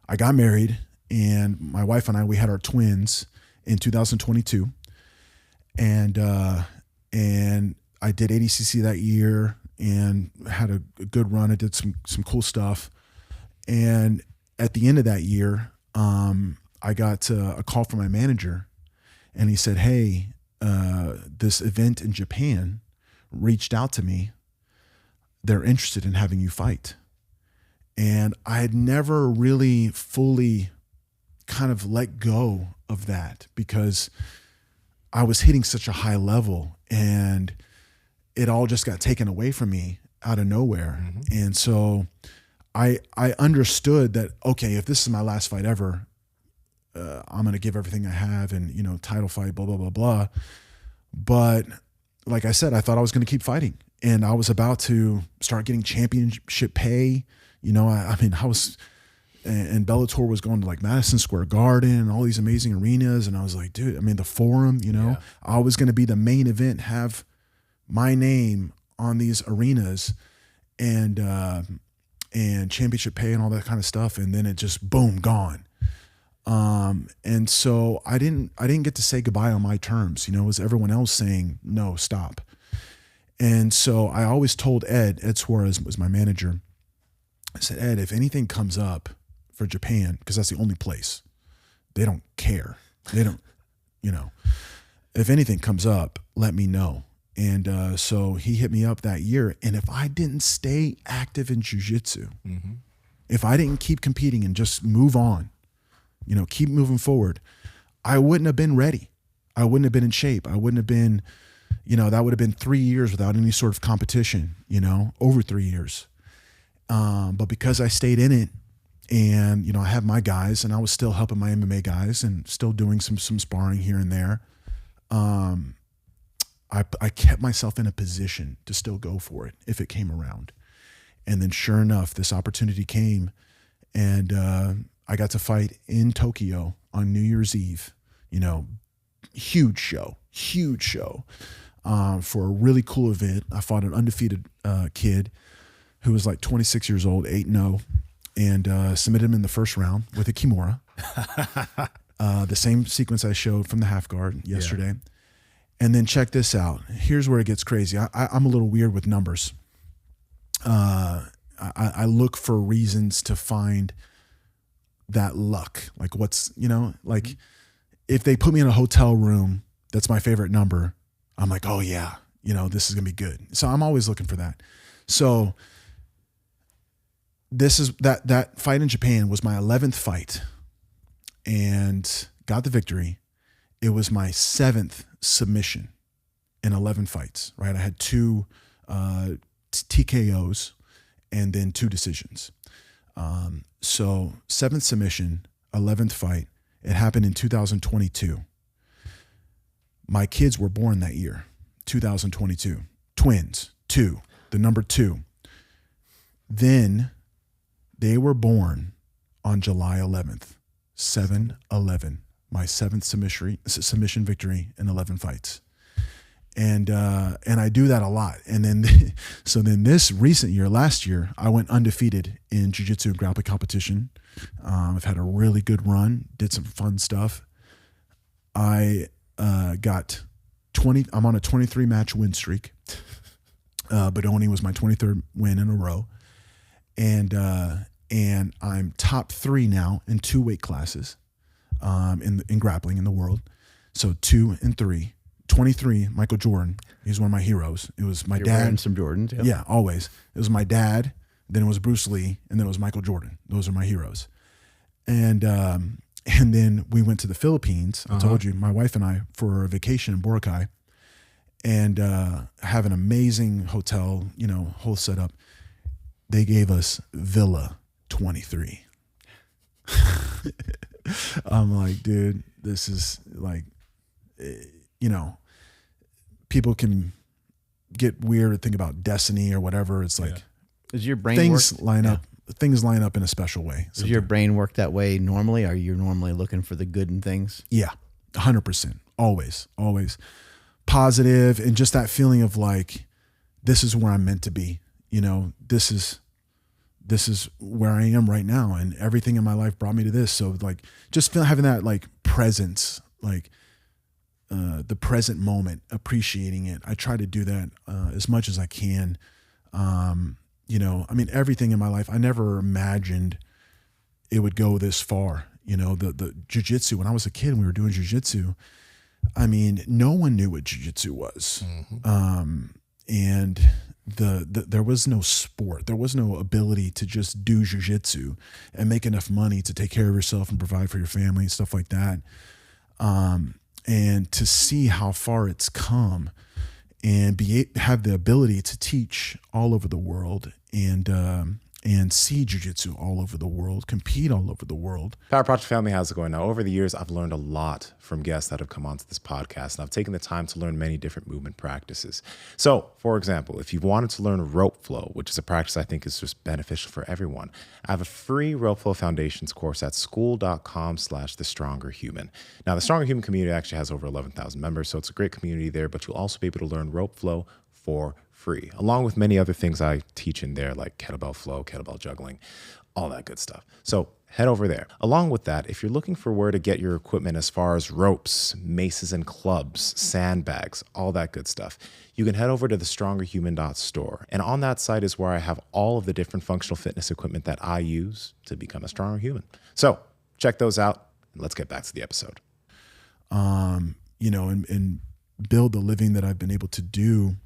I got married and my wife and I, we had our twins in 2022. And I did ADCC that year and had a good run. I did some cool stuff. And at the end of that year, I got a call from my manager and he said, hey, this event in Japan reached out to me. They're interested in having you fight. And I had never really fully kind of let go of that because I was hitting such a high level and it all just got taken away from me out of nowhere. Mm-hmm. And so I understood that, okay, if this is my last fight ever, I'm going to give everything I have and, title fight, blah, blah, blah, blah. But like I said, I thought I was going to keep fighting and I was about to start getting championship pay. I was, and Bellator was going to like Madison Square Garden and all these amazing arenas. And I was like, dude, the Forum, I was going to be the main event, have my name on these arenas and championship pay and all that kind of stuff. And then it just boom, gone. And so I didn't get to say goodbye on my terms, it was everyone else saying, no, stop. And so I always told Ed Suarez was my manager. I said, Ed, if anything comes up for Japan, because that's the only place, they don't care. They don't, if anything comes up, let me know. And so he hit me up that year. And if I didn't stay active in jiu-jitsu, mm-hmm. if I didn't keep competing and just move on, keep moving forward, I wouldn't have been ready. I wouldn't have been in shape. I wouldn't have been, that would have been 3 years without any sort of competition, over 3 years. But because I stayed in it And, you know, I have my guys, and I was still helping my MMA guys and still doing some sparring here and there. I kept myself in a position to still go for it if it came around. And then sure enough, this opportunity came, and I got to fight in Tokyo on New Year's Eve. You know, huge show for a really cool event. I fought an undefeated kid who was like 26 years old, 8-0, and submitted him in the first round with a Kimura. The same sequence I showed from the half guard yesterday. Yeah. And then check this out. Here's where it gets crazy. I'm a little weird with numbers. I look for reasons to find that luck. Like what's, you know, like if they put me in a hotel room, that's my favorite number. I'm like, oh yeah, you know, this is going to be good. So I'm always looking for that. So this is that fight in Japan was my 11th fight and got the victory. It was my 7th submission in 11 fights, right? I had 2 TKOs and then 2 decisions. So 7th submission, 11th fight. It happened in 2022. My kids were born that year, 2022. Twins, 2, the number 2. Then they were born on July 11th, 7/11. My 7th submission victory in 11 fights. And I do that a lot. And then, so then this recent year, last year, I went undefeated in jiu-jitsu and grappling competition. I've had a really good run, did some fun stuff. I got 20, I'm on a 23 match win streak. Bodoni was my 23rd win in a row. And I'm top 3 now in 2 weight classes. In grappling in the world. So 2 and 3. 23, Michael Jordan. He's one of my heroes. It was my dad. Wearing some Jordans. Yep. Yeah, always. It was my dad, then it was Bruce Lee, and then it was Michael Jordan. Those are my heroes. And then we went to the Philippines. I told you, my wife and I, for a vacation in Boracay, and have an amazing hotel, you know, whole setup. They gave us Villa 23. I'm like, dude, this is like, you know, people can get weird and think about destiny or whatever. It's like, Does your brain things line up. Things line up in a special way. Does your brain work that way normally? Are you normally looking for the good in things? Yeah, 100%. Always positive, and just that feeling of like, this is where I'm meant to be. You know, this is where I am right now, and everything in my life brought me to this. So like, just having that like presence, like the present moment, appreciating it. I try to do that as much as I can. You know, I mean, everything in my life, I never imagined it would go this far. You know, the jiu-jitsu, when I was a kid and we were doing jiu-jitsu, I mean, no one knew what jiu-jitsu was. And there was no sport. There was no ability to just do jiu-jitsu and make enough money to take care of yourself and provide for your family and stuff like that. And to see how far it's come and have the ability to teach all over the world and see jiu-jitsu all over the world, compete all over the world. Power Project family, how's it going? Now, over the years, I've learned a lot from guests that have come onto this podcast, and I've taken the time to learn many different movement practices. So, for example, if you wanted to learn rope flow, which is a practice I think is just beneficial for everyone, I have a free rope flow foundations course at school.com/thestrongerhuman. Now, the Stronger Human community actually has over 11,000 members, so it's a great community there, but you'll also be able to learn rope flow for free, along with many other things I teach in there, like kettlebell flow, kettlebell juggling, all that good stuff. So head over there. Along with that, if you're looking for where to get your equipment as far as ropes, maces and clubs, sandbags, all that good stuff, you can head over to thestrongerhuman.store. And on that site is where I have all of the different functional fitness equipment that I use to become a stronger human. So check those out, and let's get back to the episode. You know, and build the living that I've been able to do.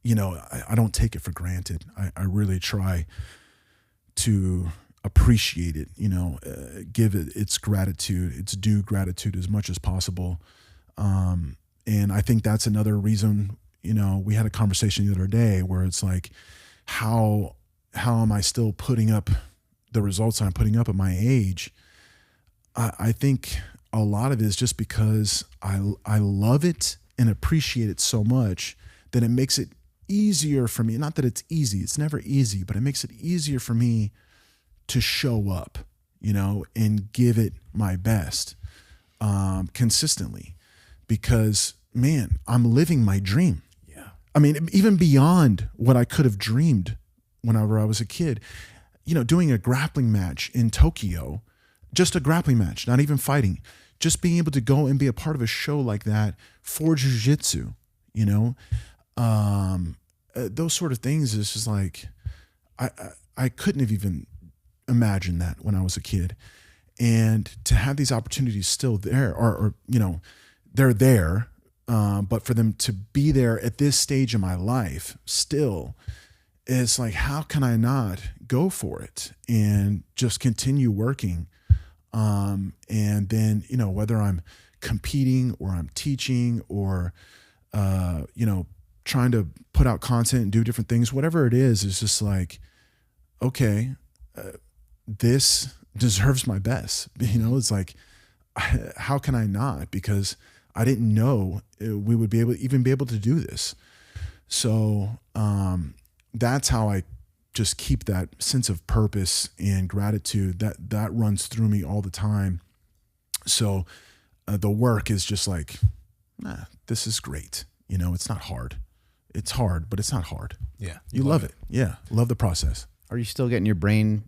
You know, I don't take it for granted. I really try to appreciate it, you know, give it its gratitude, its due gratitude as much as possible. And I think that's another reason, you know, we had a conversation the other day where it's like, how am I still putting up the results I'm putting up at my age, I think a lot of it is just because I love it and appreciate it so much that it makes it easier for me. Not that it's easy, it's never easy, but it makes it easier for me to show up, and give it my best consistently, because man, I'm living my dream. Yeah. I mean, even beyond what I could have dreamed whenever I was a kid, doing a grappling match in Tokyo, just a grappling match, not even fighting, just being able to go and be a part of a show like that for jiu-jitsu, those sort of things is just like, I couldn't have even imagined that when I was a kid. And to have these opportunities still there, or they're there, but for them to be there at this stage in my life still, it's like, how can I not go for it and just continue working? And then, whether I'm competing or I'm teaching or, trying to put out content and do different things, whatever it is just like, okay, this deserves my best. It's like, how can I not? Because I didn't know we would be able to do this. So, that's how I just keep that sense of purpose and gratitude that runs through me all the time. So, the work is just like, this is great. It's not hard. It's hard, but it's not hard. Yeah. You love it. Yeah. Love the process. Are you still getting your brain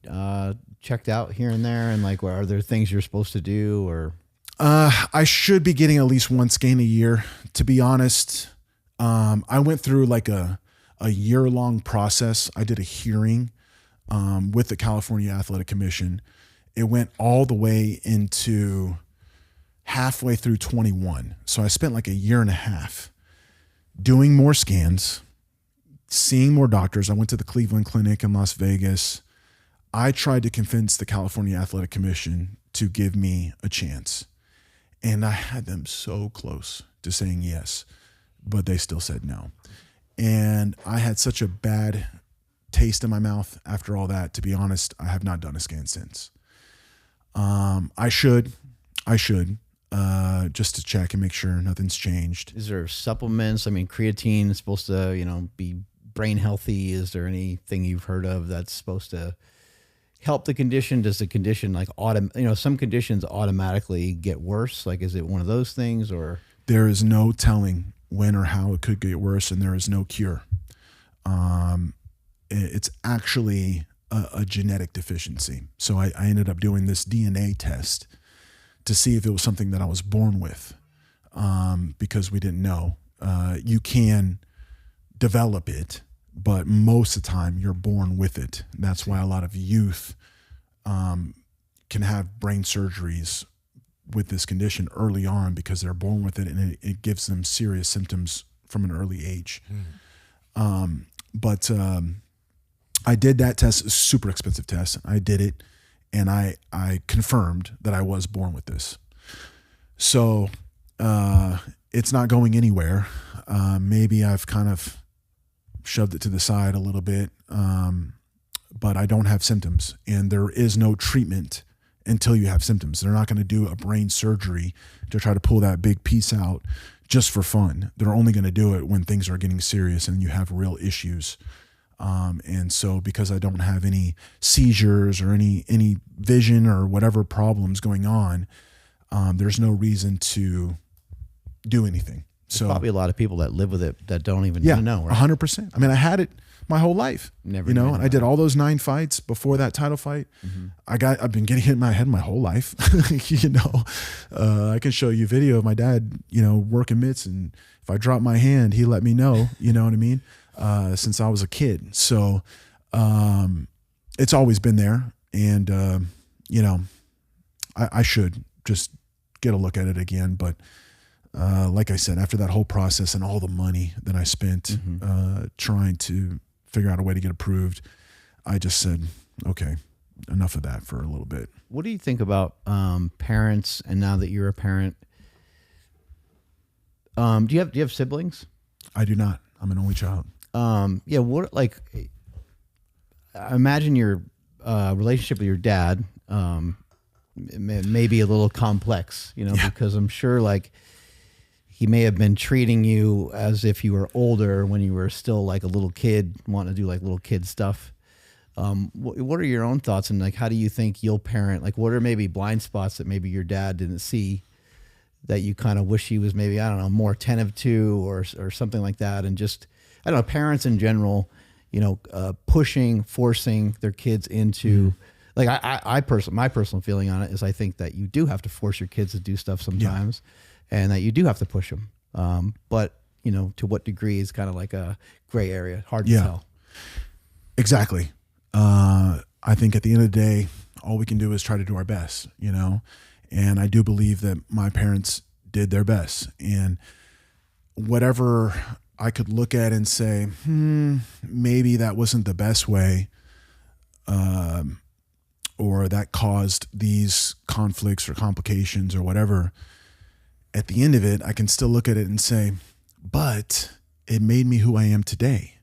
checked out here and there? And like, are there things you're supposed to do or? I should be getting at least one scan a year. To be honest, I went through like a year-long process. I did a hearing with the California Athletic Commission. It went all the way into halfway through 21. So I spent like a year and a half doing more scans, seeing more doctors. I went to the Cleveland Clinic in Las Vegas. I tried to convince the California Athletic Commission to give me a chance. And I had them so close to saying yes, but they still said no. And I had such a bad taste in my mouth after all that. To be honest, I have not done a scan since. I should, just to check and make sure nothing's changed. Is there supplements? I mean, creatine is supposed to, be brain healthy. Is there anything you've heard of that's supposed to help the condition? Does the condition some conditions automatically get worse? Like, is it one of those things or? There is no telling when or how it could get worse, and there is no cure. It's actually a genetic deficiency. So I ended up doing this DNA test to see if it was something that I was born with, because we didn't know. You can develop it, but most of the time you're born with it. That's why a lot of youth can have brain surgeries with this condition early on, because they're born with it, and it gives them serious symptoms from an early age. But I did that test, super expensive test. I did it, and I confirmed that I was born with this. So it's not going anywhere. Maybe I've kind of shoved it to the side a little bit, but I don't have symptoms, and there is no treatment until you have symptoms. They're not going to do a brain surgery to try to pull that big piece out just for fun. They're only going to do it when things are getting serious and you have real issues. And so because I don't have any seizures or any vision or whatever problems going on, there's no reason to do anything. There's probably a lot of people that live with it that don't even know. Right? 100%. I mean, I had it my whole life, Never and I did all those 9 fights before that title fight. Mm-hmm. I've been getting hit in my head my whole life. I can show you a video of my dad, working mitts, and if I drop my hand, he let me know, you know what I mean? Since I was a kid. So, it's always been there. And, I should just get a look at it again. But, like I said, after that whole process and all the money that I spent, trying to figure out a way to get approved, I just said, okay, enough of that for a little bit. What do you think about parents? And now that you're a parent, do you have siblings? I do not. I'm an only child. I imagine you're relationship with your dad may be a little complex, because I'm sure like he may have been treating you as if you were older when you were still like a little kid, wanting to do like little kid stuff. What are your own thoughts, and like how do you think you'll parent? Like what are maybe blind spots that maybe your dad didn't see that you kind of wish he was maybe, I don't know, more attentive to or something like that? And just, I don't know, parents in general, pushing, forcing their kids into, like my personal feeling on it is I think that you do have to force your kids to do stuff sometimes, and that you do have to push them. But to what degree is kind of like a gray area, hard to tell. Exactly. I think at the end of the day, all we can do is try to do our best, and I do believe that my parents did their best, and whatever I could look at and say, maybe that wasn't the best way, or that caused these conflicts or complications or whatever. At the end of it, I can still look at it and say, but it made me who I am today.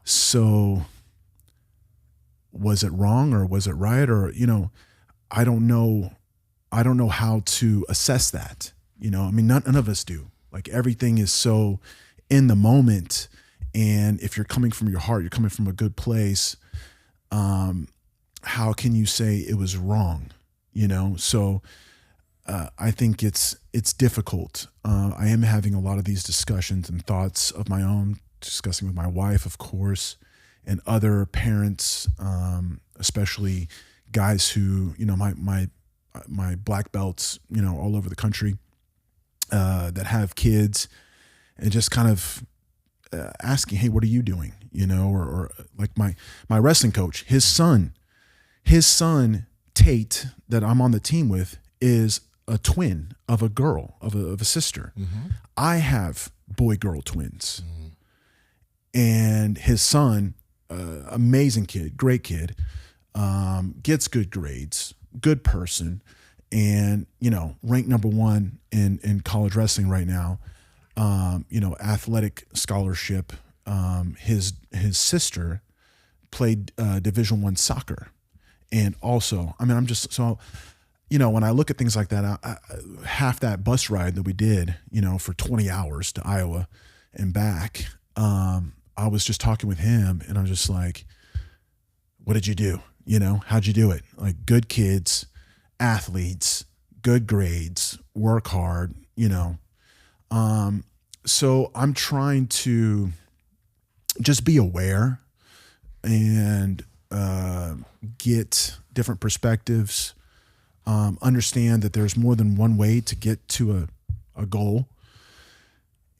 So was it wrong or was it right? Or, I don't know how to assess that. None of us do. Like everything is so in the moment. And if you're coming from your heart, you're coming from a good place. How can you say it was wrong? So I think it's difficult. I am having a lot of these discussions and thoughts of my own, discussing with my wife, of course, and other parents, especially guys who, my black belts, all over the country, that have kids, and just kind of asking, hey, what are you doing? Or like my wrestling coach, his son Tate, that I'm on the team with, is a twin of a girl, of a sister. Mm-hmm. I have boy-girl twins. Mm-hmm. And his son, amazing kid, great kid, gets good grades, good person, and, ranked number 1 in college wrestling right now, athletic scholarship. His sister played Division I soccer. And also, I'm just, so, when I look at things like that, half that bus ride that we did, for 20 hours to Iowa and back, I was just talking with him, and I'm just like, what did you do? How'd you do it? Like, good kids, athletes, good grades, work hard, So I'm trying to just be aware and get different perspectives, understand that there's more than one way to get to a goal,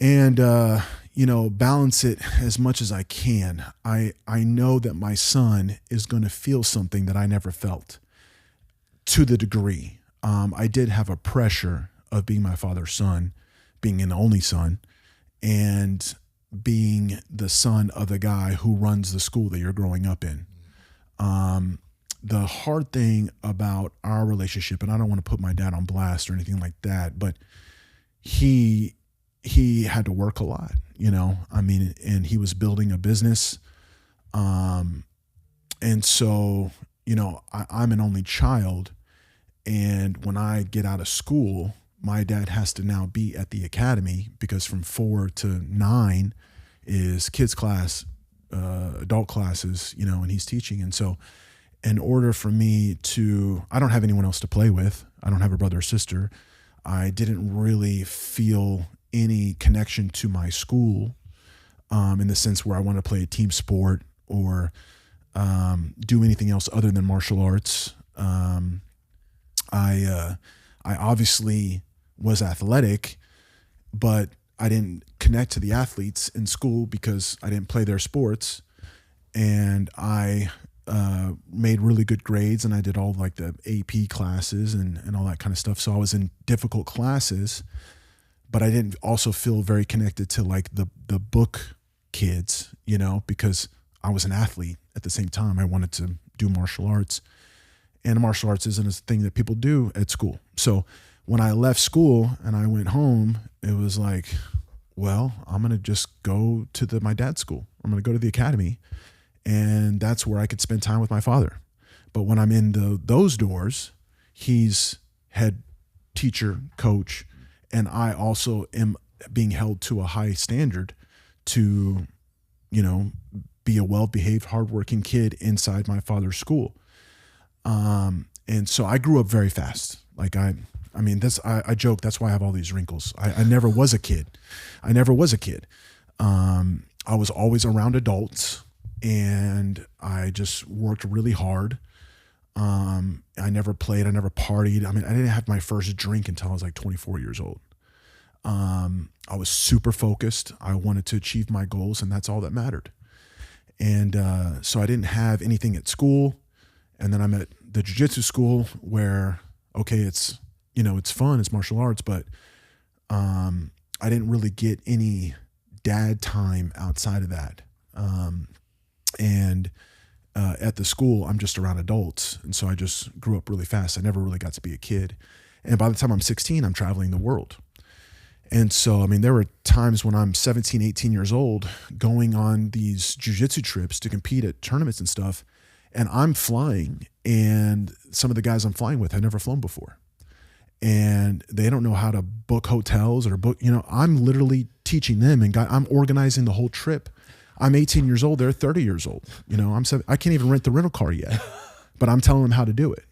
and balance it as much as I can. I know that my son is going to feel something that I never felt, to the degree. I did have a pressure of being my father's son, being an only son, and being the son of the guy who runs the school that you're growing up in. The hard thing about our relationship, and I don't want to put my dad on blast or anything like that, but he had to work a lot, and he was building a business. And so, I'm an only child. And when I get out of school, my dad has to now be at the academy, because from 4 to 9 is kids class, adult classes, and he's teaching. And so in order for me I don't have anyone else to play with. I don't have a brother or sister. I didn't really feel any connection to my school, in the sense where I want to play a team sport or do anything else other than martial arts. I obviously was athletic, but I didn't connect to the athletes in school because I didn't play their sports. And I made really good grades, and I did all like the AP classes and all that kind of stuff. So I was in difficult classes, but I didn't also feel very connected to like the book kids, because I was an athlete at the same time. I wanted to do martial arts, and martial arts isn't a thing that people do at school. So when I left school and I went home, it was like, well, I'm going to just go to my dad's school. I'm going to go to the academy, and that's where I could spend time with my father. But when I'm in those doors, he's head teacher, coach, and I also am being held to a high standard to, be a well-behaved, hardworking kid inside my father's school. And so I grew up very fast. Like I joke, that's why I have all these wrinkles. I never was a kid. I was always around adults, and I just worked really hard. I never played. I never partied. I didn't have my first drink until I was like 24 years old. I was super focused. I wanted to achieve my goals, and that's all that mattered. And so I didn't have anything at school. And then I'm at the jiu-jitsu school where, okay, it's, it's fun, it's martial arts, but I didn't really get any dad time outside of that. At the school, I'm just around adults. And so I just grew up really fast. I never really got to be a kid. And by the time I'm 16, I'm traveling the world. And so, there were times when I'm 17, 18 years old going on these jiu-jitsu trips to compete at tournaments and stuff. And I'm flying, and some of the guys I'm flying with had never flown before. And they don't know how to book hotels or book, I'm literally teaching them, and I'm organizing the whole trip. I'm 18 years old. They're 30 years old. I can't even rent the rental car yet, but I'm telling them how to do it,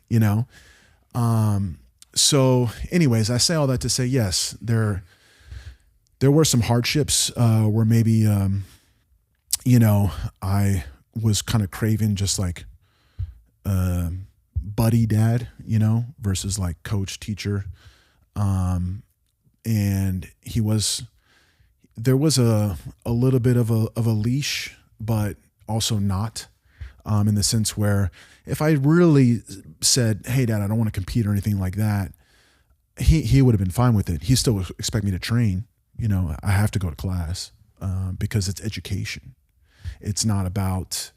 So anyways, I say all that to say, yes, there were some hardships where maybe, I was kind of craving just like buddy dad, versus like coach, teacher. And there was a little bit of a leash, but also not, in the sense where if I really said, hey dad, I don't want to compete or anything like that, he would have been fine with it. He still would expect me to train. I have to go to class, because it's education. It's not about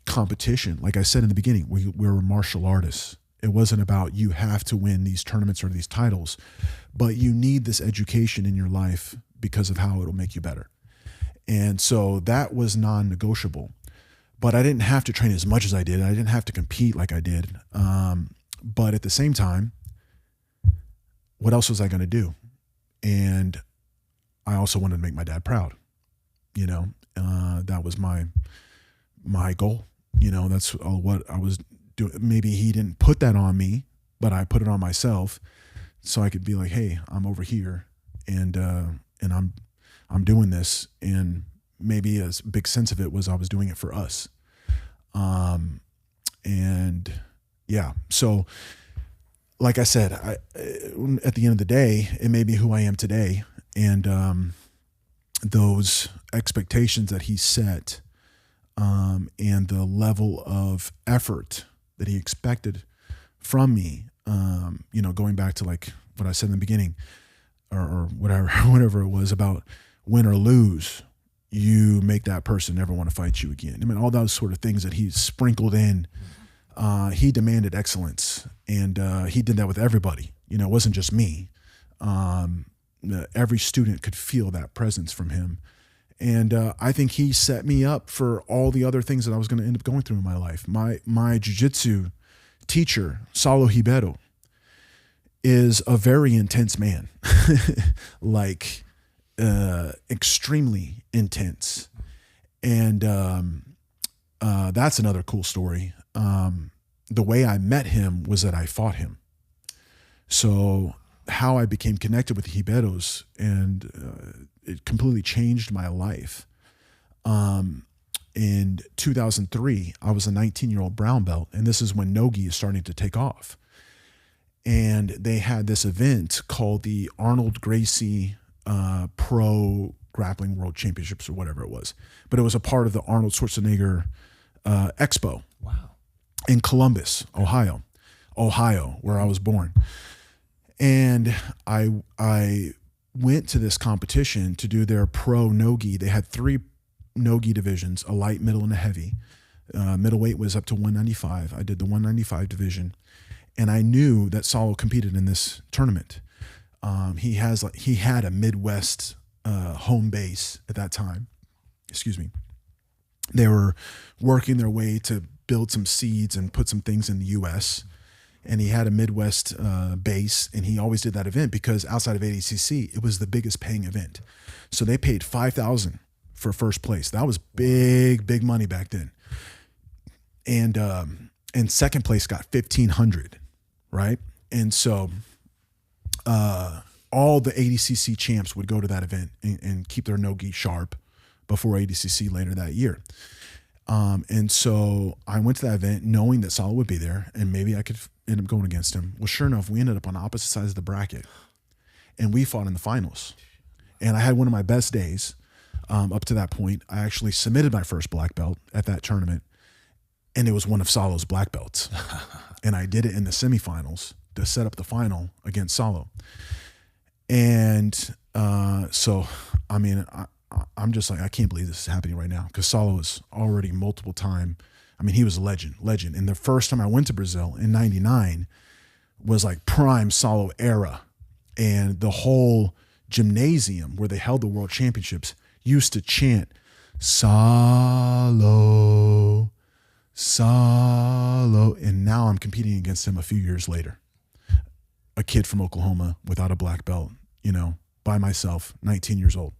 competition. Like I said in the beginning, we were martial artists. It wasn't about you have to win these tournaments or these titles, but you need this education in your life because of how it'll make you better. And so that was non-negotiable. But I didn't have to train as much as I did. I didn't have to compete like I did. But at the same time, what else was I going to do? And I also wanted to make my dad proud. That was my goal. That's what I was doing. Maybe he didn't put that on me, but I put it on myself so I could be like, hey, I'm over here and I'm doing this. And maybe a big sense of it was I was doing it for us. So like I said, at the end of the day, it made me who I am today. And those expectations that he set, and the level of effort that he expected from me, going back to like what I said in the beginning, or whatever it was about win or lose, you make that person never want to fight you again. All those sort of things that he sprinkled in. He demanded excellence, and he did that with everybody. It wasn't just me. Every student could feel that presence from him. And I think he set me up for all the other things that I was going to end up going through in my life. My jiu-jitsu teacher, Saulo Ribeiro, is a very intense man, like extremely intense. And that's another cool story. The way I met him was that I fought him. So how I became connected with the Ribeiros, and it completely changed my life. In 2003, I was a 19-year-old brown belt, and this is when Nogi is starting to take off. And they had this event called the Arnold Gracie Pro Grappling World Championships, or whatever it was. But it was a part of the Arnold Schwarzenegger Expo. Wow. In Columbus, Ohio, where I was born. And I went to this competition to do their pro Nogi. They had 3 Nogi divisions, a light, middle, and a heavy. Middleweight was up to 195. I did the 195 division. And I knew that Saulo competed in this tournament. He had a Midwest home base at that time. Excuse me. They were working their way to build some seeds and put some things in the U.S. And he had a Midwest base, and he always did that event because outside of ADCC, it was the biggest paying event. So they paid $5,000 for first place. That was big money back then. And second place got $1,500, right? And so all the ADCC champs would go to that event and keep their no-gi sharp before ADCC later that year. And so I went to that event knowing that Salo would be there and maybe I could end up going against him. Well, sure enough, we ended up on opposite sides of the bracket and we fought in the finals. And I had one of my best days up to that point. I actually submitted my first black belt at that tournament, and it was one of Salo's black belts. And I did it in the semifinals to set up the final against Salo. And so, I mean, I'm just like, I can't believe this is happening right now because Salo is already multiple time. I mean, he was a legend. And the first time I went to Brazil in 99 was like prime Salo era. And the whole gymnasium where they held the world championships used to chant, Salo, Salo. And now I'm competing against him a few years later. A kid from Oklahoma without a black belt, you know, by myself, 19 years old.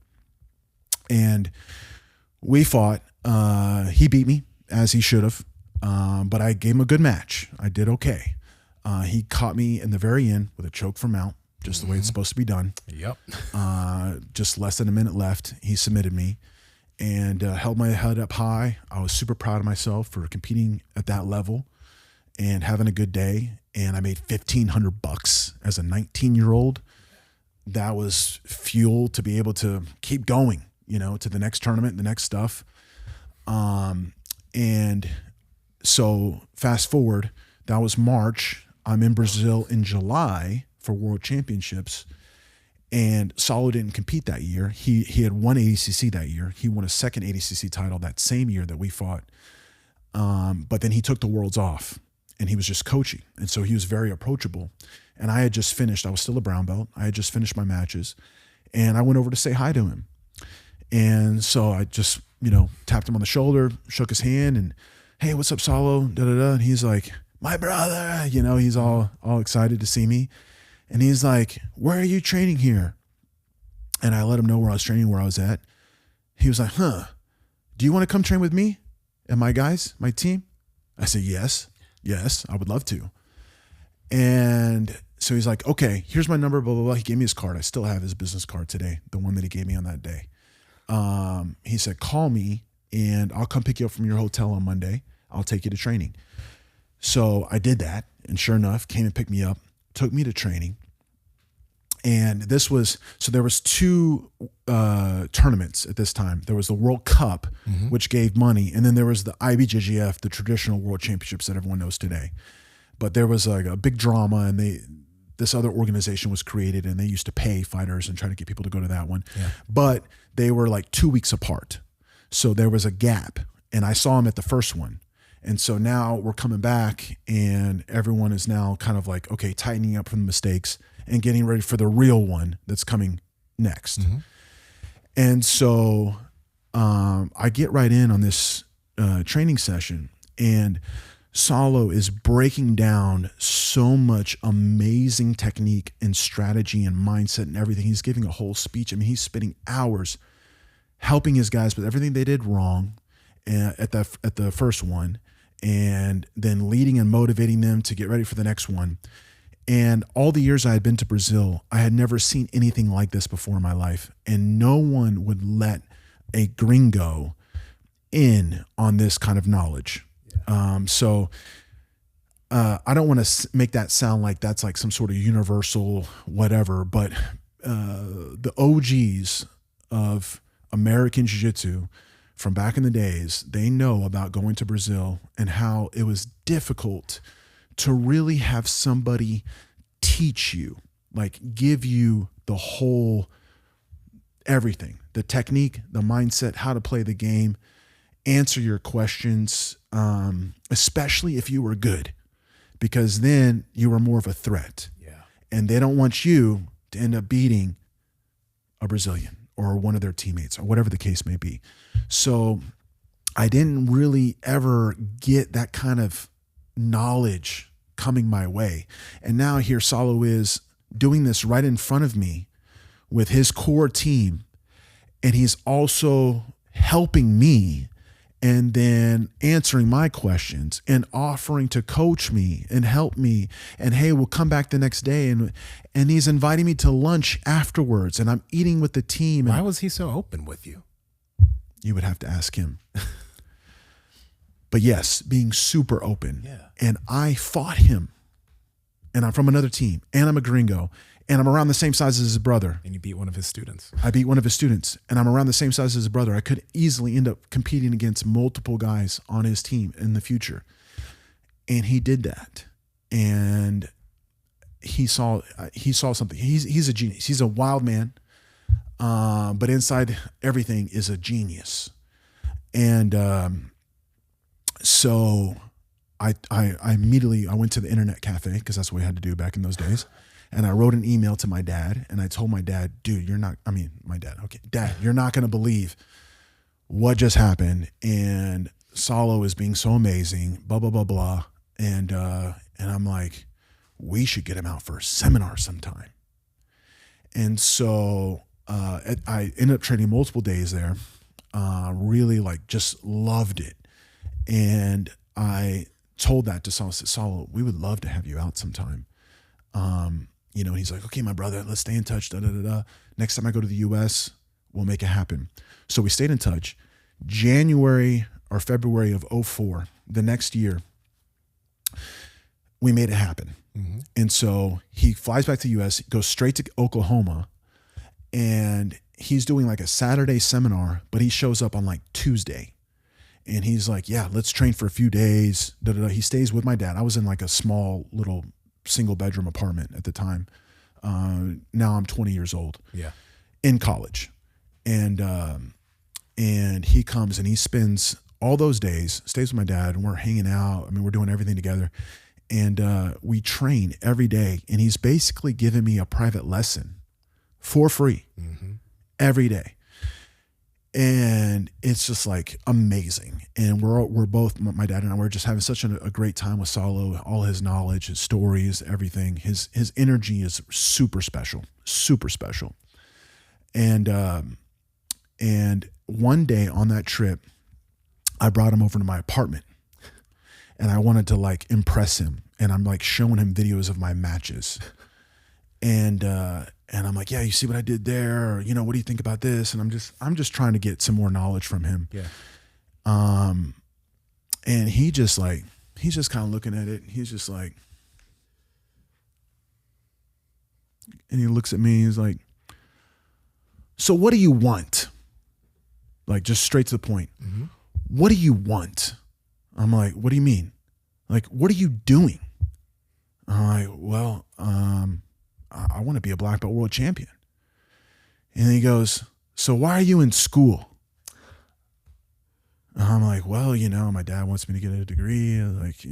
And we fought. He beat me, as he should have, but I gave him a good match. I did okay. He caught me in the very end with a choke from mount, just the way it's supposed to be done. Yep. Just less than a minute left. He submitted me and held my head up high. I was super proud of myself for competing at that level and having a good day. And I made $1,500 as a 19-year-old. That was fuel to be able to keep going, you know, to the next tournament, the next stuff. And so fast forward, that was March. I'm in Brazil in July for World Championships. And Salo didn't compete that year. He had won ADCC that year. He won a second ADCC title that same year that we fought. But then he took the Worlds off and he was just coaching. And so he was very approachable. And I had just finished, I was still a brown belt. I had just finished my matches and I went over to say hi to him. And so I just, you know, tapped him on the shoulder, shook his hand and, hey, what's up, Salo? Da, da, da. And he's like, my brother, you know, he's all excited to see me. And he's like, where are you training here? And I let him know where I was training, where I was at. He was like, do you want to come train with me and my guys, my team? I said, yes, I would love to. And so he's like, okay, here's my number, blah, blah, blah. He gave me his card. I still have his business card today, the one that he gave me on that day. He said, call me and I'll come pick you up from your hotel on Monday. I'll take you to training. So I did that. And sure enough, came and picked me up, took me to training. And this was, so there was two tournaments at this time. There was the World Cup, which gave money. And then there was the IBJJF, the traditional world championships that everyone knows today. But there was like a big drama and this other organization was created and they used to pay fighters and try to get people to go to that one. Yeah. But they were like 2 weeks apart. So there was a gap and I saw him at the first one. And so now we're coming back and everyone is now kind of like, okay, tightening up from the mistakes and getting ready for the real one that's coming next. And so I get right in on this training session and Salo is breaking down so much amazing technique and strategy and mindset and everything. He's giving a whole speech. I mean, he's spending hours helping his guys with everything they did wrong at the first one, and then leading and motivating them to get ready for the next one. And all the years I had been to Brazil, I had never seen anything like this before in my life. And no one would let a gringo in on this kind of knowledge. So I don't want to make that sound like that's like some sort of universal whatever, but the OGs of American Jiu-Jitsu from back in the days, they know about going to Brazil and how it was difficult to really have somebody teach you, like give you the whole everything, the technique, the mindset, how to play the game, answer your questions, especially if you were good, because then you were more of a threat. Yeah. And they don't want you to end up beating a Brazilian or one of their teammates or whatever the case may be. So I didn't really ever get that kind of knowledge coming my way. And now here Saulo is doing this right in front of me with his core team. And he's also helping me and then answering my questions and offering to coach me and help me. And hey, we'll come back the next day. And he's inviting me to lunch afterwards. And I'm eating with the team. Why was he so open with you? You would have to ask him. But yes, being super open. Yeah. And I fought him. And I'm from another team. And I'm a gringo. And I'm around the same size as his brother. And you beat one of his students. I beat one of his students. And I'm around the same size as his brother. I could easily end up competing against multiple guys on his team in the future. And he did that. And he saw something. He's a genius. He's a wild man. But inside everything is a genius. And so I immediately went to the internet cafe because that's what we had to do back in those days. And I wrote an email to my dad and I told my dad, dude, Dad, you're not going to believe what just happened. And Saulo is being so amazing, blah, blah, blah, blah. And I'm like, we should get him out for a seminar sometime. And so I ended up training multiple days there, really like just loved it. And I told that to Saulo, I said, Saulo, we would love to have you out sometime. He's like, okay, my brother, let's stay in touch. Next time I go to the US, we'll make it happen. So we stayed in touch. January or February of 2004, the next year, we made it happen. Mm-hmm. And so he flies back to the US, goes straight to Oklahoma, and he's doing like a Saturday seminar, but he shows up on like Tuesday. And he's like, yeah, let's train for a few days. He stays with my dad. I was in like a small little single bedroom apartment at the time. Now I'm 20 years old. Yeah. In college. And he comes and he spends all those days, stays with my dad, and we're hanging out. I mean, we're doing everything together. And we train every day. And he's basically giving me a private lesson for free every day. And it's just like amazing. And we're both, my dad and I, we're just having such a great time with Saulo, all his knowledge, his stories, everything. His energy is super special, super special. And one day on that trip, I brought him over to my apartment and I wanted to like impress him. And I'm like showing him videos of my matches. And I'm like, yeah, you see what I did there? Or, what do you think about this? And I'm just trying to get some more knowledge from him. Yeah. And he's just kind of looking at it. He's just like, and he looks at me. He's like, so what do you want? Like just straight to the point. Mm-hmm. What do you want? I'm like, what do you mean? Like, what are you doing? I'm like, well, I want to be a black belt world champion. And he goes, so why are you in school? And I'm like, well, my dad wants me to get a degree. Like,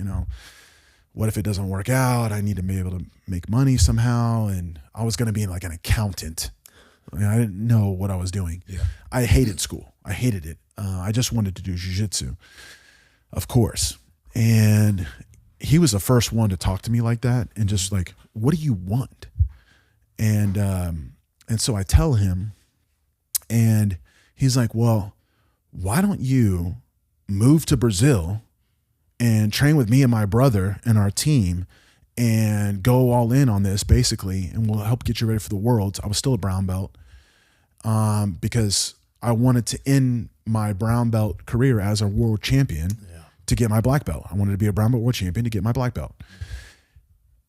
what if it doesn't work out? I need to be able to make money somehow. And I was going to be like an accountant. I didn't know what I was doing. Yeah. I hated school. I hated it. I just wanted to do jiu-jitsu, of course. And he was the first one to talk to me like that and just like, what do you want? And so I tell him, and he's like, well, why don't you move to Brazil and train with me and my brother and our team and go all in on this basically, and we'll help get you ready for the Worlds. I was still a brown belt because I wanted to end my brown belt career as a world champion to get my black belt. I wanted to be a brown belt world champion to get my black belt.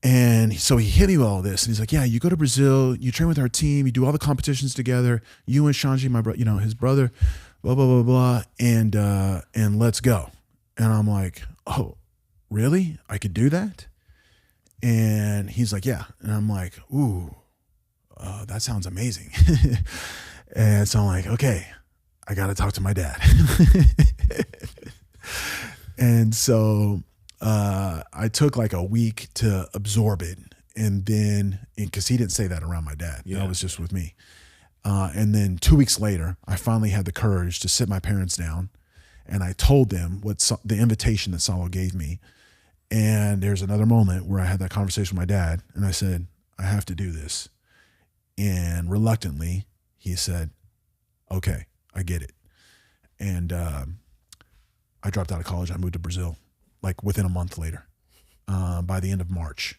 And so he hit me with all this, and he's like, yeah, you go to Brazil, you train with our team, you do all the competitions together, you and Shanji, my brother, his brother, blah, blah, blah, blah, and let's go. And I'm like, oh, really? I could do that? And he's like, yeah. And I'm like, ooh, that sounds amazing. And so I'm like, okay, I got to talk to my dad. And so I took like a week to absorb it. And then, because he didn't say that around my dad, that was just with me. And then 2 weeks later, I finally had the courage to sit my parents down And I told them the invitation that Salo gave me. And there's another moment where I had that conversation with my dad, and I said, I have to do this. And reluctantly, he said, okay, I get it. And I dropped out of college. I moved to Brazil, like within a month later, by the end of March.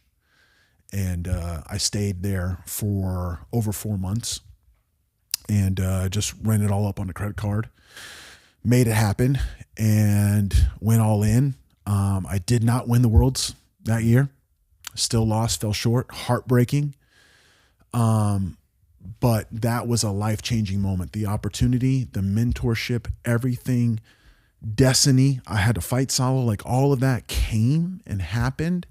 And I stayed there for over 4 months and just ran it all up on the credit card, made it happen, and went all in. I did not win the Worlds that year. Still lost, fell short, heartbreaking. But that was a life-changing moment. The opportunity, the mentorship, everything, destiny. I had to fight Salo. Like all of that came and happened,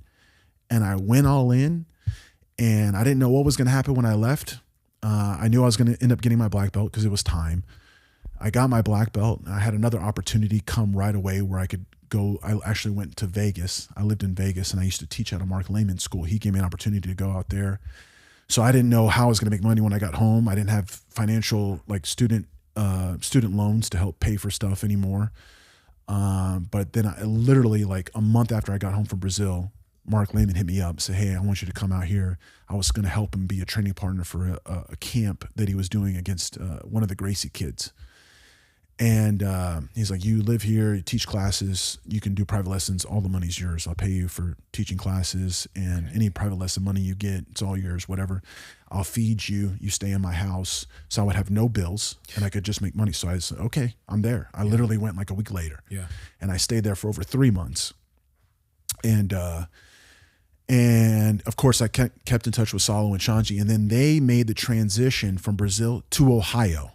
and I went all in, and I didn't know what was going to happen when I left. I knew I was going to end up getting my black belt because it was time. I got my black belt. I had another opportunity come right away where I could go. I actually went to Vegas. I lived in Vegas, and I used to teach at a Mark Lehman school. He gave me an opportunity to go out there. So I didn't know how I was going to make money when I got home. I didn't have financial, like student loans to help pay for stuff anymore. But then I literally, like a month after I got home from Brazil, Mark Lehman hit me up, said, hey, I want you to come out here. I was going to help him be a training partner for a camp that he was doing against one of the Gracie kids. And he's like, you live here, you teach classes, you can do private lessons, all the money's yours. I'll pay you for teaching classes, and any private lesson money you get, it's all yours, whatever. I'll feed you, you stay in my house. So I would have no bills and I could just make money. So I said, okay, I'm there. I literally went like a week later. Yeah. And I stayed there for over 3 months. And of course I kept in touch with Salo and Shanji, and then they made the transition from Brazil to Ohio.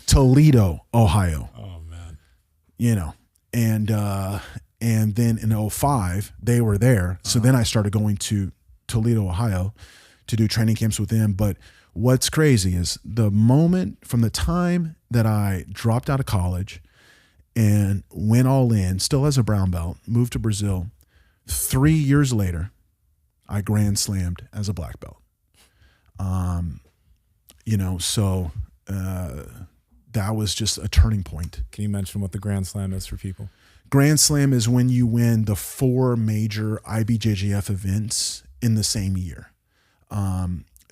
Toledo, Ohio. Oh man. You know, and then in 2005 they were there. So then I started going to Toledo, Ohio to do training camps with them. But what's crazy is the moment from the time that I dropped out of college and went all in, still as a brown belt, moved to Brazil, 3 years later, I grand slammed as a black belt. You know, so that was just a turning point. Can you mention what the Grand Slam is for people? Grand Slam is when you win the 4 major IBJJF events in the same year.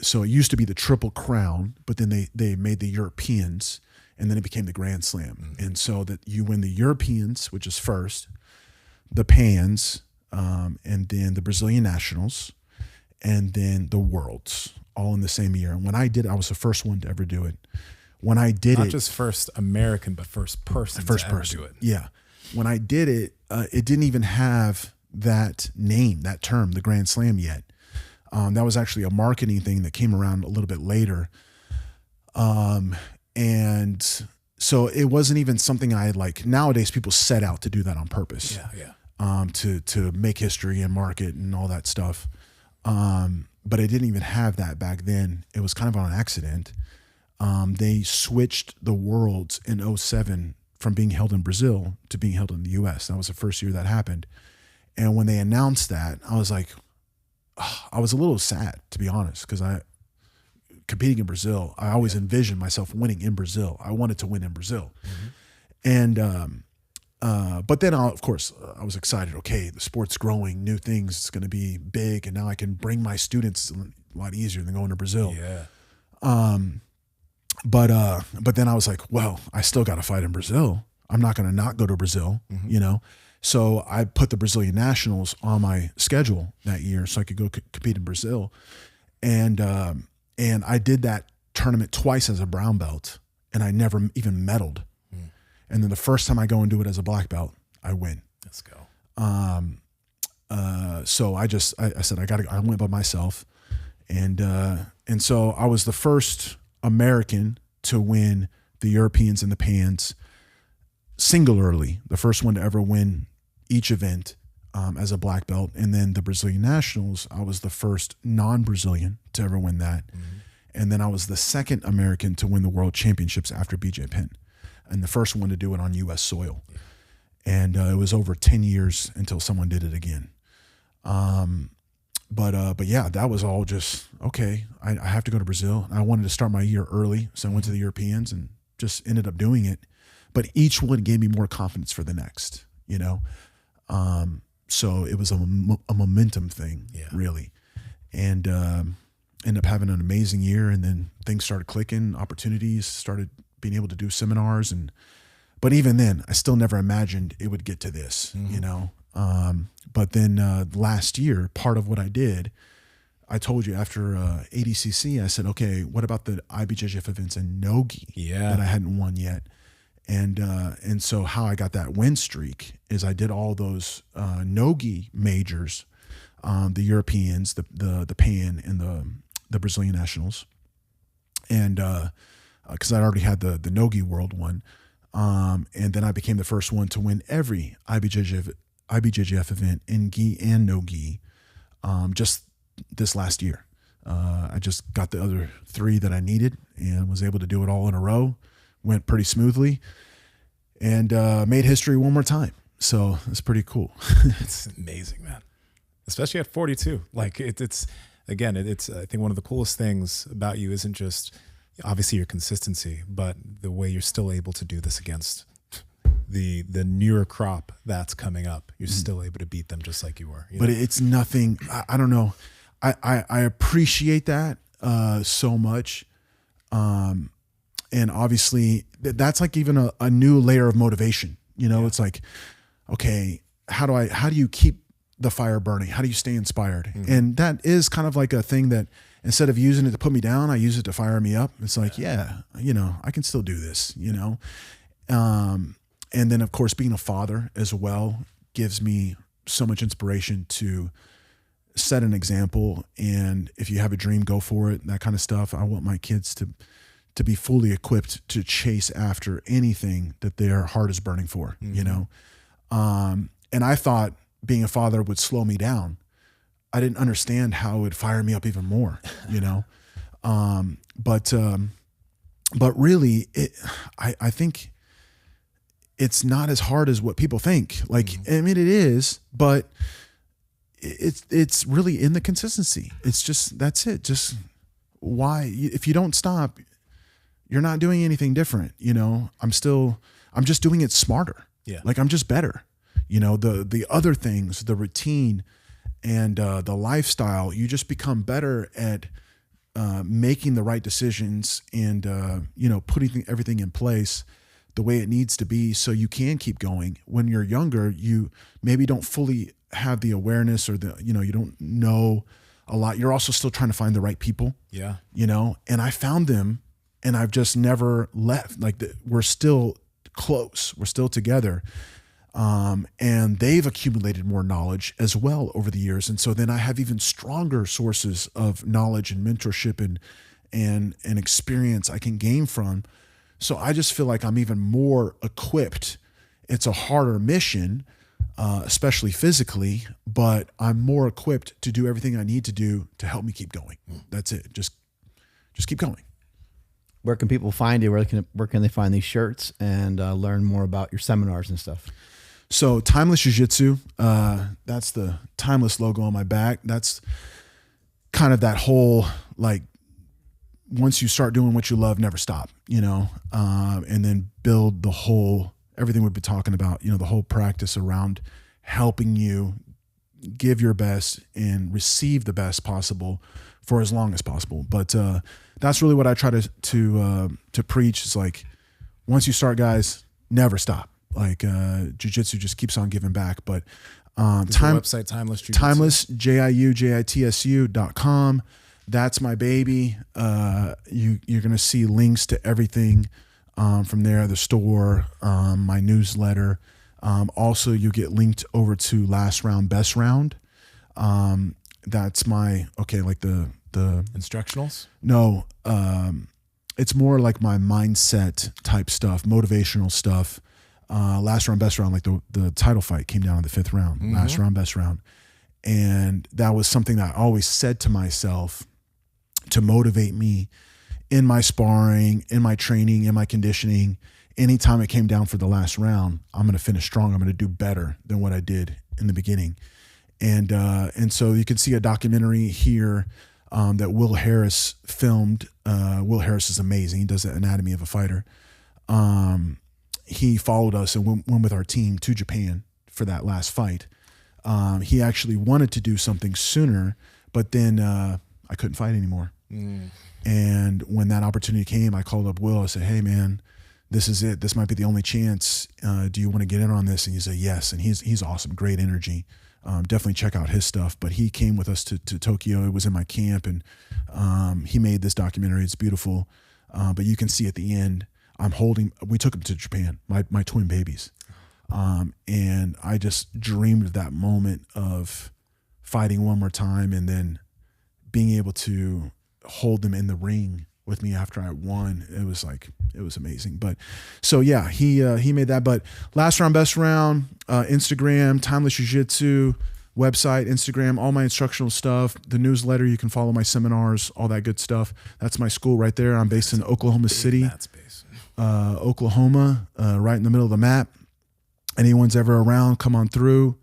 So it used to be the Triple Crown, but then they made the Europeans, and then it became the Grand Slam. And so that you win the Europeans, which is first, the Pans, and then the Brazilian Nationals, and then the Worlds, all in the same year. And when I did, I was the first one to ever do it. When I did Not it, just first American, but first person to ever do it. Yeah. When I did it, it didn't even have that name, that term, the Grand Slam yet. That was actually a marketing thing that came around a little bit later. And so it wasn't even something I had, like, nowadays people set out to do that on purpose. Yeah. To make history and market and all that stuff. But it didn't even have that back then. It was kind of on accident. They switched the Worlds in 2007 from being held in Brazil to being held in the US. That was the first year that happened. And when they announced that, I was like, I was a little sad, to be honest, because competing in Brazil, I always envisioned myself winning in Brazil. I wanted to win in Brazil. And, but then of course I was excited. Okay, the sport's growing, new things, it's going to be big. And now I can bring my students a lot easier than going to Brazil. Yeah. But then I was like, well, I still got to fight in Brazil. I'm not going to not go to Brazil, you know? So I put the Brazilian Nationals on my schedule that year so I could go compete in Brazil. And I did that tournament twice as a brown belt, and I never even medaled. And then the first time I go and do it as a black belt, I win. Let's go. So I said, I went by myself. And so I was the first American to win the Europeans and the Pans singularly, the first one to ever win each event as a black belt. And then the Brazilian Nationals, I was the first non-Brazilian to ever win that. And then I was the second American to win the World Championships after BJ Penn, and the first one to do it on U.S. soil. And it was over 10 years until someone did it again. But yeah, that was all just, okay, I have to go to Brazil. I wanted to start my year early, so I went to the Europeans and just ended up doing it. But each one gave me more confidence for the next, you know? So it was a momentum thing, really. And ended up having an amazing year, and then things started clicking, opportunities, started being able to do seminars. But even then, I still never imagined it would get to this, you know? But then last year, part of what I did, I told you after ADCC, I said, okay, what about the IBJJF events in Nogi that I hadn't won yet? And so how I got that win streak is I did all those Nogi majors, the Europeans, the Penn, and the Brazilian nationals, and because I already had the Nogi World one, and then I became the first one to win every IBJJF event in gi and no gi, just this last year. I just got the other 3 that I needed and was able to do it all in a row. Went pretty smoothly, and made history one more time. So it's pretty cool. It's amazing, man. Especially at 42. Like it's again, it's I think one of the coolest things about you isn't just obviously your consistency, but the way you're still able to do this against the newer crop that's coming up. You're still able to beat them just like you were. But it's nothing. I don't know. I appreciate that so much. And obviously that's like even a new layer of motivation. You know, it's like, okay, how do you keep the fire burning? How do you stay inspired? And that is kind of like a thing that instead of using it to put me down, I use it to fire me up. It's like, you know, I can still do this, you know? And then of course, being a father as well gives me so much inspiration to set an example. And if you have a dream, go for it, that kind of stuff. I want my kids to be fully equipped to chase after anything that their heart is burning for, you know? And I thought being a father would slow me down. I didn't understand how it would fire me up even more, you know? But really I think it's not as hard as what people think. Like, I mean, it is, but it's really in the consistency. It's just, that's it. Just why, if you don't stop, you're not doing anything different. You know, I'm just doing it smarter. Yeah. Like I'm just better, you know, the other things, the routine and the lifestyle, you just become better at making the right decisions and, you know, putting everything in place the way it needs to be so you can keep going. When you're younger, you maybe don't fully have the awareness or you don't know a lot. You're also still trying to find the right people. Yeah. You know, and I found them and I've just never left. Like we're still close. We're still together. And they've accumulated more knowledge as well over the years. And so then I have even stronger sources of knowledge and mentorship and experience I can gain from. So I just feel like I'm even more equipped. It's a harder mission, especially physically, but I'm more equipped to do everything I need to do to help me keep going. That's it. Just keep going. Where can people find you? Where can they find these shirts and learn more about your seminars and stuff? So Timeless Jiu-Jitsu, that's the Timeless logo on my back. That's kind of that whole, like, once you start doing what you love, never stop, you know, and then build the whole, everything we've been talking about, you know, the whole practice around helping you give your best and receive the best possible for as long as possible. But that's really what I try to preach. It's like, once you start, guys, never stop. Like jiu-jitsu just keeps on giving back. But website Timeless Jiu-Jitsu. Timeless JIUJITSU.com. That's my baby. You're gonna see links to everything from there, the store, my newsletter. Also, you get linked over to Last Round, Best Round. That's my like the instructionals. No, it's more like my mindset type stuff, motivational stuff. Last Round, Best Round, like the title fight came down in the 5th round. Mm-hmm. Last Round, Best Round, and that was something that I always said to myself to motivate me in my sparring, in my training, in my conditioning. Anytime it came down for the last round, I'm going to finish strong. I'm going to do better than what I did in the beginning. And so you can see a documentary here that Will Harris filmed. Will Harris is amazing. He does the anatomy of a fighter. he followed us and went with our team to Japan for that last fight. He actually wanted to do something sooner, but then I couldn't fight anymore. And when that opportunity came, I called up Will. I said, hey, man, this is it. This might be the only chance. Do you want to get in on this? And he said, yes. And he's awesome. Great energy. Definitely check out his stuff. But he came with us to Tokyo. It was in my camp, and he made this documentary. It's beautiful. But you can see at the end, we took him to Japan, my twin babies. And I just dreamed of that moment of fighting one more time and then being able to hold them in the ring with me after I won. It was amazing. But so yeah, he made that. But last round, best round, Instagram, Timeless Jiu-Jitsu, website, Instagram, all my instructional stuff, the newsletter, you can follow my seminars, all that good stuff. That's my school right there. I'm based in Oklahoma City, Oklahoma, right in the middle of the map. Anyone's ever around, come on through.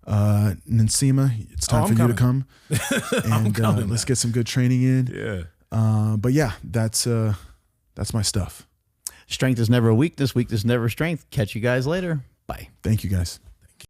Nsima, it's time for you to come. And let's get some good training in. Yeah. But yeah, that's my stuff. Strength is never weakness. Weakness never strength. Catch you guys later. Bye. Thank you guys.